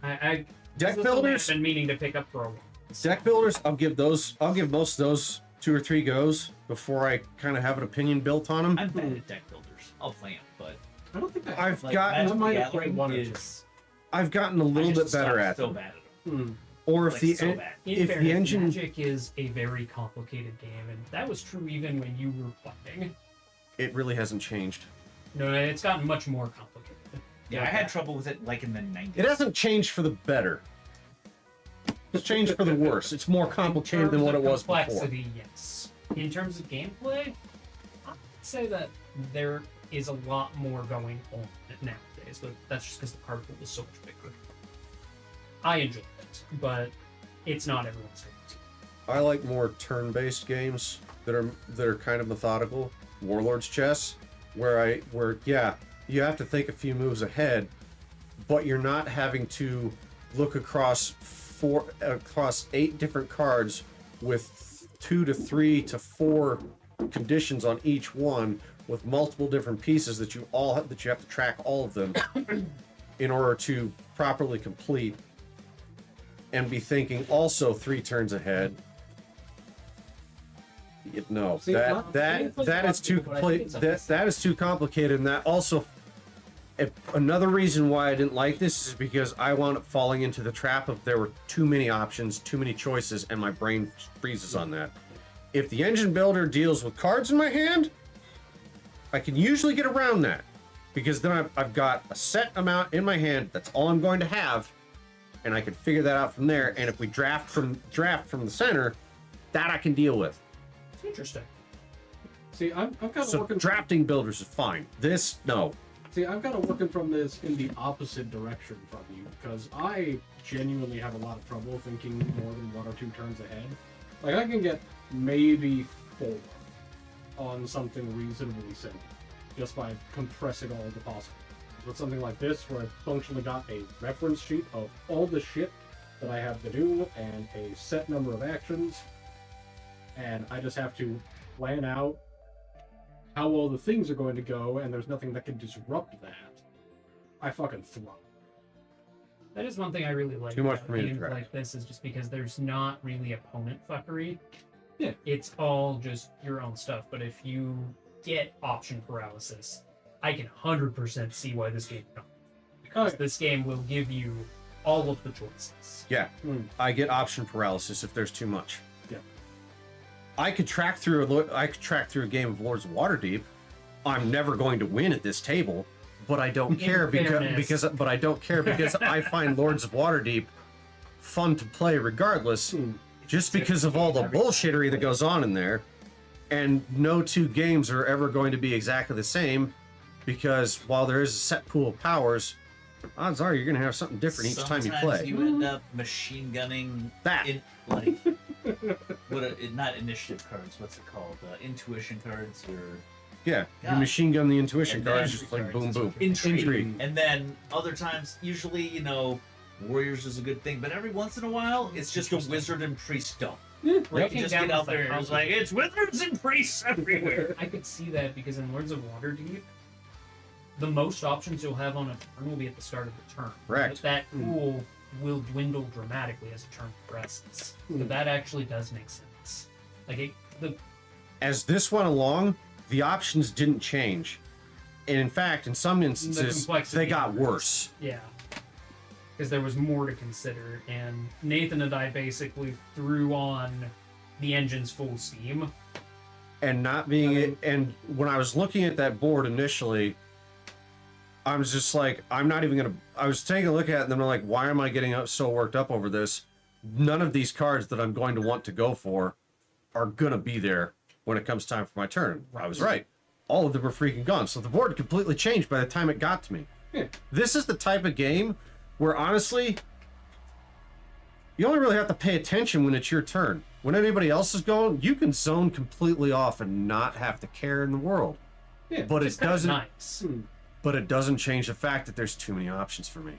I Deck this is something builders, I've been meaning to pick up for a while. deck builders. I'll give most of those 2 or 3 goes before I kind of have an opinion built on them. I'm bad at deck builders. I'll play them, but I don't think I've like, gotten Magic I might the have played Gathering one or two. is I've gotten a little I bit just better suck at so them. bad at them. Or if Like, the so en- bad. In if fairness, the engine Magic is a very complicated game, and that was true even when you were playing. it really hasn't changed. No, it's gotten much more complicated. Yeah, I had trouble with it like in the 90s. It hasn't changed for the better. It's changed for the worse. It's more complicated than In what it terms of was before. complexity, yes. In terms of gameplay, I'd say that there is a lot more going on nowadays, but that's just because the card pool is so much bigger. I enjoy it, but it's not everyone's favorite. I like more turn-based games that are kind of methodical. Warlord's chess, where you have to think a few moves ahead, but you're not having to look across 8 different cards with 2 to 3 to 4 conditions on each one, with multiple different pieces that you have to track all of them in order to properly complete, and be thinking also 3 turns ahead. No, See, not- that is too complete. That is too complicated, and that also. Another reason why I didn't like this is because I wound up falling into the trap of there were too many options, too many choices, and my brain freezes on that. If the engine builder deals with cards in my hand, I can usually get around that, because then I've got a set amount in my hand. That's all I'm going to have, and I can figure that out from there. And if we draft from the center, that I can deal with. It's interesting. See, I'm kind of So working. drafting builders is fine. This, no. See, I'm kind of working from this in the opposite direction from you, because I genuinely have a lot of trouble thinking more than 1 or 2 turns ahead. Like, I can get maybe 4 on something reasonably simple, just by compressing all the possibilities. With something like this, where I've functionally got a reference sheet of all the shit that I have to do, and a set number of actions, and I just have to plan out how well the things are going to go, and there's nothing that can disrupt that, I fucking throw. That is one thing I really like Too much about for me to games track. like this, is just because there's not really opponent fuckery. Yeah. It's all just your own stuff. But if you get option paralysis, I can 100% see why this game comes. Because Okay. this game will give you all of the choices. Yeah, Hmm. I get option paralysis if there's too much. Yeah. I could track through a game of Lords of Waterdeep. I'm never going to win at this table, but I don't care because I find Lords of Waterdeep fun to play regardless, just because of all the bullshittery that goes on in there. And no 2 games are ever going to be exactly the same, because while there is a set pool of powers, odds are you're going to have something different each time you play. Sometimes you end up machine gunning That. like not initiative cards. What's it called? Intuition cards or Yeah, you God. machine gun the intuition And cards, then- just like boom, boom. intrigue. And then other times, usually, warriors is a good thing, but every once in a while, it's just a wizard and priest dump. Like, Breaking you just down get out the there and it's like, it's wizards and priests everywhere. I could see that because in Lords of Waterdeep, the most options you'll have on a turn will be at the start of the turn. Correct. But that pool will dwindle dramatically as a turn progresses. So that actually does make sense. Like, As this went along, the options didn't change. And in fact, in some instances, complexity they got increased. worse. yeah. Because there was more to consider, and Nathan and I basically threw on the engine's full steam. And not being it. And when I was looking at that board initially, I was just like, I'm not even going to. I was taking a look at it, and then I'm like, why am I getting so worked up over this? None of these cards that I'm going to want to go for are going to be there when it comes time for my turn. I was right. All of them were freaking gone. So the board completely changed by the time it got to me. Yeah. This is the type of game where, honestly, you only really have to pay attention when it's your turn. When anybody else is going, you can zone completely off and not have to care in the world. Yeah, But It's it kinda doesn't. nice. But it doesn't change the fact that there's too many options for me.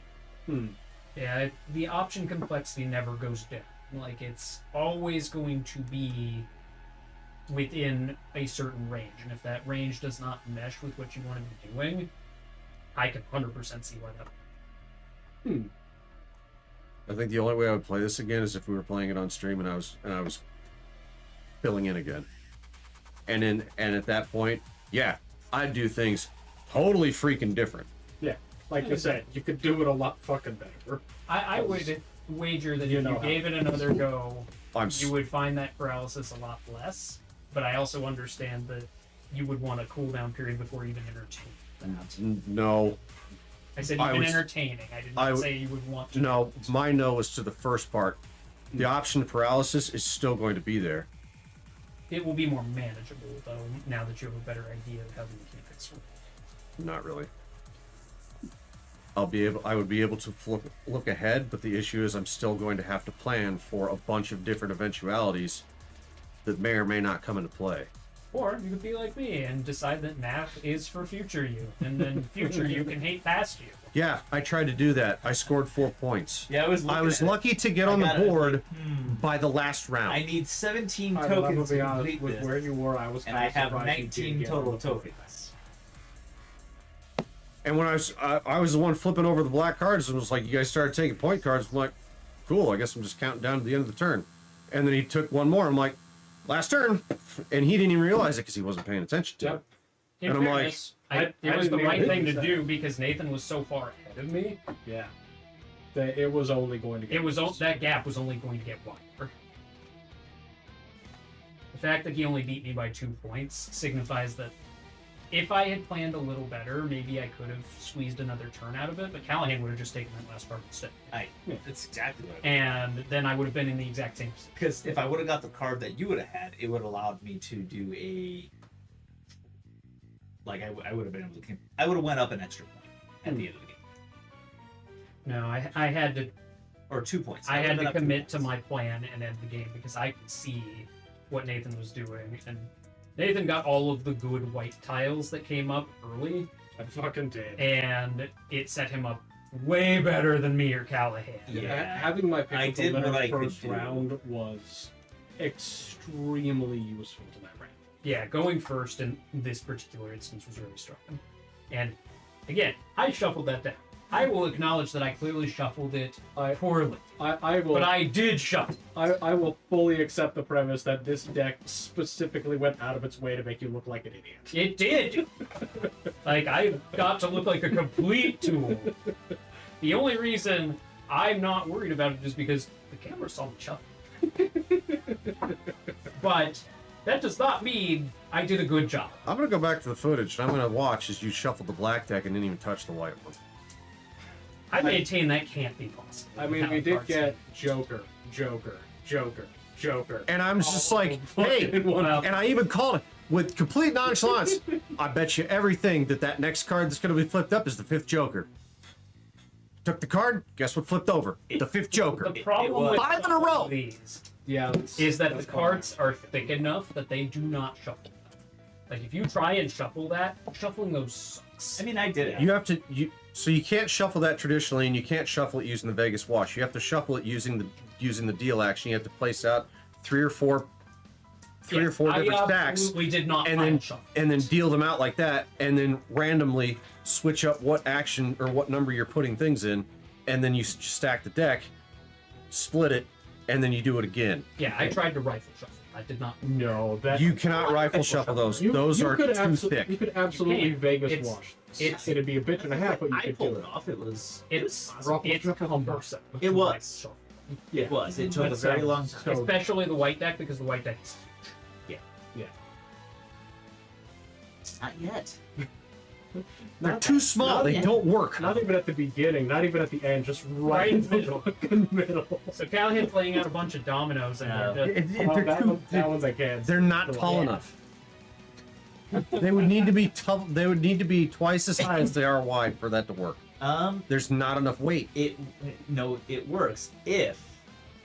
Yeah, the option complexity never goes down. Like, it's always going to be within a certain range, and if that range does not mesh with what you want to be doing, I can 100% see why that. I think the only way I would play this again is if we were playing it on stream and I was filling in again. And at that point, yeah, I'd do things totally freaking different. Yeah, like you said, you could do it a lot fucking better. I would wager that You if know you how gave it another go, I'm you would find that paralysis a lot less. But I also understand that you would want a cooldown period before even entertaining. no, I said I even was- entertaining. I did I not w- say you would want to. no. My no is to the first part. The option of paralysis is still going to be there. It will be more manageable though now that you have a better idea of how the mechanics work. Not really. I would be able to look ahead, but the issue is I'm still going to have to plan for a bunch of different eventualities that may or may not come into play. Or you could be like me and decide that math is for future you, and then future you can hate past you. Yeah, I tried to do that. I scored 4 points. Yeah, I was. I was looking at lucky to get I on the got it. board Hmm. by the last round. I need 17 I'm gonna tokens be to honest complete with this, where you were. I was and kind I of have surprised you 19 did get total on. tokens. And when I was the one flipping over the black cards and was like, you guys started taking point cards. I'm like, cool, I guess I'm just counting down to the end of the turn. And then he took one more. I'm like, last turn. And he didn't even realize it because he wasn't paying attention to Yep. it. In And I'm like, fairness, I it was the didn't right even thing to notice do because Nathan was so far ahead of me. Yeah. That it was only going to get It was worse. that gap was only going to get wider. The fact that he only beat me by 2 points signifies that if I had planned a little better, maybe I could have squeezed another turn out of it. But Callahan would have just taken that last card instead, That's exactly what. and then I would have been in the exact same position. Because if I would have got the card that you would have had, it would have allowed me to do a. Like I would have been able to. I would have went up an extra point at the end of the game, No, I had to or 2 points. I would had have been to up 2 commit to points. my plan and end the game because I could see what Nathan was doing, and Nathan got all of the good white tiles that came up early, I fucking did. and it set him up way better than me or Callahan. Yeah. Having my I pick did in the what I could first do. round was extremely useful to that round. Yeah, going first in this particular instance was really strong. And again, I shuffled that down. I will acknowledge that I clearly shuffled it poorly, I will but I did shuffle. I will fully accept the premise that this deck specifically went out of its way to make you look like an idiot. It did. Like, I got to look like a complete tool. The only reason I'm not worried about it is because the camera saw me shuffle. But that does not mean I did a good job. I'm going to go back to the footage and I'm going to watch as you shuffle the black deck and didn't even touch the white one. I maintain that can't be possible. I mean, without we did cards. get Joker, Joker, Joker, Joker. And I'm just Oh, like, hey, fucking wow. and I even called it with complete nonchalance. I bet you everything that next card that's going to be flipped up is the 5th Joker. Took the card, guess what flipped over? The 5th Joker. The problem was. with 5 in a all row. of these Yeah, is that the that's cards are thick enough that they do not shuffle. Like, if you try and shuffle that, shuffling those sucks. I mean, I did it. You have to so you can't shuffle that traditionally, and you can't shuffle it using the Vegas Wash. You have to shuffle it using the deal action. You have to place out three or four different stacks, absolutely did not and pile then shuffle. deal them out like that, and then randomly switch up what action or what number you're putting things in, and then you stack the deck, split it, and then you do it again. Yeah, I tried to rifle shuffle. I did not. No, that You cannot rifle shuffle those. Those are could too thick. You could absolutely You can't. Vegas It's- wash this. It'd be a bitch and a half, but you I could pulled do it off. It was. It's Ruffle it's shuffle. cumbersome. It was. Shuffle. It was. It took a That very sounds long time. so- Especially the white deck because the white deck is Not yet. They're too small. They don't work. Not even at the beginning, not even at the end, just right in the fucking middle. So Callahan's laying out a bunch of dominoes and they're just, Oh, that one's I can't. They're not tall enough. They would need to be they would need to be twice as high as they are wide for that to work. There's not enough weight. It works if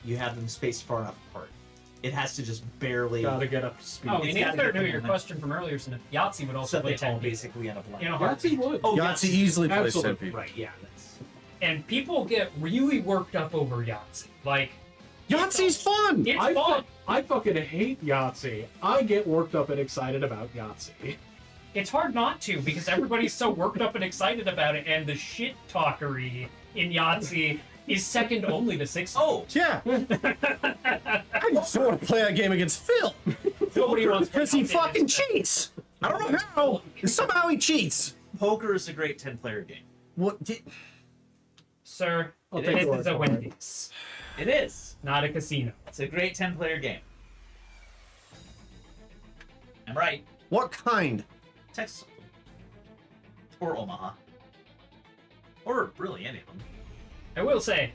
you have them spaced far enough apart. It has to just barely. Gotta get up to speed. oh, It's and gotta answer get to the your momentum. question from earlier, so Yahtzee would also So play they 10 all people basically end up like. in a Yahtzee heartbeat. would. Oh, Yahtzee easily plays 10 Absolutely. people. Right. Yeah. That's. And people get really worked up over Yahtzee. Like, Yahtzee's fun. it's I, fun. I fucking hate Yahtzee. I get worked up and excited about Yahtzee. It's hard not to because everybody's so worked up and excited about it, and the shit talkery in Yahtzee is second only to 6. Oh. Yeah. I just don't want to play that game against Phil nobody wants to because he play fucking this. cheats. I don't know how. Somehow he cheats. Poker is a great 10-player game. What? Sir, I'll It take this your is a word for it. Wendy's, It is. not a casino. It's a great 10-player game. I'm right. What kind? Texas. Or Omaha. Or really any of them. I will say,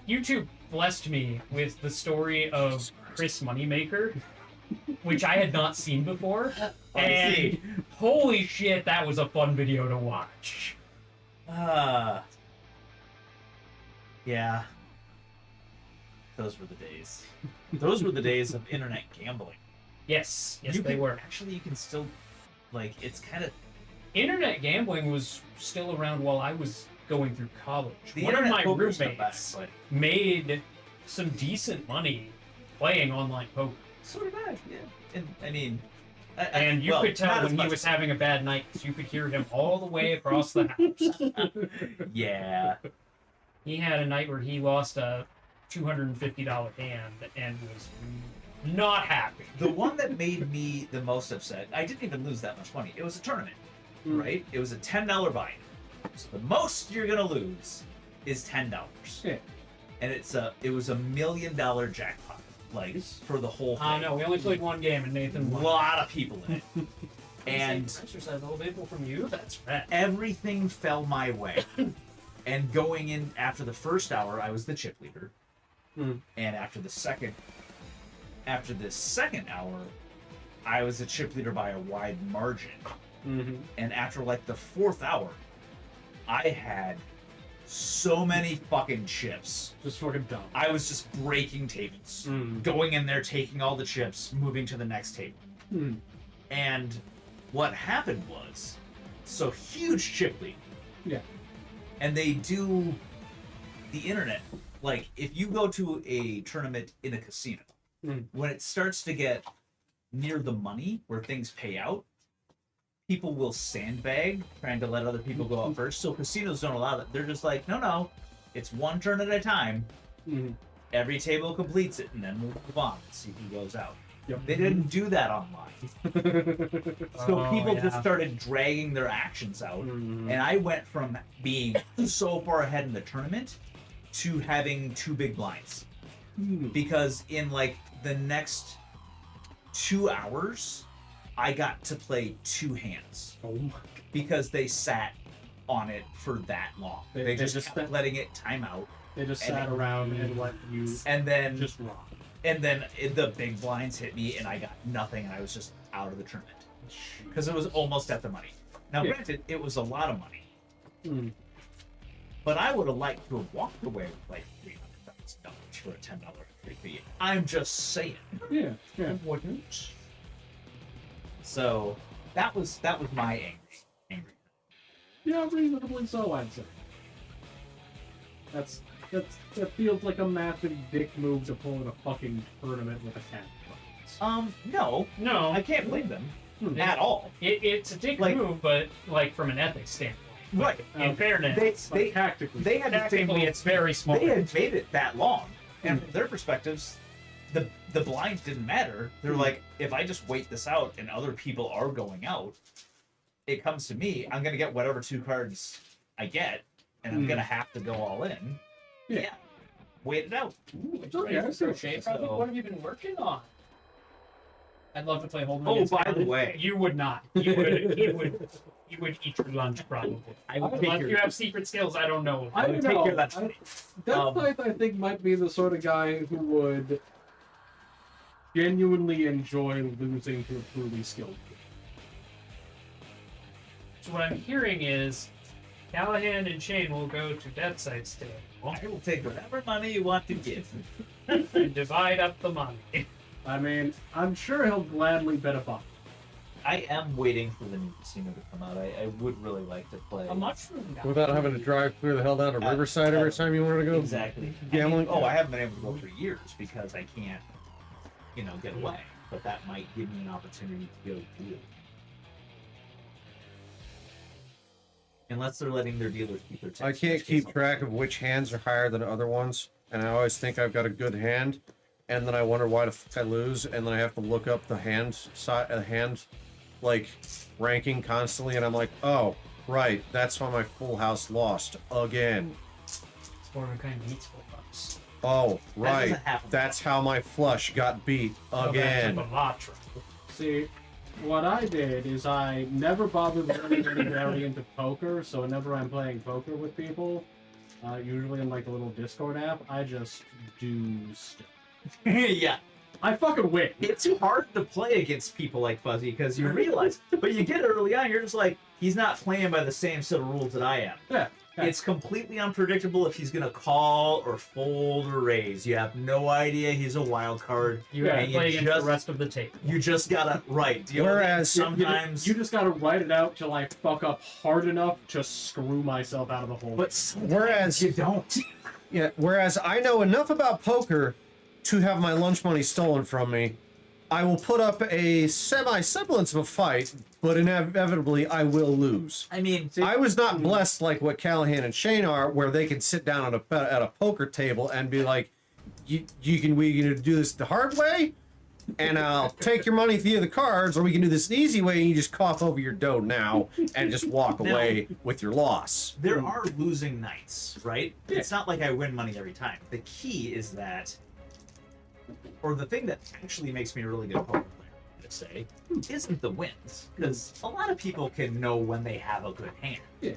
YouTube blessed me with the story of Chris Moneymaker, which I had not seen before. And holy shit, that was a fun video to watch. Yeah. Those were the days. Those were the days of internet gambling. Yes, You they can- were. Actually, you can still, like, it's kind of... Internet gambling was still around while I was going through college. The One of internet my poker's come roommates back, made some decent money playing online poker. but so did I, yeah. And, I mean... And you well, could tell not as when he much was as- having a bad night because you could hear him all the way across the house. Yeah. He had a night where he lost a $250 hand and was not happy. The one that made me the most upset, I didn't even lose that much money. It was a tournament, right? It was a $10 buy. So the most you're gonna lose is $10. Yeah. And it was $1 million jackpot, like for the whole thing. No, we only played one game and A Nathan won. lot of people in it. And exercise a little bit from you. That's right. everything fell my way. And going in after the first hour, I was the chip leader. Mm. And after the second hour, I was the chip leader by a wide margin. Mm-hmm. And after like the fourth hour, I had so many fucking chips. Just fucking dumb. I was just breaking tables, Mm. going in there, taking all the chips, moving to the next table. Mm. And what happened was, so huge chip lead. Yeah. And they do the internet. Like, if you go to a tournament in a casino, when it starts to get near the money where things pay out, people will sandbag, trying to let other people go out first. So casinos don't allow that. They're just like, no, it's one turn at a time. Mm. Every table completes it, and then we'll move on and see who goes out. Yep. They didn't do that online. So Oh, people yeah. just started dragging their actions out. Mm. And I went from being so far ahead in the tournament to having 2 big blinds. Mm. Because in like the next 2 hours, I got to play 2 hands. Oh my. Because they sat on it for that long. They They just just kept sat- letting it time out. They just And sat it- around and let you And then just rock. the big blinds hit me and I got nothing and I was just out of the tournament. Because it was almost at the money. Now, Yeah. granted, it was a lot of money. Mm. But I would have liked to have walked away with like $300,000 for a $10 free fee. I'm just saying. Yeah. Yeah. Wouldn't. So that was my angry. Yeah, reasonably so, I'd say. That feels like a massive dick move to pull in a fucking tournament with a cat. No, No, I can't blame them Hmm. at all. it's a dick Like- move, but like from an ethics standpoint. Right. In fairness, They Tactically. they had the same tactically, it's very smart. they had made it that long, and from their perspectives, the blinds didn't matter. They're like, if I just wait this out and other people are going out, it comes to me. I'm gonna get whatever 2 cards I get, and I'm gonna have to go all in. Yeah. Wait it out. Ooh, it's Okay, I see what crochet you're project. saying. What have you been working on? I'd love to play Hold Oh, by the way. you would not. You would eat your lunch probably. I would take Unless your- you have secret skills I don't know. I I don't would take know. care of that. Death Knight, I think, might be the sort of guy who would genuinely enjoy losing to a truly skilled player. So what I'm hearing is Callahan and Shane will go to death sites today I will take whatever money you want to give. and divide up the money. I mean, I'm sure he'll gladly bet a buck. I am waiting for the new casino to come out. I would really like to play. A mushroom guy. Without having to drive clear the hell down to Riverside every time you want to go. Exactly. Gambling? I haven't been able to go for years because I can't, get away. But that might give me an opportunity to go do it. Unless they're letting their dealers keep their I tips, can't in which keep case track of which hands are higher than other ones, and I always think I've got a good hand, and then I wonder why the fuck I lose, and then I have to look up the hand like ranking constantly, and I'm like, oh, right, that's why my full house lost again. before it kind of needs full ups. Oh, right. doesn't happen. That's how my flush got beat again. See, what I did is I never bothered learning any variant of poker, so whenever I'm playing poker with people, usually in like a little Discord app, I just do stuff. Yeah. I fucking win. It's too hard to play against people like Fuzzy because you realize, but you get it early on, you're just like, he's not playing by the same set of rules that I am. Yeah. It's completely unpredictable if he's gonna call or fold or raise. You have no idea he's a wild card. You have to play against the rest of the table. You just gotta Whereas sometimes you just gotta write it out till I fuck up hard enough to screw myself out of the hole. but Whereas you don't. Yeah, whereas I know enough about poker to have my lunch money stolen from me. I will put up a semi-semblance of a fight, but inevitably I will lose. I mean, I was not blessed like what Callahan and Shane are, where they can sit down at a poker table and be like, we can do this the hard way, and I'll take your money via the cards, or we can do this the easy way, and you just cough over your dough now and just walk away with your loss. there are losing nights, right? It's not like I win money every time. The key is that, or the thing that actually makes me a really good poker player, let's say, isn't the wins. Because a lot of people can know when they have a good hand. Yeah.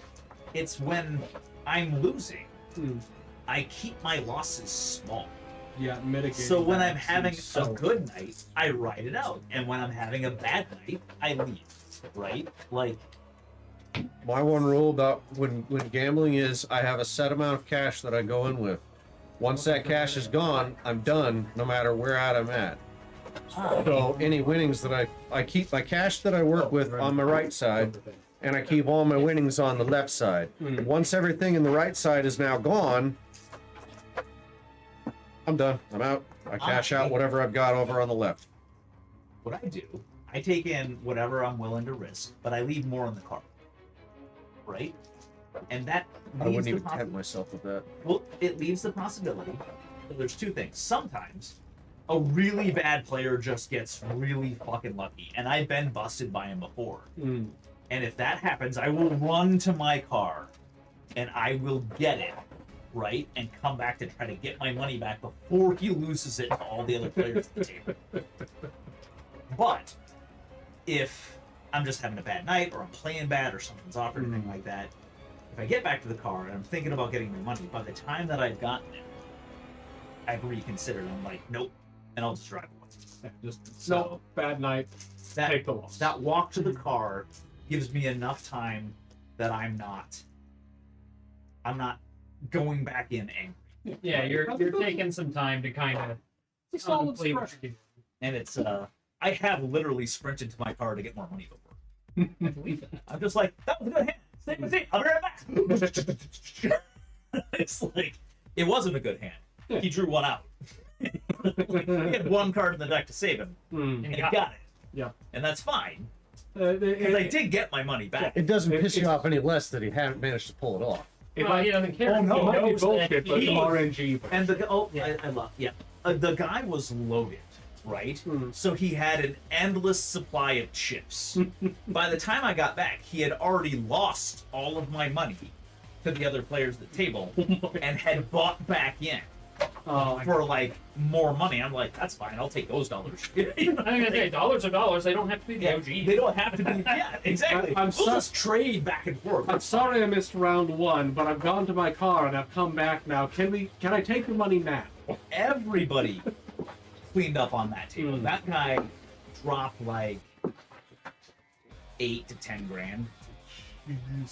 It's when I'm losing, Hmm. I keep my losses small. Yeah, mitigating. So when that I'm having seems so a good night, I ride it out. And when I'm having a bad night, I leave. Right? Like, My one rule about when gambling is I have a set amount of cash that I go in with. Once that cash is gone, I'm done, no matter where at I'm at. So any winnings that I keep my cash that I work with on my right side, and I keep all my winnings on the left side. Once everything in the right side is now gone, I'm done. I'm out. I cash out whatever I've got over on the left. what I do, I take in whatever I'm willing to risk, but I leave more on the card. Right? And that I leaves wouldn't the even possi- tempt myself with that. Well, it leaves the possibility. So there's two things. Sometimes a really bad player just gets really fucking lucky, and I've been busted by him before. Hmm. And if that happens, I will run to my car, and I will get it, right, and come back to try to get my money back before he loses it to all the other players at the table. But if I'm just having a bad night, or I'm playing bad, or something's off, or anything like that, if I get back to the car and I'm thinking about getting my money, by the time that I've gotten it, I've reconsidered. I'm like, nope, and I'll just drive away. Yeah, just So- no bad night. That Take the loss. that walk to the car gives me enough time that I'm not going back in angry. Yeah, you're taking some time to kind of It's a solid contemplate what stretch. you're doing. And it's I have literally sprinted to my car to get more money before. I believe that. I'm just like, that was a good hand. Stay with me. I'll be right back. It's like, it wasn't a good hand. He drew one out. He had one card in the deck to save him, Hmm. and he got it. Yeah. And that's fine, It- because I did get my money back. It doesn't piss you It's- off any less that he hadn't managed to pull it off. It Well, might, he doesn't care. Oh, no, He it might be knows bullshit, that but it's he- RNG. And I love, yeah. The guy was loaded, right? Mhm. So he had an endless supply of chips. By the time I got back, he had already lost all of my money to the other players at the table and had bought back in for like more money. I'm like, that's fine. I'll take those dollars. I'm gonna say dollars are dollars. They don't have to be the Yeah, OG. they don't have to be. Yeah, exactly. I'm we'll so- just trade back and forth. I'm sorry I missed round one, but I've gone to my car and I've come back now. Can I take the money now? Everybody cleaned up on that table. Mm. That guy dropped like 8 to 10 grand. And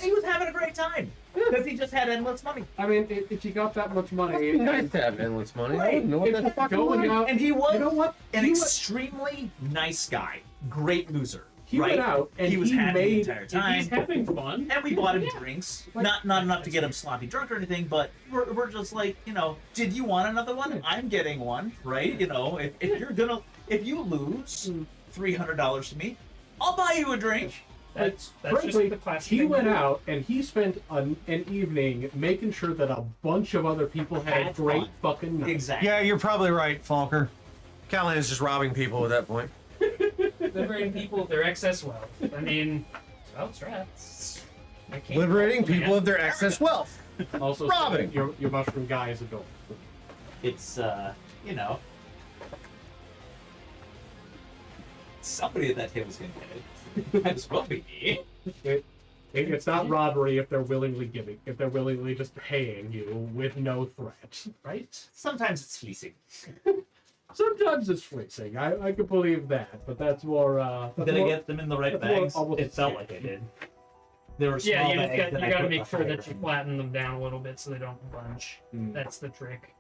he was having a great time because he just had endless money. I mean, if you got that much money, It'd be nice to have endless money. I Right. wouldn't know what that fucking going was. out, And he was you know what? an He was- extremely nice guy. Great loser. He right? went out and he was he happy made- the entire If time. he's having fun. And we bought him drinks. Like- Not enough to get him sloppy drunk or anything, but we're just like, did you want another one? I'm getting one, right? If you lose $300 to me, I'll buy you a drink. That's Frankly, just the classic he thing went to do. out and he spent an evening making sure that a bunch of other people had Had great fun. fucking nights. Exactly. Yeah, you're probably right, Falker. Callahan's just robbing people at that point. Liberating people of their excess wealth. I mean, well, strats. Liberating people of their excess wealth. Also, Robbing. your mushroom guy is adorable. It's you know, somebody at that table's gonna get it. Might as well be me. It's not robbery if they're willingly giving, if they're willingly just paying you with no threat, right? Sometimes it's fleecing. Sometimes it's fleecing. I could believe that, but that's more. That's Did I more, get them in the right that's more bags? almost It felt scam. like I did. They were small Yeah, you bags. just and I got to put make the sure that you higher- flatten them down a little bit so they don't bunch. Mm. That's the trick.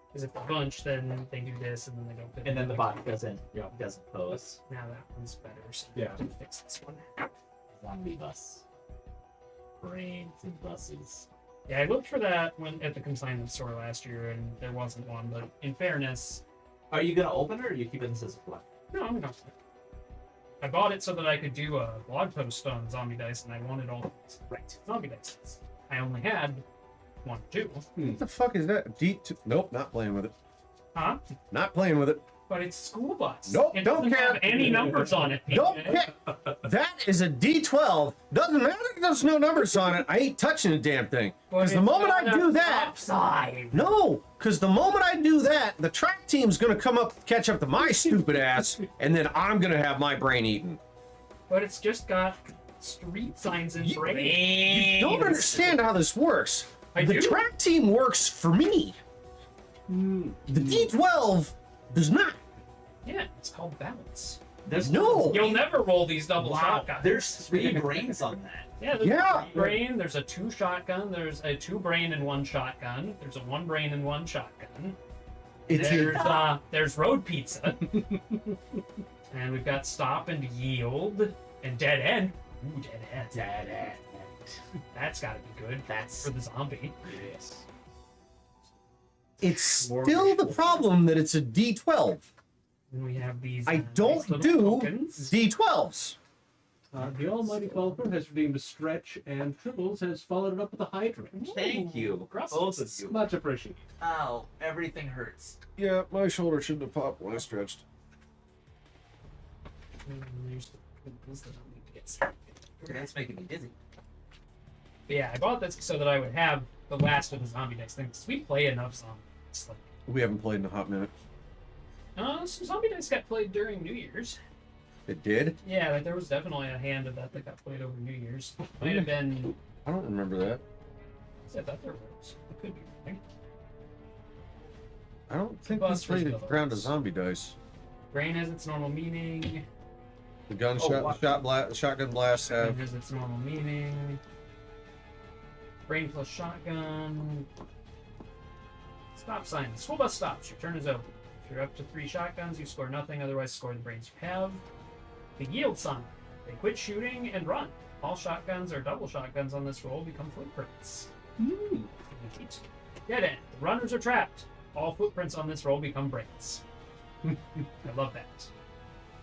Because if they bunch, then they do this, and then they don't fit. And then the in. bot doesn't Yep. doesn't pose. Now that one's better. So Yeah. to fix this one. Zombie bus. Brains and buses. Yeah, I looked for that when at the consignment store last year, and there wasn't one. But in fairness, Are you gonna open it, or are you keeping this as a flag? no, I'm not. I bought it so that I could do a blog post on zombie dice, and I wanted all Right. zombie dice. I only had one or two. What the fuck is that? D2? Nope, not playing with it. Huh? Not playing with it. But it's school bus. Nope, It don't doesn't care. have any numbers on it. Don't PJ. care. That is a D12. Doesn't matter if there's no numbers on it. I ain't touching the damn thing. But Because the it's moment I got a do that, stop sign. no. Because the moment I do that, the track team's gonna come up, catch up to my stupid ass, and then I'm gonna have my brain eaten. But it's just got street signs in brain. You don't understand how this works. I the do. track team works for me. The D12 does not. Yeah, it's called balance. There's No. You'll never roll these double Wow. shotguns. There's 3 brains on that. Yeah, there's Yeah. a 3 brain, there's a 2 shotgun, there's a 2 brain and 1 shotgun, there's a 1 brain and 1 shotgun. It's There's road pizza. And we've got stop and yield and dead end. Ooh, dead end. Dead end. That's gotta be good. That's for the zombie. yes. it's More still the visual. problem that it's a D12. And we have these. I nice don't little do tokens. D12s. The almighty Culper has redeemed a stretch, and Triples has followed it up with a hydrant. Thank you. Gracias. Both of you. Much appreciated. Ow, everything hurts. Yeah, my shoulder shouldn't have popped when I stretched. There's the tokens that I need to get started. That's making me dizzy. But yeah, I bought this so that I would have the last of the zombie dice things. We play enough zombies. Like, We haven't played in a hot minute. some zombie dice got played during New Year's. It did? Yeah, like there was definitely a hand of that got played over New Year's. Might have been. I don't remember that. I thought there was. It could be right. I don't think we Bus played a was round of zombie dice. Brain has its normal meaning. The shotgun blasts Brain have. has its normal meaning. Brain plus shotgun. Stop sign. The school bus stops. Your turn is over. If you're up to 3 shotguns, you score nothing. Otherwise, score the brains you have. The yield sign. They quit shooting and run. All shotguns or double shotguns on this roll become footprints. Dead end. The runners are trapped. All footprints on this roll become brains. I love that.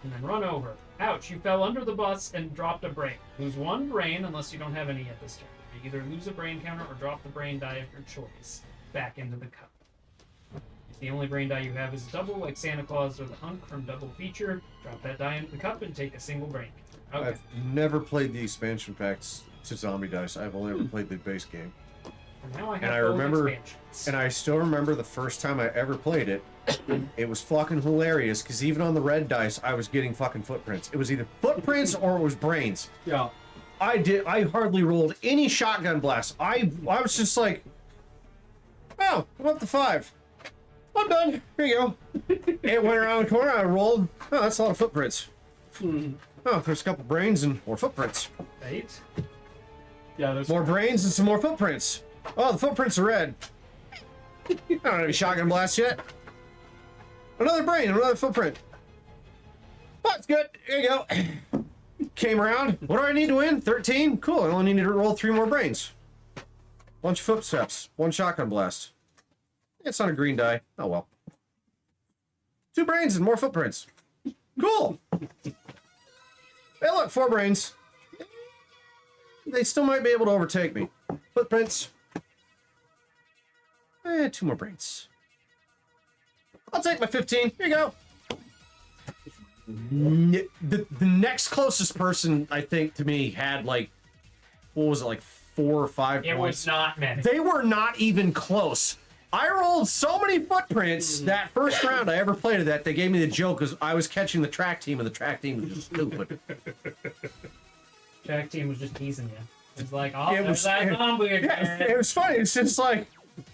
And then run over. Ouch, you fell under the bus and dropped a brain. Lose 1 brain unless you don't have any at this turn. You either lose a brain counter or drop the brain die of your choice back into the cup. If the only brain die you have is double, like Santa Claus or the Hunk from Double Feature, drop that die into the cup and take a single brain. Okay. I've never played the expansion packs to zombie dice. I've only ever played the base game. And now I have and I both remember- expansions. And I still remember the first time I ever played it. It was fucking hilarious because even on the red dice, I was getting fucking footprints. It was either footprints or it was brains. Yeah. I hardly rolled any shotgun blasts. I was just like, oh, I'm up to 5. I'm done. Here you go. It went around the corner. I rolled. Oh, that's a lot of footprints. Oh, there's a couple brains and more footprints. Right? Yeah, there's More brains and some more footprints. Oh, the footprints are red. I don't have any shotgun blasts yet. Another brain, another footprint. Oh, it's good. Here you go. Came around. What do I need to win? 13? Cool. I only need to roll 3 more brains. Bunch of footsteps. 1 shotgun blast. It's on a green die. Oh well. 2 brains and more footprints. Cool. Hey, look, 4 brains. They still might be able to overtake me. Footprints. 2 more brains. I'll take my 15. Here you go. The next closest person, I think, to me had like, what was it, like 4 or 5 It points. was not many. They were not even close. I rolled so many footprints that first round I ever played of that. They gave me the joke because I was catching the track team, and the track team was just stupid. Track team was just teasing you. It was like, oh, It there's was- that zombie Yeah, again. it was funny. It's just like,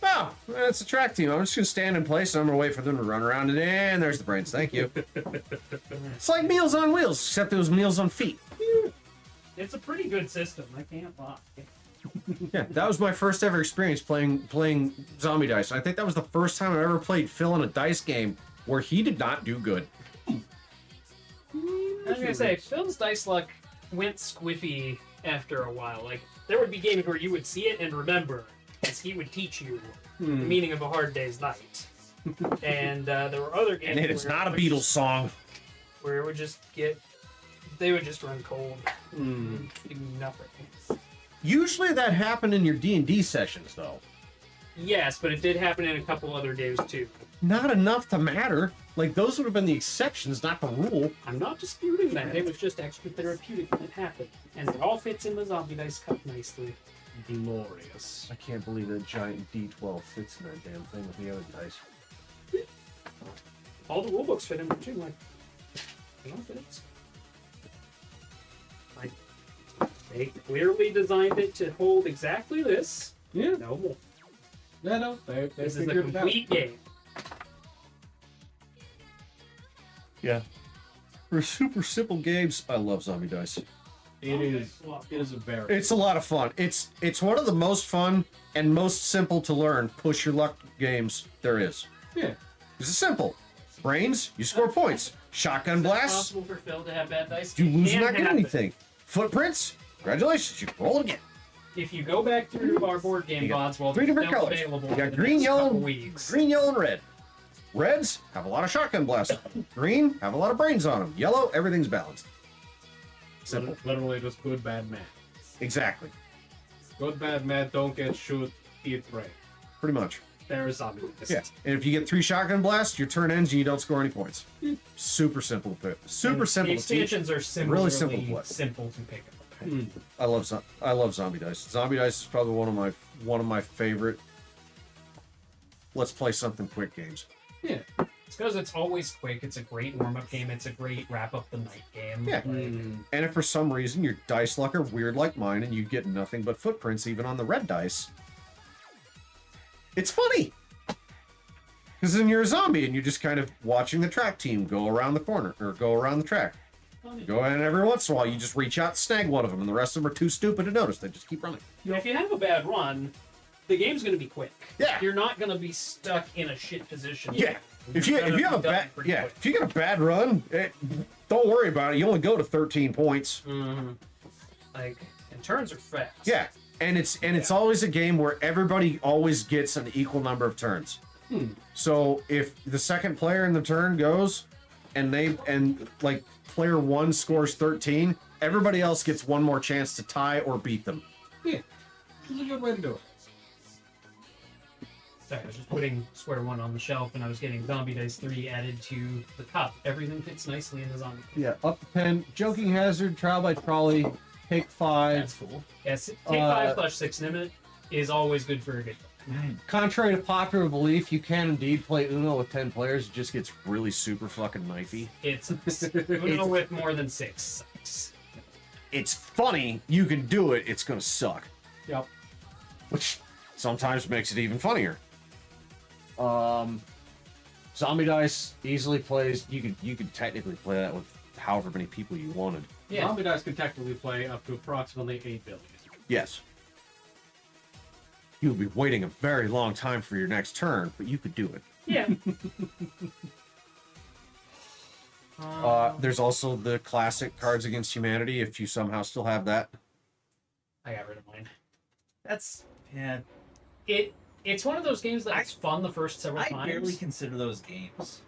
oh, it's a track team. I'm just gonna stand in place and I'm gonna wait for them to run around, and there's the brains. Thank you. It's like Meals on Wheels, except it was Meals on Feet. It's a pretty good system. I can't lie. Yeah, that was my first ever experience playing Zombie Dice. I think that was the first time I ever played Phil in a dice game where he did not do good. I was gonna say, Phil's dice luck went squiffy after a while. Like, there would be games where you would see it and remember, as he would teach you the meaning of a hard day's night. And there were other games And it is where not a it would Beatles just- song. where it would just get, they would just run cold. Do nothing. Usually that happened in your D&D sessions, though. Yes, but it did happen in a couple other games too. Not enough to matter. Like, those would have been the exceptions, not the rule. I'm not disputing that. It was just extra therapeutic when it happened. And it all fits in the zombie dice cup nicely. Glorious. I can't believe that giant D12 fits in that damn thing with the other dice. All the rulebooks fit in there too, like, it all fits. Like, they clearly designed it to hold exactly this. Yeah. No more. Yeah, no, they This is the figured it out. complete game. Yeah. For super simple games, I love Zombie Dice. It is a very. It's a lot of fun. It's one of the most fun and most simple to learn push your luck games there is. Yeah. It's simple. Brains, you score points. Shotgun Is it blasts, possible for Phil to have bad dice? you It lose can and not get happen. anything. Footprints, congratulations, you can roll again. If you go back through our board game You got gods, well, 3 they're different still colors. available You got for the green, next yellow, couple weeks. green, yellow, and red. Reds have a lot of shotgun blasts. Green have a lot of brains on them. Yellow, everything's balanced. Simple. Literally just good, bad man. Exactly. Good, bad man, don't get shoot, eat brain. Pretty much. There is zombie. Yeah. And if you get 3 shotgun blasts, your turn ends and you don't score any points. Super simple to pick. Super And simple The to teach. expansions are similarly Really simple to play. simple to pick up. I love Zombie Dice. Zombie Dice is probably one of my favorite. Let's play something quick games. Yeah. It's because it's always quick. It's a great warm-up game. It's a great wrap-up the night game. Yeah. Mm. And if for some reason your dice luck are weird like mine and you get nothing but footprints even on the red dice, it's funny. Because then you're a zombie and you're just kind of watching the track team go around the corner or go around the track. Go and every once in a while you just reach out and snag one of them and the rest of them are too stupid to notice. They just keep running. If you have a bad run, the game's going to be quick. Yeah. You're not going to be stuck in a shit position. Yeah. If you It's gonna have a be done bad pretty quick. if you get a bad run, don't worry about it. You only go to 13 points. Like, and turns are fast. Yeah. And it's always a game where everybody always gets an equal number of turns. So if the second player in the turn goes and like player 1 scores 13, everybody else gets one more chance to tie or beat them. Yeah. It's a good way to do it. Sorry, I was just putting square one on the shelf and I was getting Zombie Dice 3 added to the cup. Everything fits nicely in the zombie. Yeah, up to 10. Joking hazard, trial by trolley, take 5. That's cool. Yes, take 5/6 limit is always good for a good one. Contrary to popular belief, you can indeed play Uno with 10 players. It just gets really super fucking knifey. It's Uno with more than 6. It's funny. You can do it. It's going to suck. Yep. Which sometimes makes it even funnier. Zombie Dice easily plays. You could technically play that with however many people you wanted. Yeah. Zombie Dice can technically play up to approximately 8 billion. Yes. You'll be waiting a very long time for your next turn, but you could do it. Yeah. There's also the classic Cards Against Humanity, if you somehow still have that. I got rid of mine. That's yeah. It's one of those games that's fun the first several I times. barely consider those games.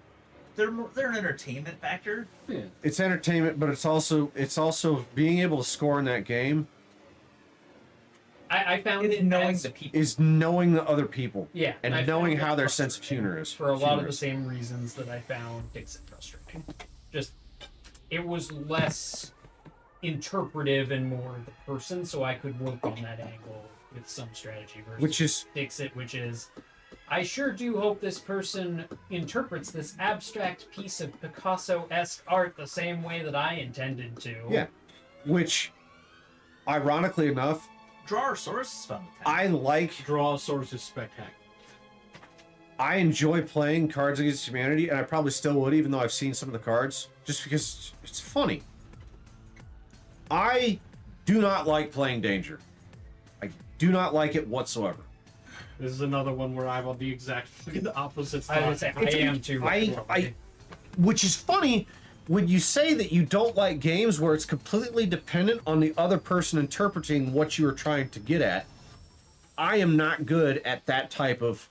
They're an entertainment factor. Yeah. It's entertainment, but it's also being able to score in that game I found It's it knowing as- the people. is knowing the other people. Yeah, And I knowing found how it their sense of frustrating humor is. for a lot of the Humorous. same reasons that I found Dixit frustrating. Just it was less interpretive and more the person, so I could work on that angle with some strategy versus Which is fix it, which is I sure do hope this person interprets this abstract piece of Picasso-esque art the same way that I intended to. yeah. Which, ironically enough, Drawer source is fun. I like. Draw source is spectacular. I enjoy playing Cards Against Humanity, and I probably still would, even though I've seen some of the cards, just because it's funny. I do not like playing Danger. I do not like it whatsoever. This is another one where I'm on the exact fucking opposite I would side. say I am too. Which is funny when you say that you don't like games where it's completely dependent on the other person interpreting what you are trying to get at. I am not good at that type of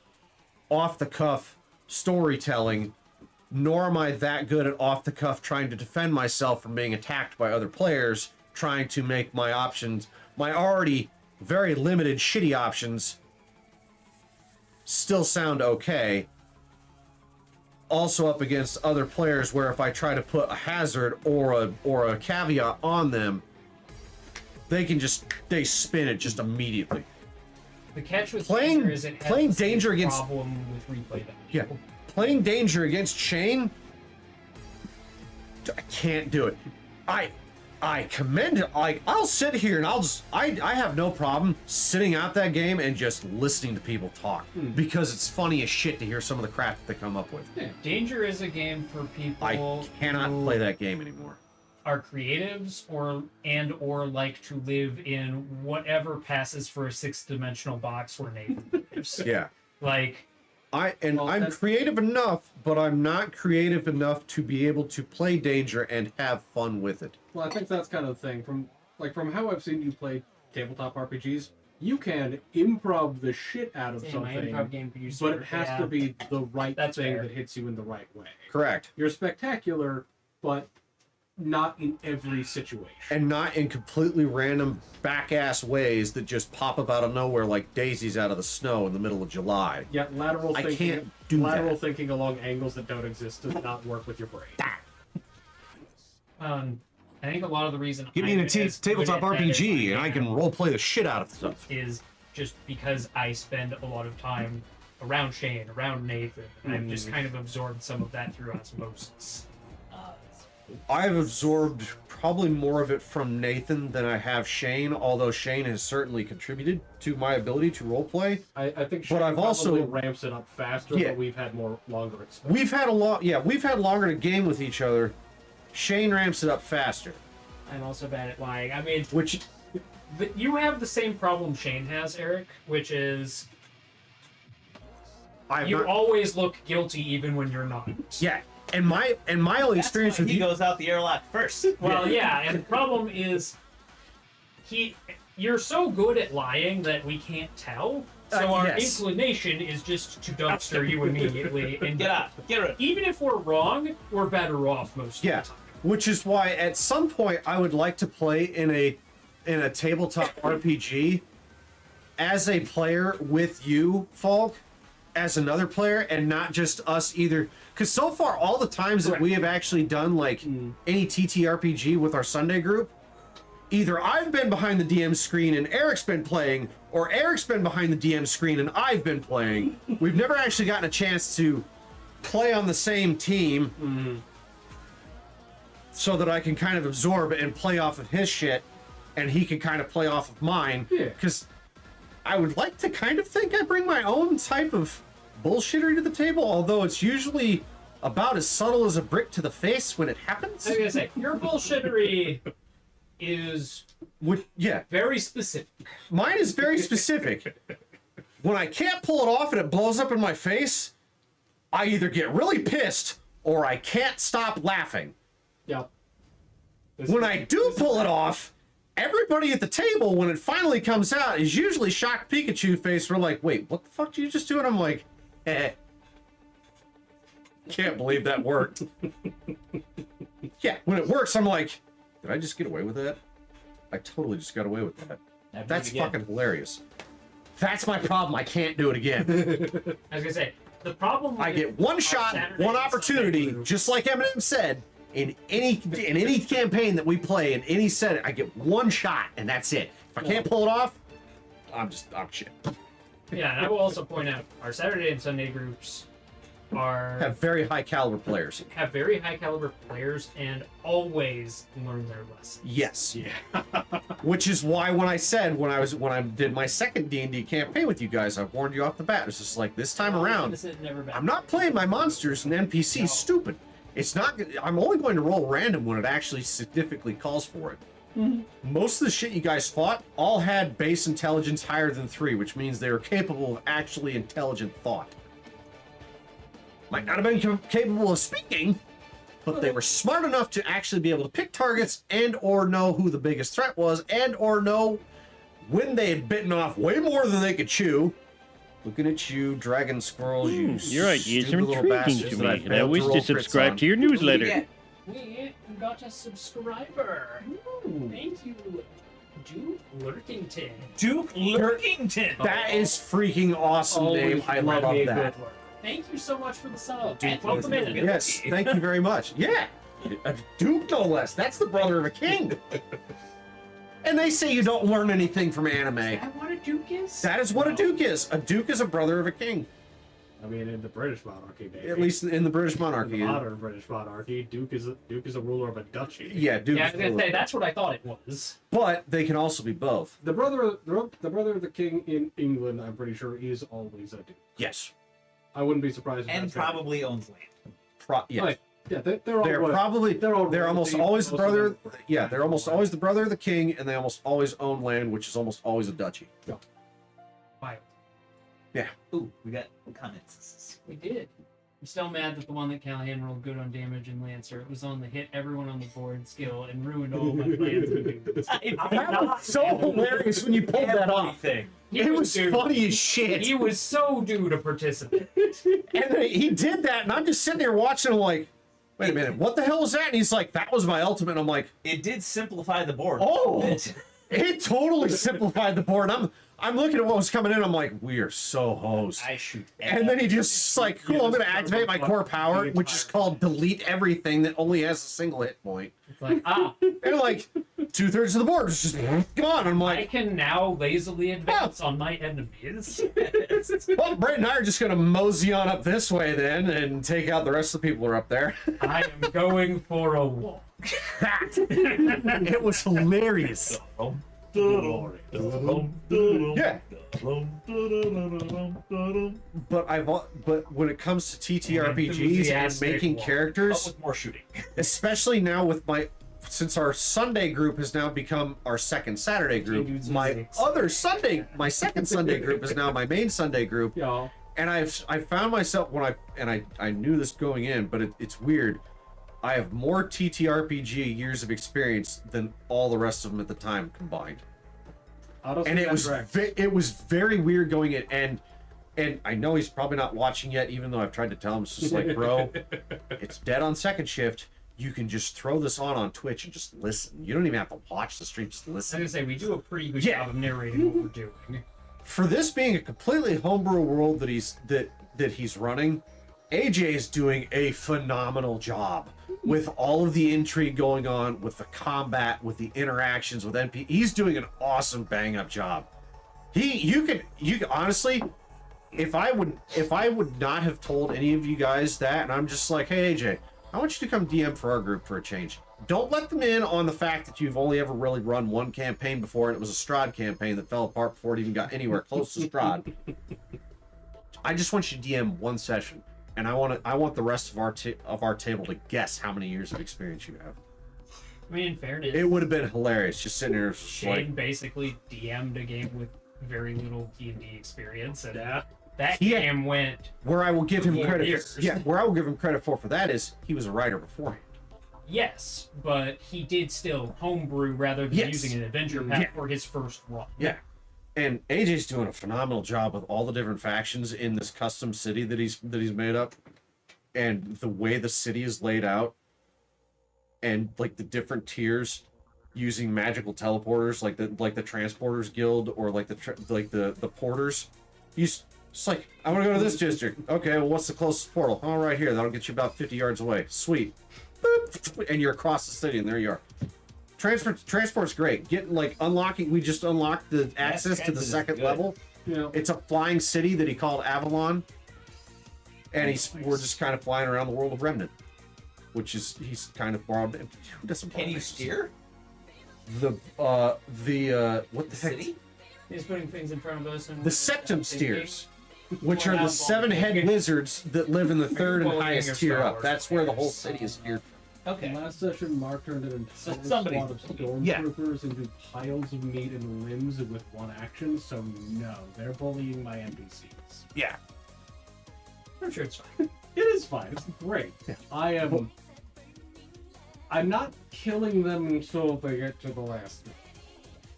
off-the-cuff storytelling, nor am I that good at off-the-cuff trying to defend myself from being attacked by other players, trying to make my options, my already very limited shitty options, still sound okay. Also up against other players where if I try to put a hazard or a caveat on them, they spin it just immediately. The catch with Playing- Danger is it has playing the same Danger against- problem with replay damage. Yeah. Playing Danger against Shane, I can't do it. I commend it. I'll sit here and I have no problem sitting out that game and just listening to people talk because it's funny as shit to hear some of the crap that they come up with. Yeah. Danger is a game for people I cannot who play that game anymore. are creatives or like to live in whatever passes for a six-dimensional box where Nathan lives. Yeah. Like, Well, I'm that's- creative enough, but I'm not creative enough to be able to play Danger and have fun with it. Well, I think that's kind of the thing. From how I've seen you play tabletop RPGs, you can improv the shit out of my something, improv game could use but super- it has yeah. to be the right That's thing fair. that hits you in the right way. Correct. You're spectacular, but not in every situation. And not in completely random back-ass ways that just pop up out of nowhere like daisies out of the snow in the middle of July. Yeah, lateral I thinking. can't do lateral that. thinking along angles that don't exist does not work with your brain. I think a lot of the reason Give me I'm a as good tabletop at that as RPG and I am can roleplay the shit out of stuff. is just because I spend a lot of time around Shane, around Nathan, and I've just kind of absorbed some of that through osmosis. I've absorbed probably more of it from Nathan than I have Shane, although Shane has certainly contributed to my ability to roleplay. I think But Shane I've probably also- ramps it up faster, Yeah. but we've had longer experience. We've had longer to game with each other. Shane ramps it up faster, I'm also bad at lying. I mean, which you have the same problem Shane has, Eric, which is I've you not, always look guilty even when you're not. yeah. And my only experience with he you, goes out the airlock first. Well, yeah, and the problem is you're so good at lying that we can't tell. So our yes. inclination is just to dumpster you immediately and Get out. Get rid. even if we're wrong, we're better off most yeah. of the time. Which is why at some point I would like to play in a tabletop RPG as a player with you, Falk, as another player, and not just us either. Because so far, all the times that we have actually done like any TTRPG with our Sunday group, either I've been behind the DM screen and Eric's been playing, or Eric's been behind the DM screen and I've been playing. We've never actually gotten a chance to play on the same team so that I can kind of absorb and play off of his shit and he can kind of play off of mine. Yeah. Because I would like to kind of think I bring my own type of bullshittery to the table, although it's usually about as subtle as a brick to the face when it happens. I was gonna say your bullshittery is Yeah, very specific. mine is very specific. When I can't pull it off and it blows up in my face, I either get really pissed or I can't stop laughing. Yep. When I do pull it off, everybody at the table, when it finally comes out, is usually shocked Pikachu face. We're like, wait, what the fuck did you just do? And I'm like, can't believe that worked. Yeah, when it works, I'm like, did I just get away with that? I totally just got away with that. Never That's do it again. fucking hilarious. That's my problem. I can't do it again. I was gonna say the problem. I with get one our shot, Saturday one and Sunday opportunity, group just like Eminem said, in any campaign that we play in any setting, I get one shot and that's it. If I can't pull it off, I'm shit. Yeah, and I will also point out our Saturday and Sunday groups Have very high caliber players. have very high caliber players and always learn their lessons. Yes. Yeah. Which is why when I did my second D&D campaign with you guys, I warned you off the bat. It's just like this time around, I'm not playing my monsters and NPCs stupid. It's not. I'm only going to roll random when it actually significantly calls for it. Most of the shit you guys fought all had base intelligence higher than 3, which means they were capable of actually intelligent thought. Might not have been capable of speaking, but they were smart enough to actually be able to pick targets and or know who the biggest threat was and or know when they had bitten off way more than they could chew. Looking at you, dragon squirrels, you Your ideas are stupid little intriguing bastards to that me, and I failed wish roll to crits subscribe on. to your newsletter. We got a subscriber. Thank you, Duke Lurkington. Duke Lurkington. That is freaking awesome name. I love that. Thank you so much for the sub. Duke Welcome in. Yes, thank you very much. Yeah, a duke no less. That's the brother of a king. And they say you don't learn anything from anime. Is that what a Duke is? That is what a duke is. A duke is a brother of a king. I mean, in the British monarchy, maybe. At least in the British in monarchy. the modern British monarchy, Duke is a ruler of a duchy. Yeah, duke. Yeah, I is was gonna the say ruler. that's what I thought it was. But they can also be both. The brother of the king in England, I'm pretty sure, is always a duke. Yes. I wouldn't be surprised. If And that's probably owns land. Yes. Right. Yeah, they're all They're royal. probably They're all they're almost royalty, always the most of brother. them- Yeah, they're almost always the brother of the king, and they almost always own land, which is almost always a duchy. Wild. Ooh, we got comments. We did. I'm still mad that the one that Callahan rolled good on damage and Lancer. It was on the hit everyone on the board skill and ruined all my plans. and dudes. That was so hilarious when you pulled that off. Everything. It was due. funny as shit. He was so due to participate. And then he did that, and I'm just sitting there watching him like, wait a minute, what the hell was that? And he's like, that was my ultimate. And I'm like, It did simplify the board. oh, it totally simplified the board. I'm looking at what was coming in. I'm like, we are so hosed. I shoot. And then he just like, cool, I'm going to activate my core power, which is called delete everything that only has a single hit point. It's like, And like, 2/3 of the board was just gone. I'm I like, can now lazily advance on my enemies. well, Braden and I are just going to mosey on up this way then and take out the rest of the people who are up there. I am going for a walk. It was hilarious. Yeah. But when it comes to TTRPGs and Enthusiastic making one. characters, with more shooting. especially now with since our Sunday group has now become our second Saturday group, my second Sunday group is now my main Sunday group. Yeah. And I found myself I knew this going in, but it's weird. I have more TTRPG years of experience than all the rest of them at the time combined. And it was very weird going in, and I know he's probably not watching yet, even though I've tried to tell him. It's just like, bro, it's dead on second shift. You can just throw this on Twitch and just listen. You don't even have to watch the stream, just I was listen. gonna say we do a pretty good Yeah. job of narrating what we're doing. For this being a completely homebrew world that he's running, AJ is doing a phenomenal job with all of the intrigue going on, with the combat, with the interactions with NP. He's doing an awesome bang up job. You could honestly, if I would not have told any of you guys that, and I'm just like, hey AJ, I want you to come DM for our group for a change. Don't let them in on the fact that you've only ever really run one campaign before, and it was a Strahd campaign that fell apart before it even got anywhere close to Strahd. I just want you to DM one session, and I want the rest of our table to guess how many years of experience you have. I mean, in fairness, It would have been hilarious just sitting there just Shane like, basically DM'd a game with very little D&D experience, and Yeah. that Yeah. game went where I will give him 4 credit. years. Where I will give him credit for that is he was a writer beforehand. yes, but he did still homebrew rather than Yes. using an adventure pack Yeah. for his first run. Yeah. And AJ's doing a phenomenal job with all the different factions in this custom city that he's made up, and the way the city is laid out, and like the different tiers using magical teleporters, like the Transporters Guild or like the porters. He's just like, I want to go to this district. Okay, well, what's the closest portal? Oh, right here. That'll get you about 50 yards away. Sweet. and you're across the city, and there you are. Transport's great. We just unlocked the access to the transit is second good. level. Yeah. It's a flying city that he called Avalon, and we're just kind of flying around the world of Remnant, which is he's kind of borrowed. Who doesn't borrow Can you names? steer what the the heck? city? He's putting things in front of us. And The Septum steers, which are Well, the 7-head lizards that live in the third and Well, highest your tier Star up. Wars That's where the whole players. city is steered. Okay. Last session, Mark turned an entire somebody- squad of stormtroopers into piles of meat and limbs with one action, so no, they're bullying my NPCs. Yeah. I'm sure it's fine. It is fine, it's great. I'm not killing them until they get to the last one.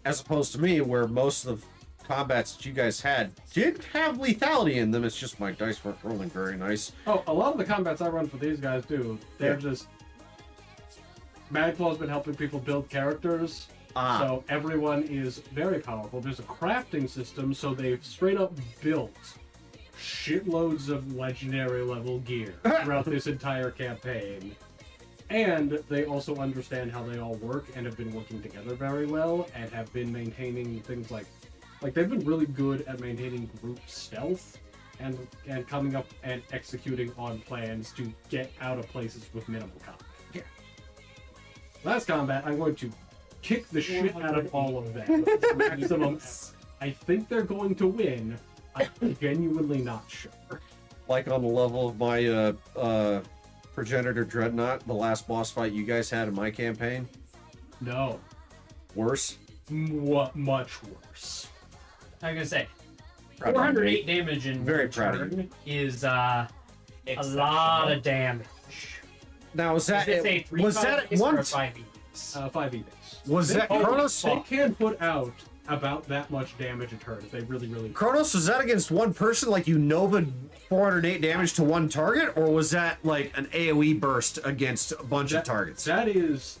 As opposed to me, where most of the combats that you guys had did have lethality in them. It's just my dice weren't rolling very nice. Oh, a lot of the combats I run for these guys do, they're Yeah. just... Mad Claw's been helping people build characters, Ah, so everyone is very powerful. There's a crafting system, so they've straight up built shitloads of legendary level gear throughout this entire campaign. And they also understand how they all work and have been working together very well and have been maintaining things like they've been really good at maintaining group stealth and coming up and executing on plans to get out of places with minimal combat. Yeah. Last combat, I'm going to kick the shit out of all of them. Maximum effort. I think they're going to win. I'm genuinely not sure. like on the level of my Progenitor Dreadnought, the last boss fight you guys had in my campaign. No. Worse. Much worse. I'm gonna say Proud of 408 damage in Very one proud of turn is a lot of damage. Now was that Is this a was that 3-5 base or one? a 5e base? 5e base. Was that They Kronos? can put out about that much damage a turn if they really, really... Kronos, was that against one person? Like you Nova 408 damage to one target, or was that like an AOE burst against a bunch of targets? That is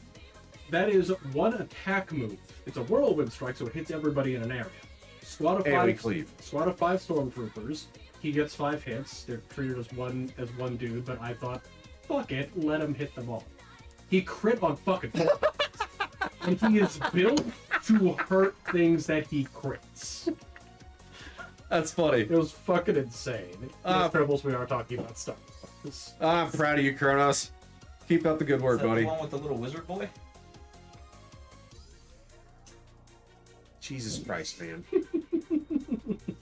one attack move. It's a whirlwind strike, so it hits everybody in an area. Squad of AOE 5 cleave. Squad of 5 stormtroopers. He gets 5 hits. They're treated as one dude, but I thought, fuck it, let him hit them all. He crit on fucking 4. And he is built to hurt things that he crits. That's funny. It was fucking insane. Yes, Tribbles, we are talking about Star Wars. I'm proud of you, Kronos. Keep up the good work, Is that buddy. the one with the little wizard boy? Jesus Christ, man.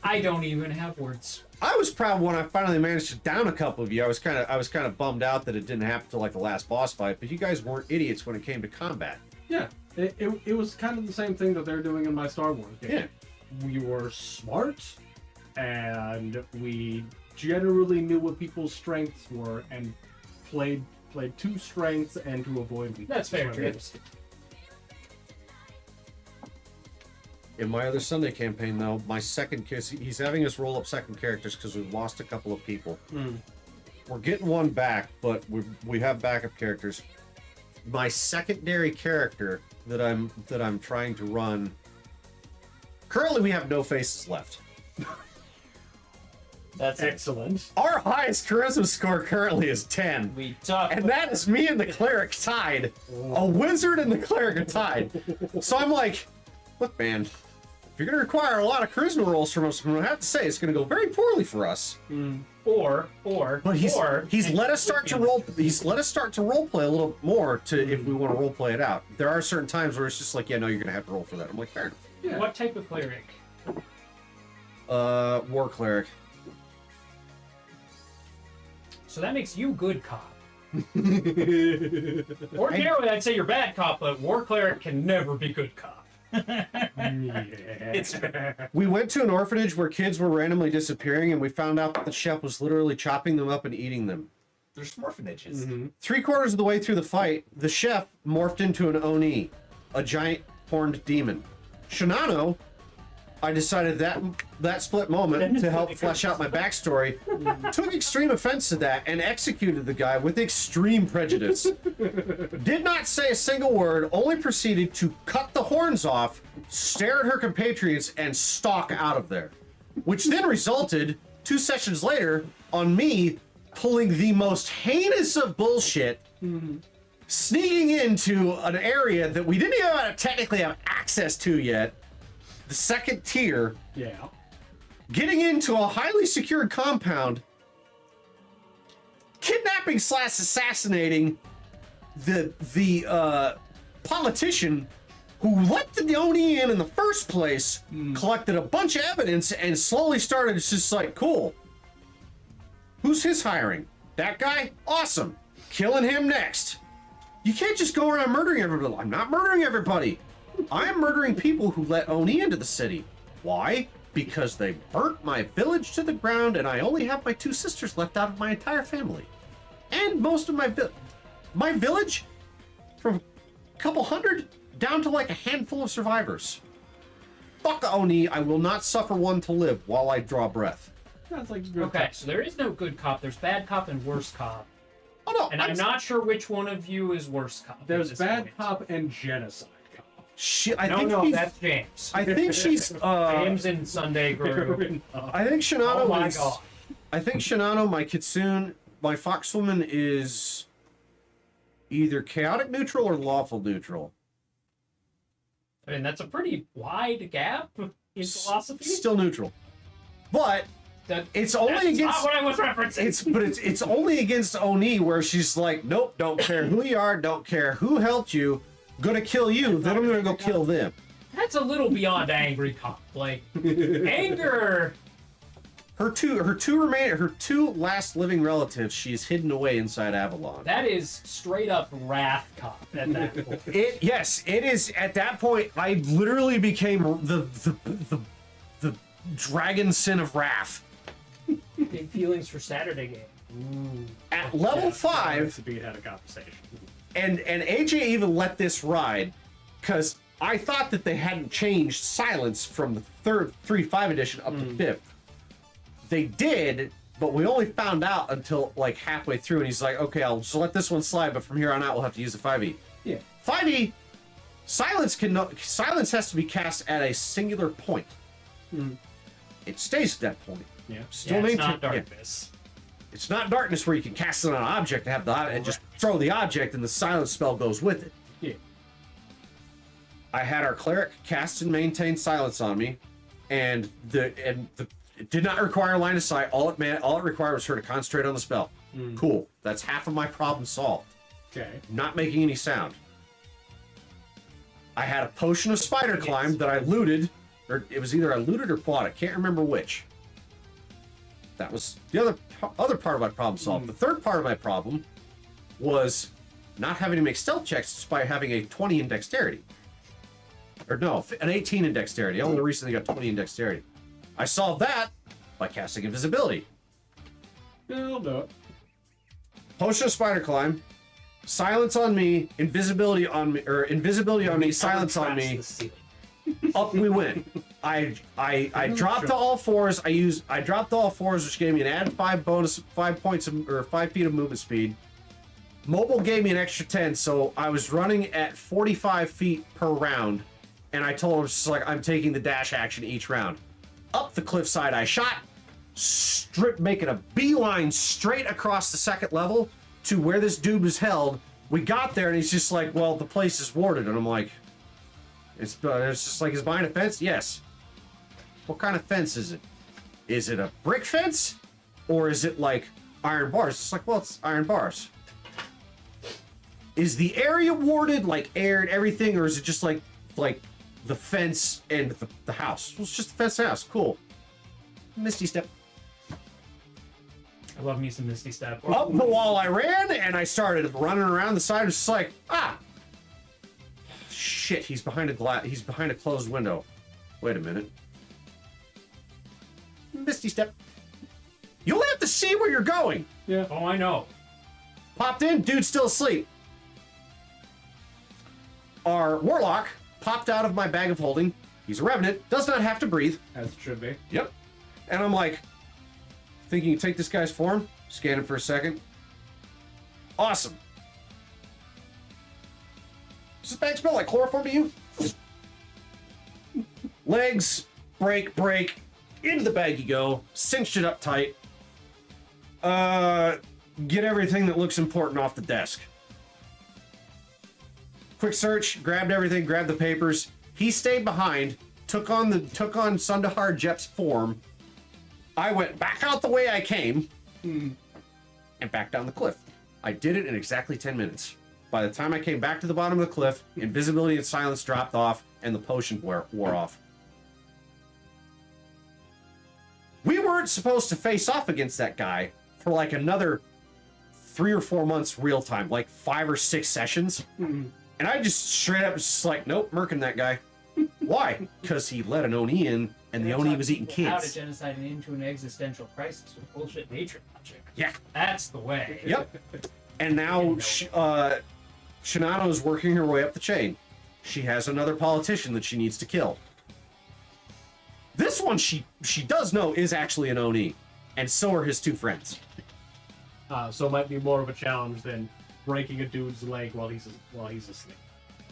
I don't even have words. I was proud when I finally managed to down a couple of you. I was kind of bummed out that it didn't happen to like the last boss fight, but you guys weren't idiots when it came to combat. Yeah, it was kind of the same thing that they're doing in my Star Wars game. Yeah. We were smart, and we generally knew what people's strengths were, and played to strengths and to avoid weaknesses. That's fair, when we- Trips. In my other Sunday campaign, though, my second he's having us roll up second characters because we've lost a couple of people. Mm. We're getting one back, but we have backup characters. My secondary character that I'm trying to run. Currently, we have no faces left. That's it. Excellent. Our highest charisma score currently is 10. We talked. And that is me and the cleric tied. A wizard and the cleric are tied. So I'm like, look, man, if you're going to require a lot of charisma rolls from us, I'm going to have to say it's going to go very poorly for us. Or But he's let us start to roll. He's let us start to role play a little more to if we want to role play it out. There are certain times where it's just like, yeah, no, you're going to have to roll for that. I'm like, fair enough. Yeah. What type of cleric? War cleric. So that makes you good cop. Ordinarily, I'd say you're bad cop, but war cleric can never be good cop. It's We went to an orphanage where kids were randomly disappearing, and we found out that the chef was literally chopping them up and eating them. there's morphinages. 3/4 of the way through the fight, the chef morphed into an Oni, a giant horned demon. Shinano, I decided that split moment to help flesh out my backstory, took extreme offense to that and executed the guy with extreme prejudice. Did not say a single word, only proceeded to cut the horns off, stare at her compatriots, and stalk out of there. Which then resulted, 2 sessions later, on me pulling the most heinous of bullshit sneaking into an area that we didn't even technically have access to yet, the second tier, Yeah. getting into a highly secured compound, kidnapping / assassinating the politician who let the Oni in the first place, collected a bunch of evidence, and slowly started. It's just like, cool. Who's his hiring? That guy? Awesome. Killing him next. You can't just go around murdering everybody. I'm not murdering everybody. I am murdering people who let Oni into the city. Why? Because they burnt my village to the ground, and I only have my 2 sisters left out of my entire family. And most of my village, from a couple hundred down to like a handful of survivors. Fuck Oni, I will not suffer one to live while I draw breath. That's like good. Okay, so there is no good cop. There's bad cop and worse cop. Oh no, And I'm not sure which one of you is worse cop. at There's this bad point. cop and genocide cop. I No, think no, she's, that's James. I think she's James and Sunday Guru. I think Shinano Oh my is god. I think Shinano, my Kitsune, my Foxwoman is either chaotic neutral or lawful neutral. I mean, that's a pretty wide gap in philosophy. Still neutral. But That, it's only that's against not what I was referencing. it's only against Oni where she's like, nope, don't care who you are, don't care who helped you, gonna kill you, then I'm gonna go kill them. That's a little beyond angry cop. Like, anger. Her two last living relatives, she's hidden away inside Avalon. That is straight up wrath cop at that point. It is at that point I literally became the dragon sin of wrath. Big feelings for Saturday game. At level 5, To be had a conversation. and AJ even let this ride because I thought that they hadn't changed silence from the 3.5 edition up to 5th. They did, but we only found out until like halfway through, and he's like, okay, I'll just let this one slide, but from here on out we'll have to use the 5e. Yeah. 5e, silence has to be cast at a singular point. It stays at that point. Yeah. Still Yeah, it's maintain- not darkness. It's not darkness where you can cast it on an object and have and just throw the object and the silence spell goes with it. Yeah. I had our cleric cast and maintain silence on me, and it did not require line of sight. All it required was her to concentrate on the spell. Cool. That's half of my problem solved. Okay. Not making any sound. I had a potion of spider climb that I looted, or it was either I looted or bought. I can't remember which. That was the other part of my problem solved. The third part of my problem was not having to make stealth checks despite having a 20 in dexterity. Or no, an 18 in dexterity. I only recently got 20 in dexterity. I solved that by casting invisibility. Yeah, I'll do it. Potion of spider climb, silence on me, invisibility on me, silence on me. The ceiling. Up we went. I dropped to all fours. I dropped to all fours, which gave me an added 5 points or 5 feet of movement speed. Mobile gave me an extra 10, so I was running at 45 feet per round. And I told him, just like, I'm taking the dash action each round. Up the cliffside I shot, making a beeline straight across the second level to where this dude was held. We got there, and he's just like, well, the place is warded. And I'm like, it's just like, is behind a fence? Yes. What kind of fence is it? Is it a brick fence? Or is it like iron bars? It's like, well, it's iron bars. Is the area warded, like air and everything, or is it just like the fence and the house? Well, it's just the fence and house. Cool. Misty step. I love me some Misty Step. Up the wall I ran, and I started running around the side. It's just like, shit, he's behind a closed window. Wait a minute. Misty step. You only have to see where you're going. Yeah. Oh, I know. Popped in, dude's still asleep. Our warlock popped out of my bag of holding. He's a revenant, does not have to breathe. As it should be. Yep. And I'm like, thinking you take this guy's form, scan him for a second. Awesome. Does this bag smell like chloroform to you? Legs, break, into the bag you go, cinched it up tight. Get everything that looks important off the desk. quick search, grabbed everything, grabbed the papers. He stayed behind, took on Sundahar Jep's form. I went back out the way I came, and back down the cliff. I did it in exactly 10 minutes. By the time I came back to the bottom of the cliff, invisibility and silence dropped off, and the potion wore off. We weren't supposed to face off against that guy for like another 3 or 4 months real time, like 5 or 6 sessions. And I just straight up just like, nope, murking that guy. Why? Because he let an Oni in, and the Oni was eating How to kids. genocide into an existential crisis with bullshit nature logic. Yeah. That's the way. Yep. And now Shinano's working her way up the chain. She has another politician that she needs to kill. This one she does know is actually an Oni, and so are his 2 friends. So it might be more of a challenge than breaking a dude's leg while he's asleep.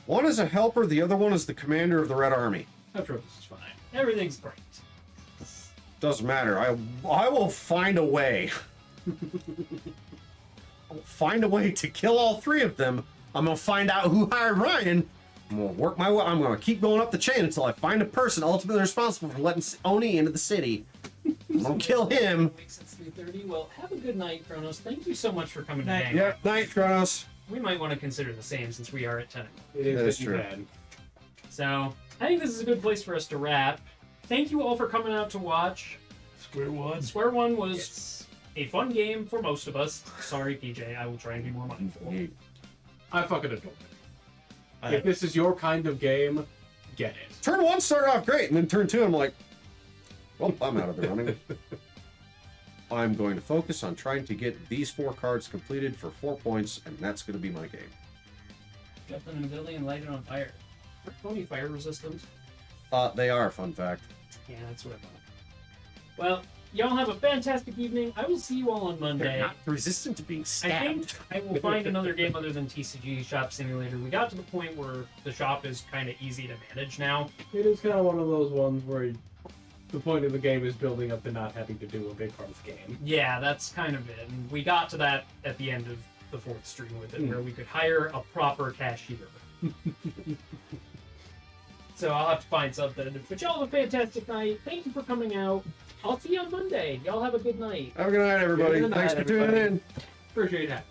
One is a helper, the other one is the commander of the Red Army. I'm sure this is fine. Everything's great. Doesn't matter. I will find a way. I'll find a way to kill all 3 of them. I'm gonna find out who hired Ryan. I'm gonna work my way. I'm gonna keep going up the chain until I find a person ultimately responsible for letting Oni into the city. I'm gonna kill him. Since 3:30. Well, have a good night, Kronos. Thank you so much for coming Night. today. Yep. Night, Kronos. We might want to consider the same since we are at 10. It is That is that you true. can. So, I think this is a good place for us to wrap. Thank you all for coming out to watch. Square one. Square One was a fun game for most of us. Sorry, PJ. I will try and be more mindful. I fucking adore it. If this is your kind of game, get it. Turn 1 started off great, and then turn 2, I'm like, well, I'm out of the running. I'm going to focus on trying to get these 4 cards completed for 4 points, and that's going to be my game. Jump in a building and light it on fire. Are Tony fire resistant? They are, fun fact. Yeah, that's what I thought. Well, y'all have a fantastic evening. I will see you all on They're Monday. not resistant to being I stabbed. think I will find another game other than TCG Shop Simulator. We got to the point where the shop is kind of easy to manage now. It is kind of one of those ones where the point of the game is building up to not having to do a big part of the game. Yeah, that's kind of it. And we got to that at the end of the 4th stream with it, where we could hire a proper cashier. So I'll have to find something. But y'all have a fantastic night. Thank you for coming out. I'll see you on Monday. Y'all have a good night. Have a good night, everybody. Good night, Thanks for everybody. tuning in. Appreciate that.